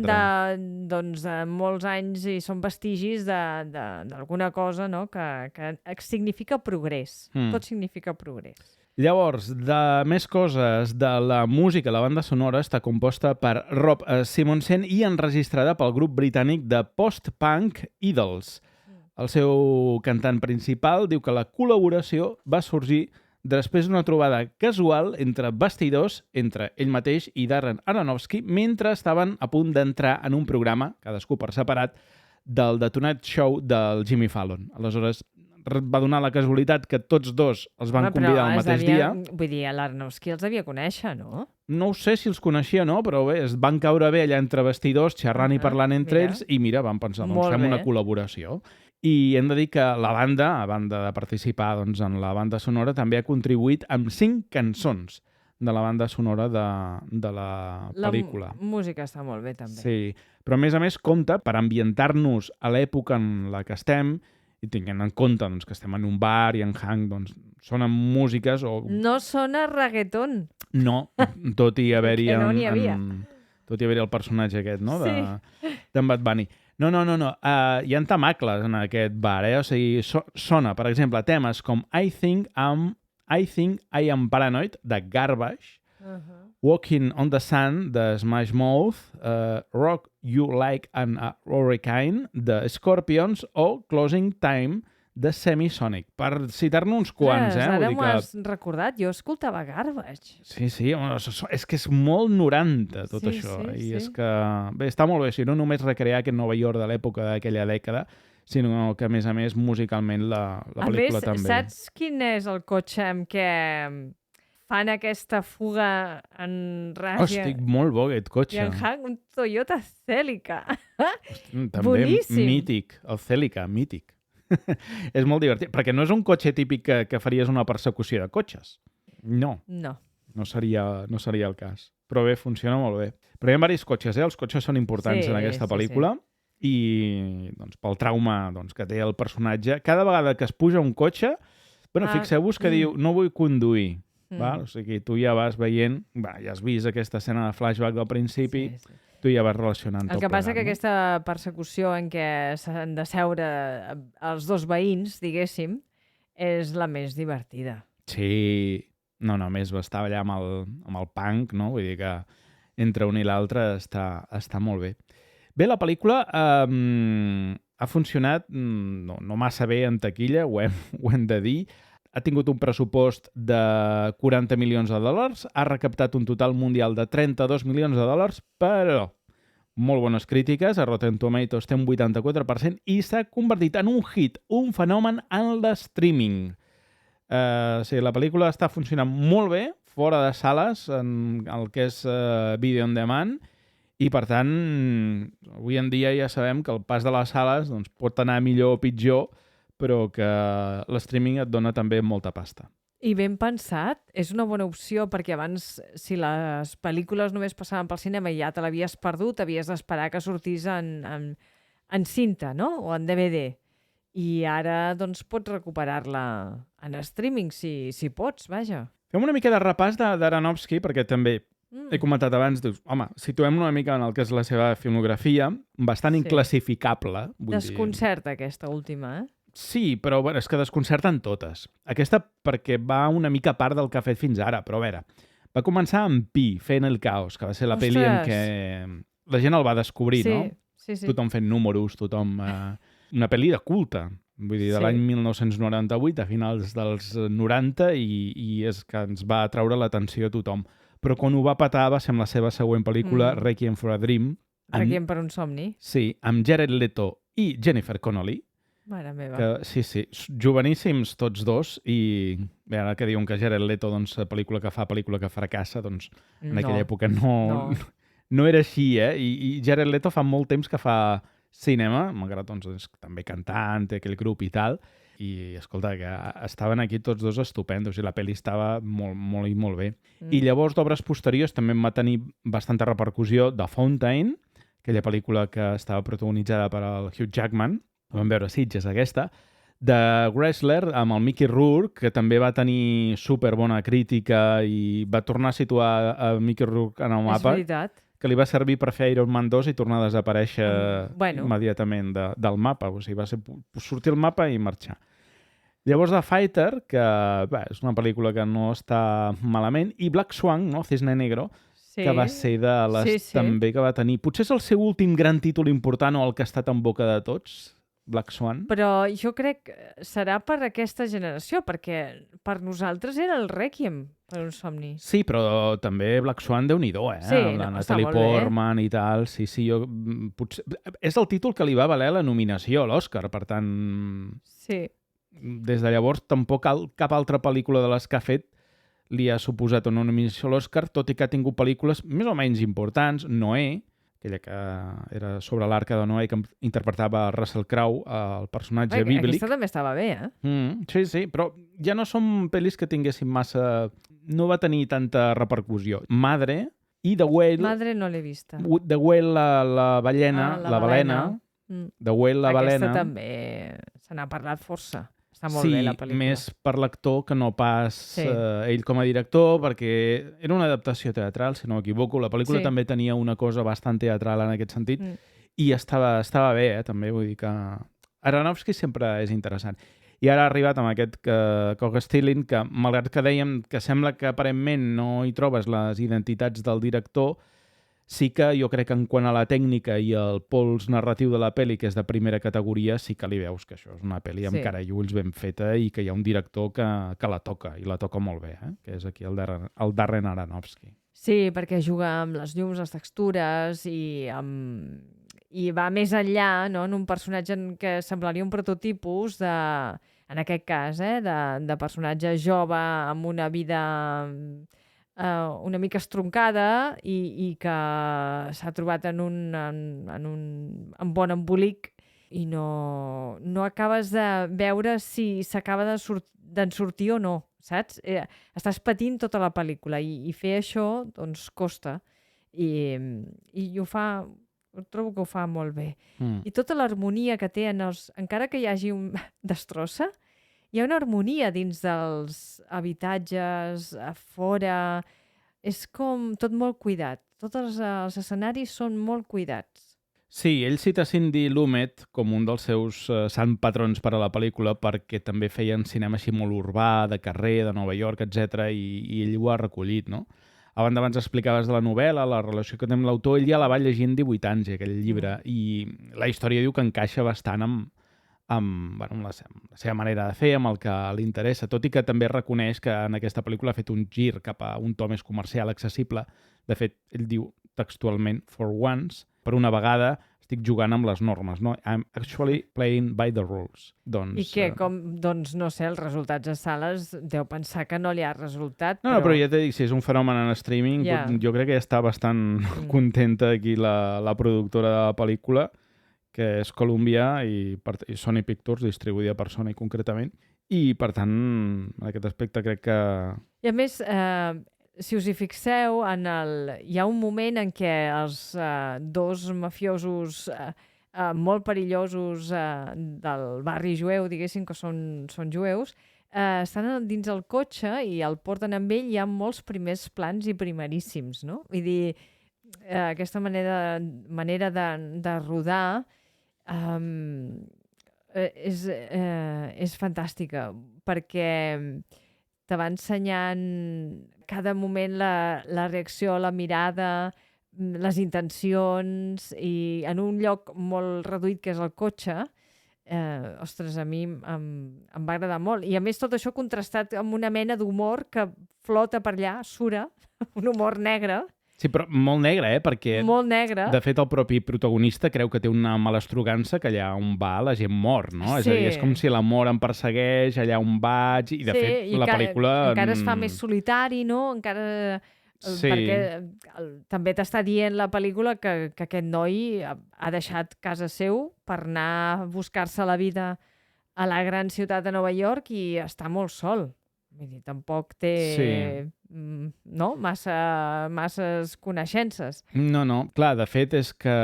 Speaker 10: de molts anys i són vestigis d'alguna cosa, no? Que significa progrés. Tot significa progrés.
Speaker 1: Llavors, de més coses, de la música, la banda sonora està composta per Rob Simonsen i enregistrada pel grup britànic de post-punk Idols. El seu cantant principal diu que la col·laboració va sorgir després d'una trobada casual entre bastidors, entre ell mateix i Darren Aronofsky, mentre estaven a punt d'entrar en un programa, cadascú per separat, del The Tonight Show del Jimmy Fallon. Aleshores, va donar la casualitat que tots dos els van convidar el mateix dia.
Speaker 10: Vull dir, l'Aronofsky els devia conèixer, no?
Speaker 1: No ho sé si els coneixia o no, però bé, es van caure bé allà entre vestidors, xerrant i parlant entre ells, i mira, van pensar, doncs fem una col·laboració. I hem de dir que la banda, a banda de participar en la banda sonora, també ha contribuït amb 5 cançons de la banda sonora de la pel·lícula.
Speaker 10: La música està molt bé, també.
Speaker 1: Sí, però a més compta, per ambientar-nos a l'època en la que estem, i tinguent en compte que estem en un bar i en Hank sonen músiques o...
Speaker 10: No sona reggaeton.
Speaker 1: No, tot i haver-hi
Speaker 10: no n'hi havia.
Speaker 1: Tot i haver-hi el personatge aquest, no?
Speaker 10: Sí.
Speaker 1: D'en Bad Bunny. No. Hi ha temacles en aquest bar, O sigui, sona, per exemple, temes com I think I am Paranoid, de Garbage, Walking on the Sun, de Smash Mouth, Rock You Like an Hurricane, de Scorpions, o Closing Time, de Semisonic, per citar-ne uns quants,
Speaker 10: Ara m'ho has recordat, jo escoltava Garbage.
Speaker 1: Sí, és que és molt 90 tot això, i és que... Bé, està molt bé, si no només recrear aquest Nova York de l'època d'aquella dècada, sinó que, a més, musicalment la pel·lícula també.
Speaker 10: A més, saps quin és el cotxe amb què fan aquesta fuga en ràdio?
Speaker 1: Estic molt bo, aquest cotxe.
Speaker 10: I en Hank, un Toyota Celica.
Speaker 1: També
Speaker 10: boníssim.
Speaker 1: Mític, el Celica, mític. És molt divertit, perquè no és un cotxe típic que faries una persecució de cotxes. No seria el cas. Però bé, funciona molt bé. Però hi ha diversos cotxes, Els cotxes són importants en aquesta pel·lícula. I pel trauma que té el personatge, cada vegada que es puja un cotxe, fixeu-vos que diu, no vull conduir. O sigui, tu ja vas veient, ja has vist aquesta escena de flashback del principi, tu ja vas relacionant tot.
Speaker 10: El que passa que aquesta persecució en què s'han de seure els dos veïns, diguéssim, és la més divertida.
Speaker 1: Sí, no, a més va estar allà amb el punk, no? Vull dir que entre un i l'altre està molt bé. Bé, la pel·lícula ha funcionat no massa bé en taquilla, ho hem de dir. Ha tingut un pressupost de 40 milions de dòlars, ha recaptat un total mundial de 32 milions de dòlars, però molt bones crítiques, a Rotten Tomatoes té un 84% i s'ha convertit en un hit, un fenomen en l'streaming. La pel·lícula està funcionant molt bé, fora de sales, en el que és video on demand, i per tant, avui en dia ja sabem que el pas de les sales pot anar millor o pitjor, però que l'streaming et dona també molta pasta.
Speaker 10: I ben pensat, és una bona opció, perquè abans, si les pel·lícules només passaven pel cinema i ja te l'havies perdut, havies d'esperar que sortís en cinta, no? O en DVD. I ara, pots recuperar-la en streaming, si pots, vaja.
Speaker 1: Fem una mica de repàs d'Aronofsky, perquè també he comentat abans, dius, home, situem una mica en el que és la seva filmografia, bastant inclassificable.
Speaker 10: Desconcerta aquesta última,
Speaker 1: Sí, però bueno, és que desconcerten totes. Aquesta perquè va una mica a part del que ha fet fins ara, però a veure, va començar amb Pi, fent El caos, que va ser la pel·li en què la gent el va descobrir, no?
Speaker 10: Sí.
Speaker 1: Tothom fent números, tothom... Una pel·li de culte, vull dir, de l'any 1998, a finals dels 90, i és que ens va atraure l'atenció a tothom. Però quan ho va petar va ser amb la seva següent pel·lícula, Requiem for a Dream.
Speaker 10: Requiem per un somni.
Speaker 1: Sí, amb Jared Leto i Jennifer Connelly.
Speaker 10: Mare meva.
Speaker 1: Que, sí, joveníssims tots dos, i bé, ara que diuen que Jared Leto, doncs, pel·lícula que fracassa, doncs en aquella època no era així, I Jared Leto fa molt temps que fa cinema, malgrat doncs, és també cantant, té aquell grup i tal, i escolta, que estaven aquí tots dos estupendos, i la pel·li estava molt i molt bé. I llavors, d'obres posteriors, també va tenir bastanta repercussió The Fountain, aquella pel·lícula que estava protagonitzada per el Hugh Jackman, vam veure Sitges aquesta, de Wrestler amb el Mickey Rourke, que també va tenir superbona crítica i va tornar a situar a Mickey Rourke en el mapa.
Speaker 10: És veritat.
Speaker 1: Que li va servir per fer Iron Man 2 i tornar a desaparèixer immediatament del mapa. O sigui, va ser sortir al mapa i marxar. Llavors The Fighter, que és una pel·lícula que no està malament, i Black Swan, no? Cisne Negro, que va ser de les també que va tenir. Potser és el seu últim gran títol important o el que ha estat en boca de tots, Black Swan.
Speaker 10: Però jo crec que serà per aquesta generació, perquè per nosaltres era el Requiem per un somni.
Speaker 1: Sí, però també Black Swan, Déu-n'hi-do,
Speaker 10: Sí,
Speaker 1: la Natalie Portman i tal. Sí, jo... Potser... És el títol que li va valer la nominació a l'Oscar, per tant...
Speaker 10: Sí.
Speaker 1: Des de llavors tampoc cap altra pel·lícula de les que ha fet li ha suposat una nominació a l'Oscar, tot i que ha tingut pel·lícules més o menys importants. Noé, aquella que era sobre l'arca de Noé, que interpretava Russell Crowe, el personatge bíblic.
Speaker 10: Aquesta també estava bé,
Speaker 1: Sí, però ja no són pel·lis que tinguessin massa... No va tenir tanta repercussió. Madre i The Whale...
Speaker 10: Madre no l'he vista.
Speaker 1: The Whale, la ballena, la balena. The Whale, la balena.
Speaker 10: Aquesta també se n'ha parlat força. Està molt bé la pel·lícula.
Speaker 1: Sí, més per l'actor que no pas ell com a director, perquè era una adaptació teatral, si no m'equivoco. La pel·lícula també tenia una cosa bastant teatral en aquest sentit, i estava bé, també. Vull dir que Aronofsky sempre és interessant. I ara ha arribat amb aquest Cock Stealing, que malgrat que dèiem que sembla que aparentment no hi trobes les identitats del director, sí que jo crec que en quant a la tècnica i el pols narratiu de la pel·li, que és de primera categoria, sí que li veus que això és una pel·li amb cara i ulls ben feta i que hi ha un director que la toca, i la toca molt bé, que és aquí el Darren Aronofsky.
Speaker 10: Sí, perquè juga amb les llums, les textures i va més enllà, no? En un personatge que semblaria un prototipus en aquest cas, de personatge jove amb una vida... una mica estroncada i que s'ha trobat en un bon embolic i no acabes de veure si s'acaba d'en sortir o no, saps? Estàs patint tota la pel·lícula i fer això doncs costa i ho fa, trobo que ho fa molt bé. I tota l'harmonia que té encara que hi hagi un destrossa, hi ha una harmonia dins dels habitatges, a fora... És com tot molt cuidat. Tots els escenaris són molt cuidats.
Speaker 1: Sí, ell cita Cindy Lumet com un dels seus sant patrons per a la pel·lícula, perquè també feien cinema així molt urbà, de carrer, de Nova York, etc. i ell ho ha recollit, no? Abans explicaves de la novel·la, la relació que té amb l'autor, ell ja la va llegir amb 18 anys, aquell llibre, i la història diu que encaixa bastant amb la seva manera de fer, amb el que li interessa, tot i que també reconeix que en aquesta pel·lícula ha fet un gir cap a un to més comercial, accessible. De fet, ell diu textualment, for once, per una vegada estic jugant amb les normes, no? I'm actually playing by the rules.
Speaker 10: I que, no sé, els resultats a sales deu pensar que no li ha resultat.
Speaker 1: No, però ja t'he dit, si és un fenomen en streaming, jo crec que ja està bastant contenta aquí la productora de la pel·lícula, que és Columbia i Sony Pictures, distribuïda per Sony concretament, i per tant, en aquest aspecte crec que...
Speaker 10: I a més, si us hi fixeu, hi ha un moment en què els dos mafiosos molt perillosos del barri jueu, diguéssim que són jueus, estan dins el cotxe i el porten amb ell, hi ha molts primers plans i primeríssims, no? Vull dir, aquesta manera de rodar és fantàstica, perquè te va ensenyant cada moment la reacció, la mirada, les intencions, i en un lloc molt reduït que és el cotxe, ostres, a mi em va agradar molt. I a més tot això contrastat amb una mena d'humor que flota per allà, sura, un humor negre.
Speaker 1: Sí, però molt negre, perquè
Speaker 10: molt negre.
Speaker 1: De fet el propi protagonista creu que té una malastrugança que allà on va la gent mor, no? És a dir, és com si l'amor em persegueix allà on vaig, i de fet la pel·lícula...
Speaker 10: encara es fa més solitari, no? Encara...
Speaker 1: Sí.
Speaker 10: Perquè també t'està dient la pel·lícula que aquest noi ha deixat casa seu per anar a buscar-se la vida a la gran ciutat de Nova York i està molt sol. Vull dir, tampoc té masses coneixences.
Speaker 1: No. Clar, de fet és que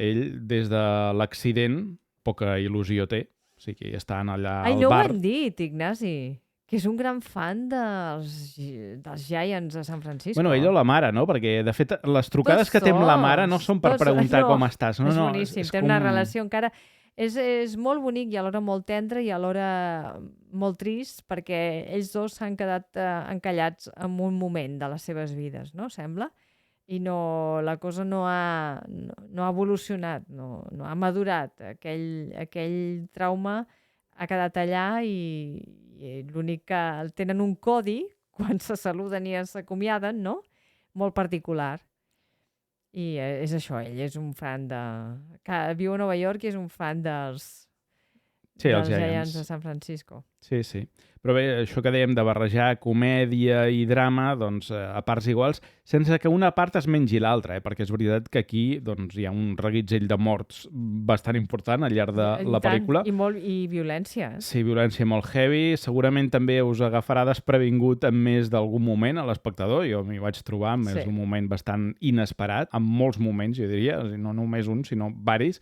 Speaker 1: ell, des de l'accident, poca il·lusió té. O sigui, estan allà al bar...
Speaker 10: no ho hem dit, Ignasi. Que és un gran fan dels Giants de San Francisco.
Speaker 1: Bueno, ell o la mare, no? Perquè, de fet, les trucades que té amb la mare no són per preguntar com estàs.
Speaker 10: És boníssim, té una relació encara... És molt bonic i alhora molt tendre i alhora molt trist, perquè ells dos s'han quedat encallats en un moment de les seves vides, no? Sembla. I la cosa no ha evolucionat, no ha madurat. Aquell trauma ha quedat allà i l'únic que tenen un codi quan se saluden i s'acomiaden, no? Molt particular. I és això, ell és un fan que viu a Nova York i és un fan dels Giants de San Francisco.
Speaker 1: Sí. Però bé, això que dèiem de barrejar comèdia i drama, doncs, a parts iguals, sense que una part es mengi l'altra, perquè és veritat que aquí doncs, hi ha un reguitzell de morts bastant important al llarg de la pel·lícula.
Speaker 10: I violència.
Speaker 1: Sí, violència molt heavy. Segurament també us agafarà desprevingut en més d'algun moment a l'espectador. Jo m'hi vaig trobar, és un moment bastant inesperat, en molts moments, jo diria, no només un, sinó varis.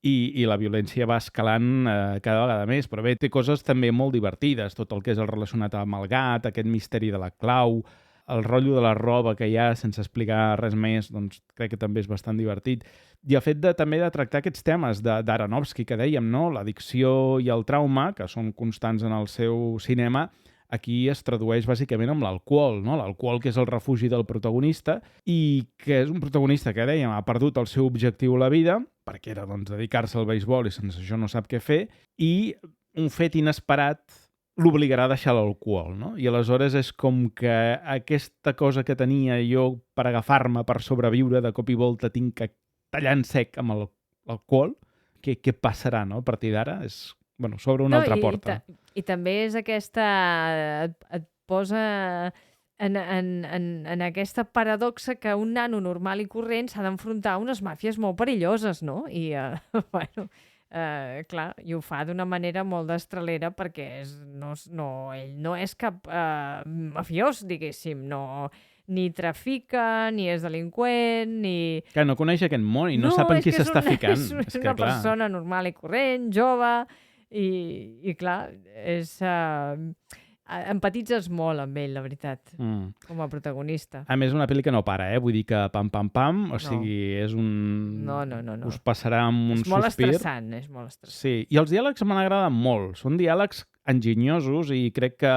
Speaker 1: I la violència va escalant cada vegada més, però bé, té coses també molt divertides, tot el que és el relacionat amb el gat, aquest misteri de la clau, el rotllo de la roba que hi ha sense explicar res més, doncs crec que també és bastant divertit. I el fet també de tractar aquests temes d'Aronofsky que dèiem, no? L'addicció i el trauma, que són constants en el seu cinema, aquí es tradueix bàsicament amb l'alcohol, no? L'alcohol que és el refugi del protagonista i que és un protagonista que, dèiem, ha perdut el seu objectiu a la vida, perquè era doncs, dedicar-se al beisbol i sense això no sap què fer, i un fet inesperat l'obligarà a deixar l'alcohol, no? I aleshores és com que aquesta cosa que tenia jo per agafar-me, per sobreviure, de cop i volta tinc que tallar en sec amb l'alcohol. Què passarà, no? A partir d'ara és... Bueno, s'obre una altra porta.
Speaker 10: I també és aquesta... Et posa en aquesta paradoxa que un nano normal i corrent s'ha d'enfrontar a unes màfies molt perilloses, no? I, clar, i ho fa d'una manera molt destralera perquè ell no és cap mafiós, diguéssim, no... Ni trafica, ni és delinqüent, ni...
Speaker 1: Que no coneix aquest món i no sap en qui s'està ficant.
Speaker 10: És una persona normal i corrent, jove... I clar, empatitzes molt amb ell, la veritat, com a protagonista.
Speaker 1: A més, una pel·li que no para, vull dir que pam, o sigui, és un...
Speaker 10: No.
Speaker 1: Us passarà amb un sospir.
Speaker 10: És molt estressant.
Speaker 1: Sí, i els diàlegs m'han agradat molt. Són diàlegs enginyosos i crec que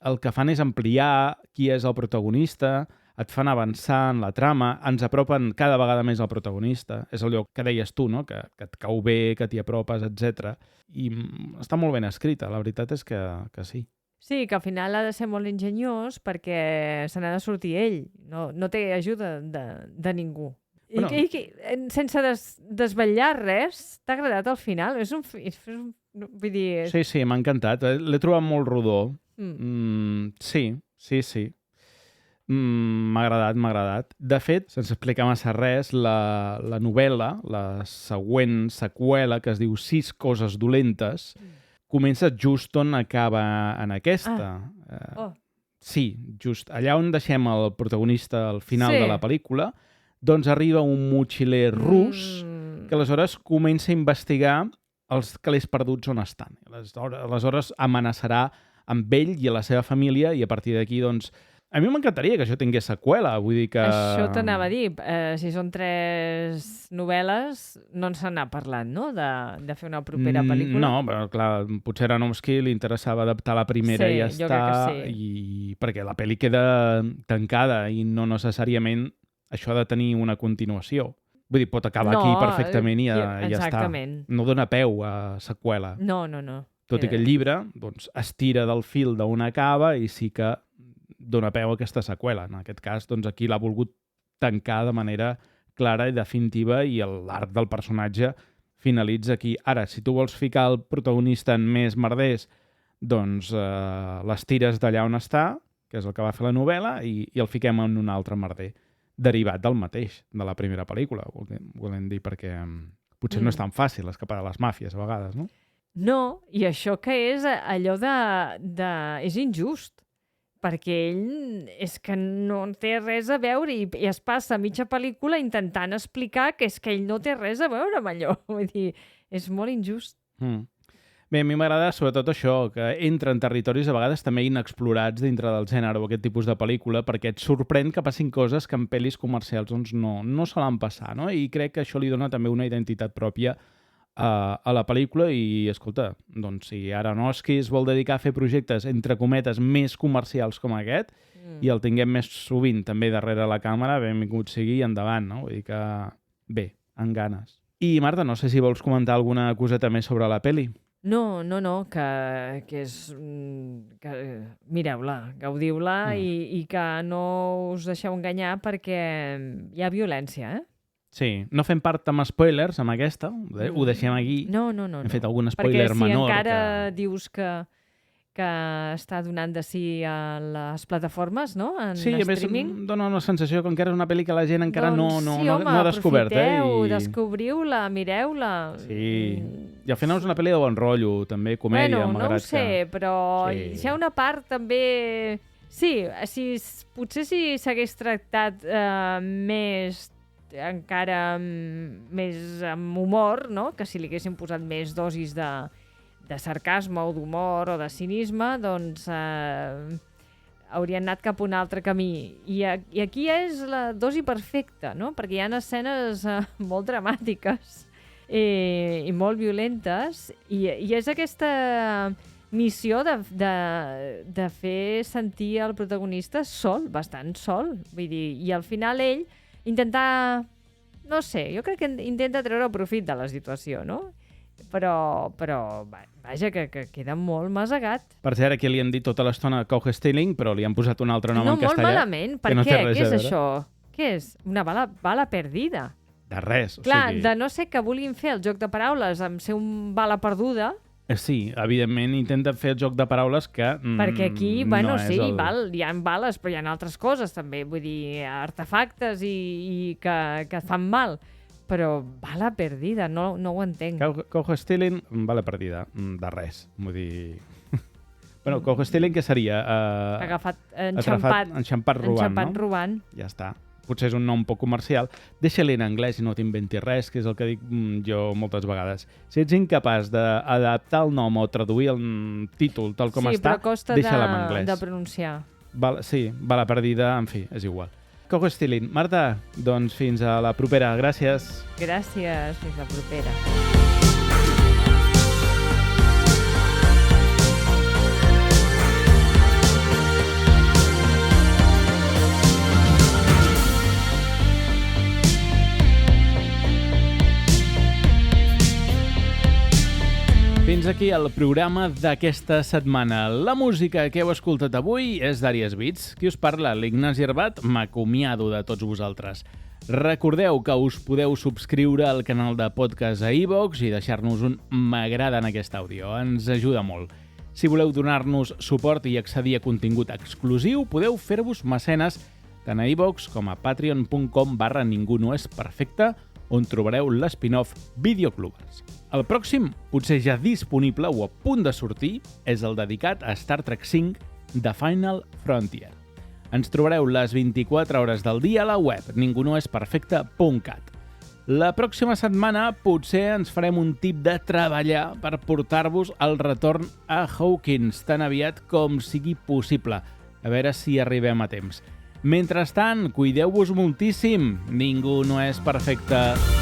Speaker 1: el que fan és ampliar qui és el protagonista, et fan avançar en la trama, ens apropen cada vegada més al protagonista. És allò que deies tu, no? Que et cau bé, que t'hi apropes, etc. I està molt ben escrita, la veritat és que sí.
Speaker 10: Sí, que al final ha de ser molt enginyós perquè se n'ha de sortir ell. No té ajuda de ningú. Bueno. I sense desvetllar res, t'ha agradat al final? Vull dir...
Speaker 1: Sí, m'ha encantat. L'he trobat molt rodó. Sí. M'ha agradat. De fet, sense explicar massa res, la novel·la, la següent seqüela, que es diu 6 coses dolentes, comença just on acaba en aquesta. Sí, just allà on deixem el protagonista al final de la pel·lícula, doncs arriba un motxiler rus que aleshores comença a investigar els calés perduts on estan. Aleshores amenaçarà amb ell i a la seva família, i a partir d'aquí, doncs, a mi m'encantaria que això tingués seqüela, vull dir que...
Speaker 10: Això t'anava a dir, si són 3 novel·les, no se n'ha parlat, no?, de fer una propera pel·lícula.
Speaker 1: No, però clar, potser a Aronofsky li interessava adaptar la primera i ja
Speaker 10: jo
Speaker 1: està,
Speaker 10: crec que sí.
Speaker 1: i perquè la pel·li queda tancada i no necessàriament això ha de tenir una continuació. Vull dir, pot acabar aquí perfectament i ja està. No dona peu a seqüela.
Speaker 10: No.
Speaker 1: Tot i que el llibre doncs, estira del fil d'on acaba i sí que dona peu a aquesta seqüela. En aquest cas, doncs, aquí l'ha volgut tancar de manera clara i definitiva i l'arc del personatge finalitza aquí. Ara, si tu vols ficar el protagonista en més merders, doncs l'estires d'allà on està, que és el que va fer la novel·la, i el fiquem en un altre merder, derivat del mateix, de la primera pel·lícula, volem dir, perquè potser no és tan fàcil escapar de les màfies a vegades, no?
Speaker 10: No, i això que és allò és injust, perquè ell és que no té res a veure i es passa mitja pel·lícula intentant explicar que és que ell no té res a veure amb allò. Vull dir, és molt injust.
Speaker 1: Bé, a mi m'agrada sobretot això, que entra en territoris a vegades també inexplorats dintre del gènere o aquest tipus de pel·lícula, perquè et sorprèn que passin coses que en pel·lis comercials doncs, no solen passar, no? I crec que això li dona també una identitat pròpia a la pel·lícula i, escolta, doncs si Aronofsky es vol dedicar a fer projectes, entre cometes, més comercials com aquest i el tinguem més sovint també darrere la càmera, benvingut sigui i endavant, no? Vull dir que, bé, amb ganes. I, Marta, no sé si vols comentar alguna coseta més sobre la pel·li.
Speaker 10: No, que és... Que, mireu-la, gaudiu-la i que no us deixeu enganyar perquè hi ha violència, eh?
Speaker 1: Sí, no fem part amb spoilers amb aquesta, ho deixem aquí.
Speaker 10: No.
Speaker 1: Hem fet algun spoiler menor.
Speaker 10: Perquè si encara dius que està donant de si a les plataformes, no? En streaming.
Speaker 1: Sí, a més dona una sensació que encara és una pel·li que la gent encara no ha descobert.
Speaker 10: Descobriu-la, mireu-la.
Speaker 1: Sí, i al final és una pel·li de bon rotllo, també comèdia,
Speaker 10: no ho sé, però hi ha una part també... Sí, potser si s'hagués tractat encara més amb humor, no? Que si li haguessin posat més dosis de sarcasme o d'humor o de cinisme, doncs haurien anat cap a un altre camí. I aquí és la dosi perfecta, no? Perquè hi ha escenes molt dramàtiques i molt violentes i és aquesta missió de fer sentir el protagonista sol, bastant sol. Vull dir, i al final ell intentar, no sé, jo crec que intenta treure profit de la situació, no? Però vaja, que queda molt masegat.
Speaker 1: Per cert, aquí li han dit tota l'estona Cowstealing, però li han posat un altre nom en castellà.
Speaker 10: No, molt malament. Per què? Què és això? Què és? Una bala perdida.
Speaker 1: De res.
Speaker 10: Clar, de no ser que vulguin fer el joc de paraules amb ser un bala perduda.
Speaker 1: Sí, evidentment intenta fer el joc de paraules que
Speaker 10: perquè aquí, bueno,
Speaker 1: no
Speaker 10: sí, hi ha bales, però hi ha altres coses també, vull dir, artefactes i que fan mal, però bala perdida, no ho entenc.
Speaker 1: Cowstealing, bala perdida, de res, vull dir... Bueno, Cowstealing què seria? Enxampat robant, no? Ja està. Potser és un nom poc comercial, deixa-li en anglès i no t'inventis res, que és el que dic jo moltes vegades. Si ets incapaç d'adaptar el nom o traduir el títol tal com està, deixa-la en anglès.
Speaker 10: Sí, però costa de pronunciar.
Speaker 1: Sí, bala perdida, en fi, és igual. Cowstealing. Marta, doncs fins a la propera. Gràcies.
Speaker 10: Gràcies, fins la propera.
Speaker 1: Fins aquí el programa d'aquesta setmana. La música que heu escoltat avui és d'Àries Beats. Qui us parla? L'Ignasi Herbat. M'acomiado de tots vosaltres. Recordeu que us podeu subscriure al canal de podcast a iVoox i deixar-nos un m'agrada en aquest àudio. Ens ajuda molt. Si voleu donar-nos suport i accedir a contingut exclusiu, podeu fer-vos mecenes tant a iVoox com a patreon.com/ningunoesperfecte, on trobareu l'espin-off Videoclubers. El pròxim, potser ja disponible o a punt de sortir, és el dedicat a Star Trek V The Final Frontier. Ens trobareu les 24 hores del dia a la web ningunoesperfecte.cat. La pròxima setmana potser ens farem un tip de treballar per portar-vos el retorn a Hawkins tan aviat com sigui possible. A veure si arribem a temps. Mentrestant, cuideu-vos moltíssim. Ningú no és perfecte.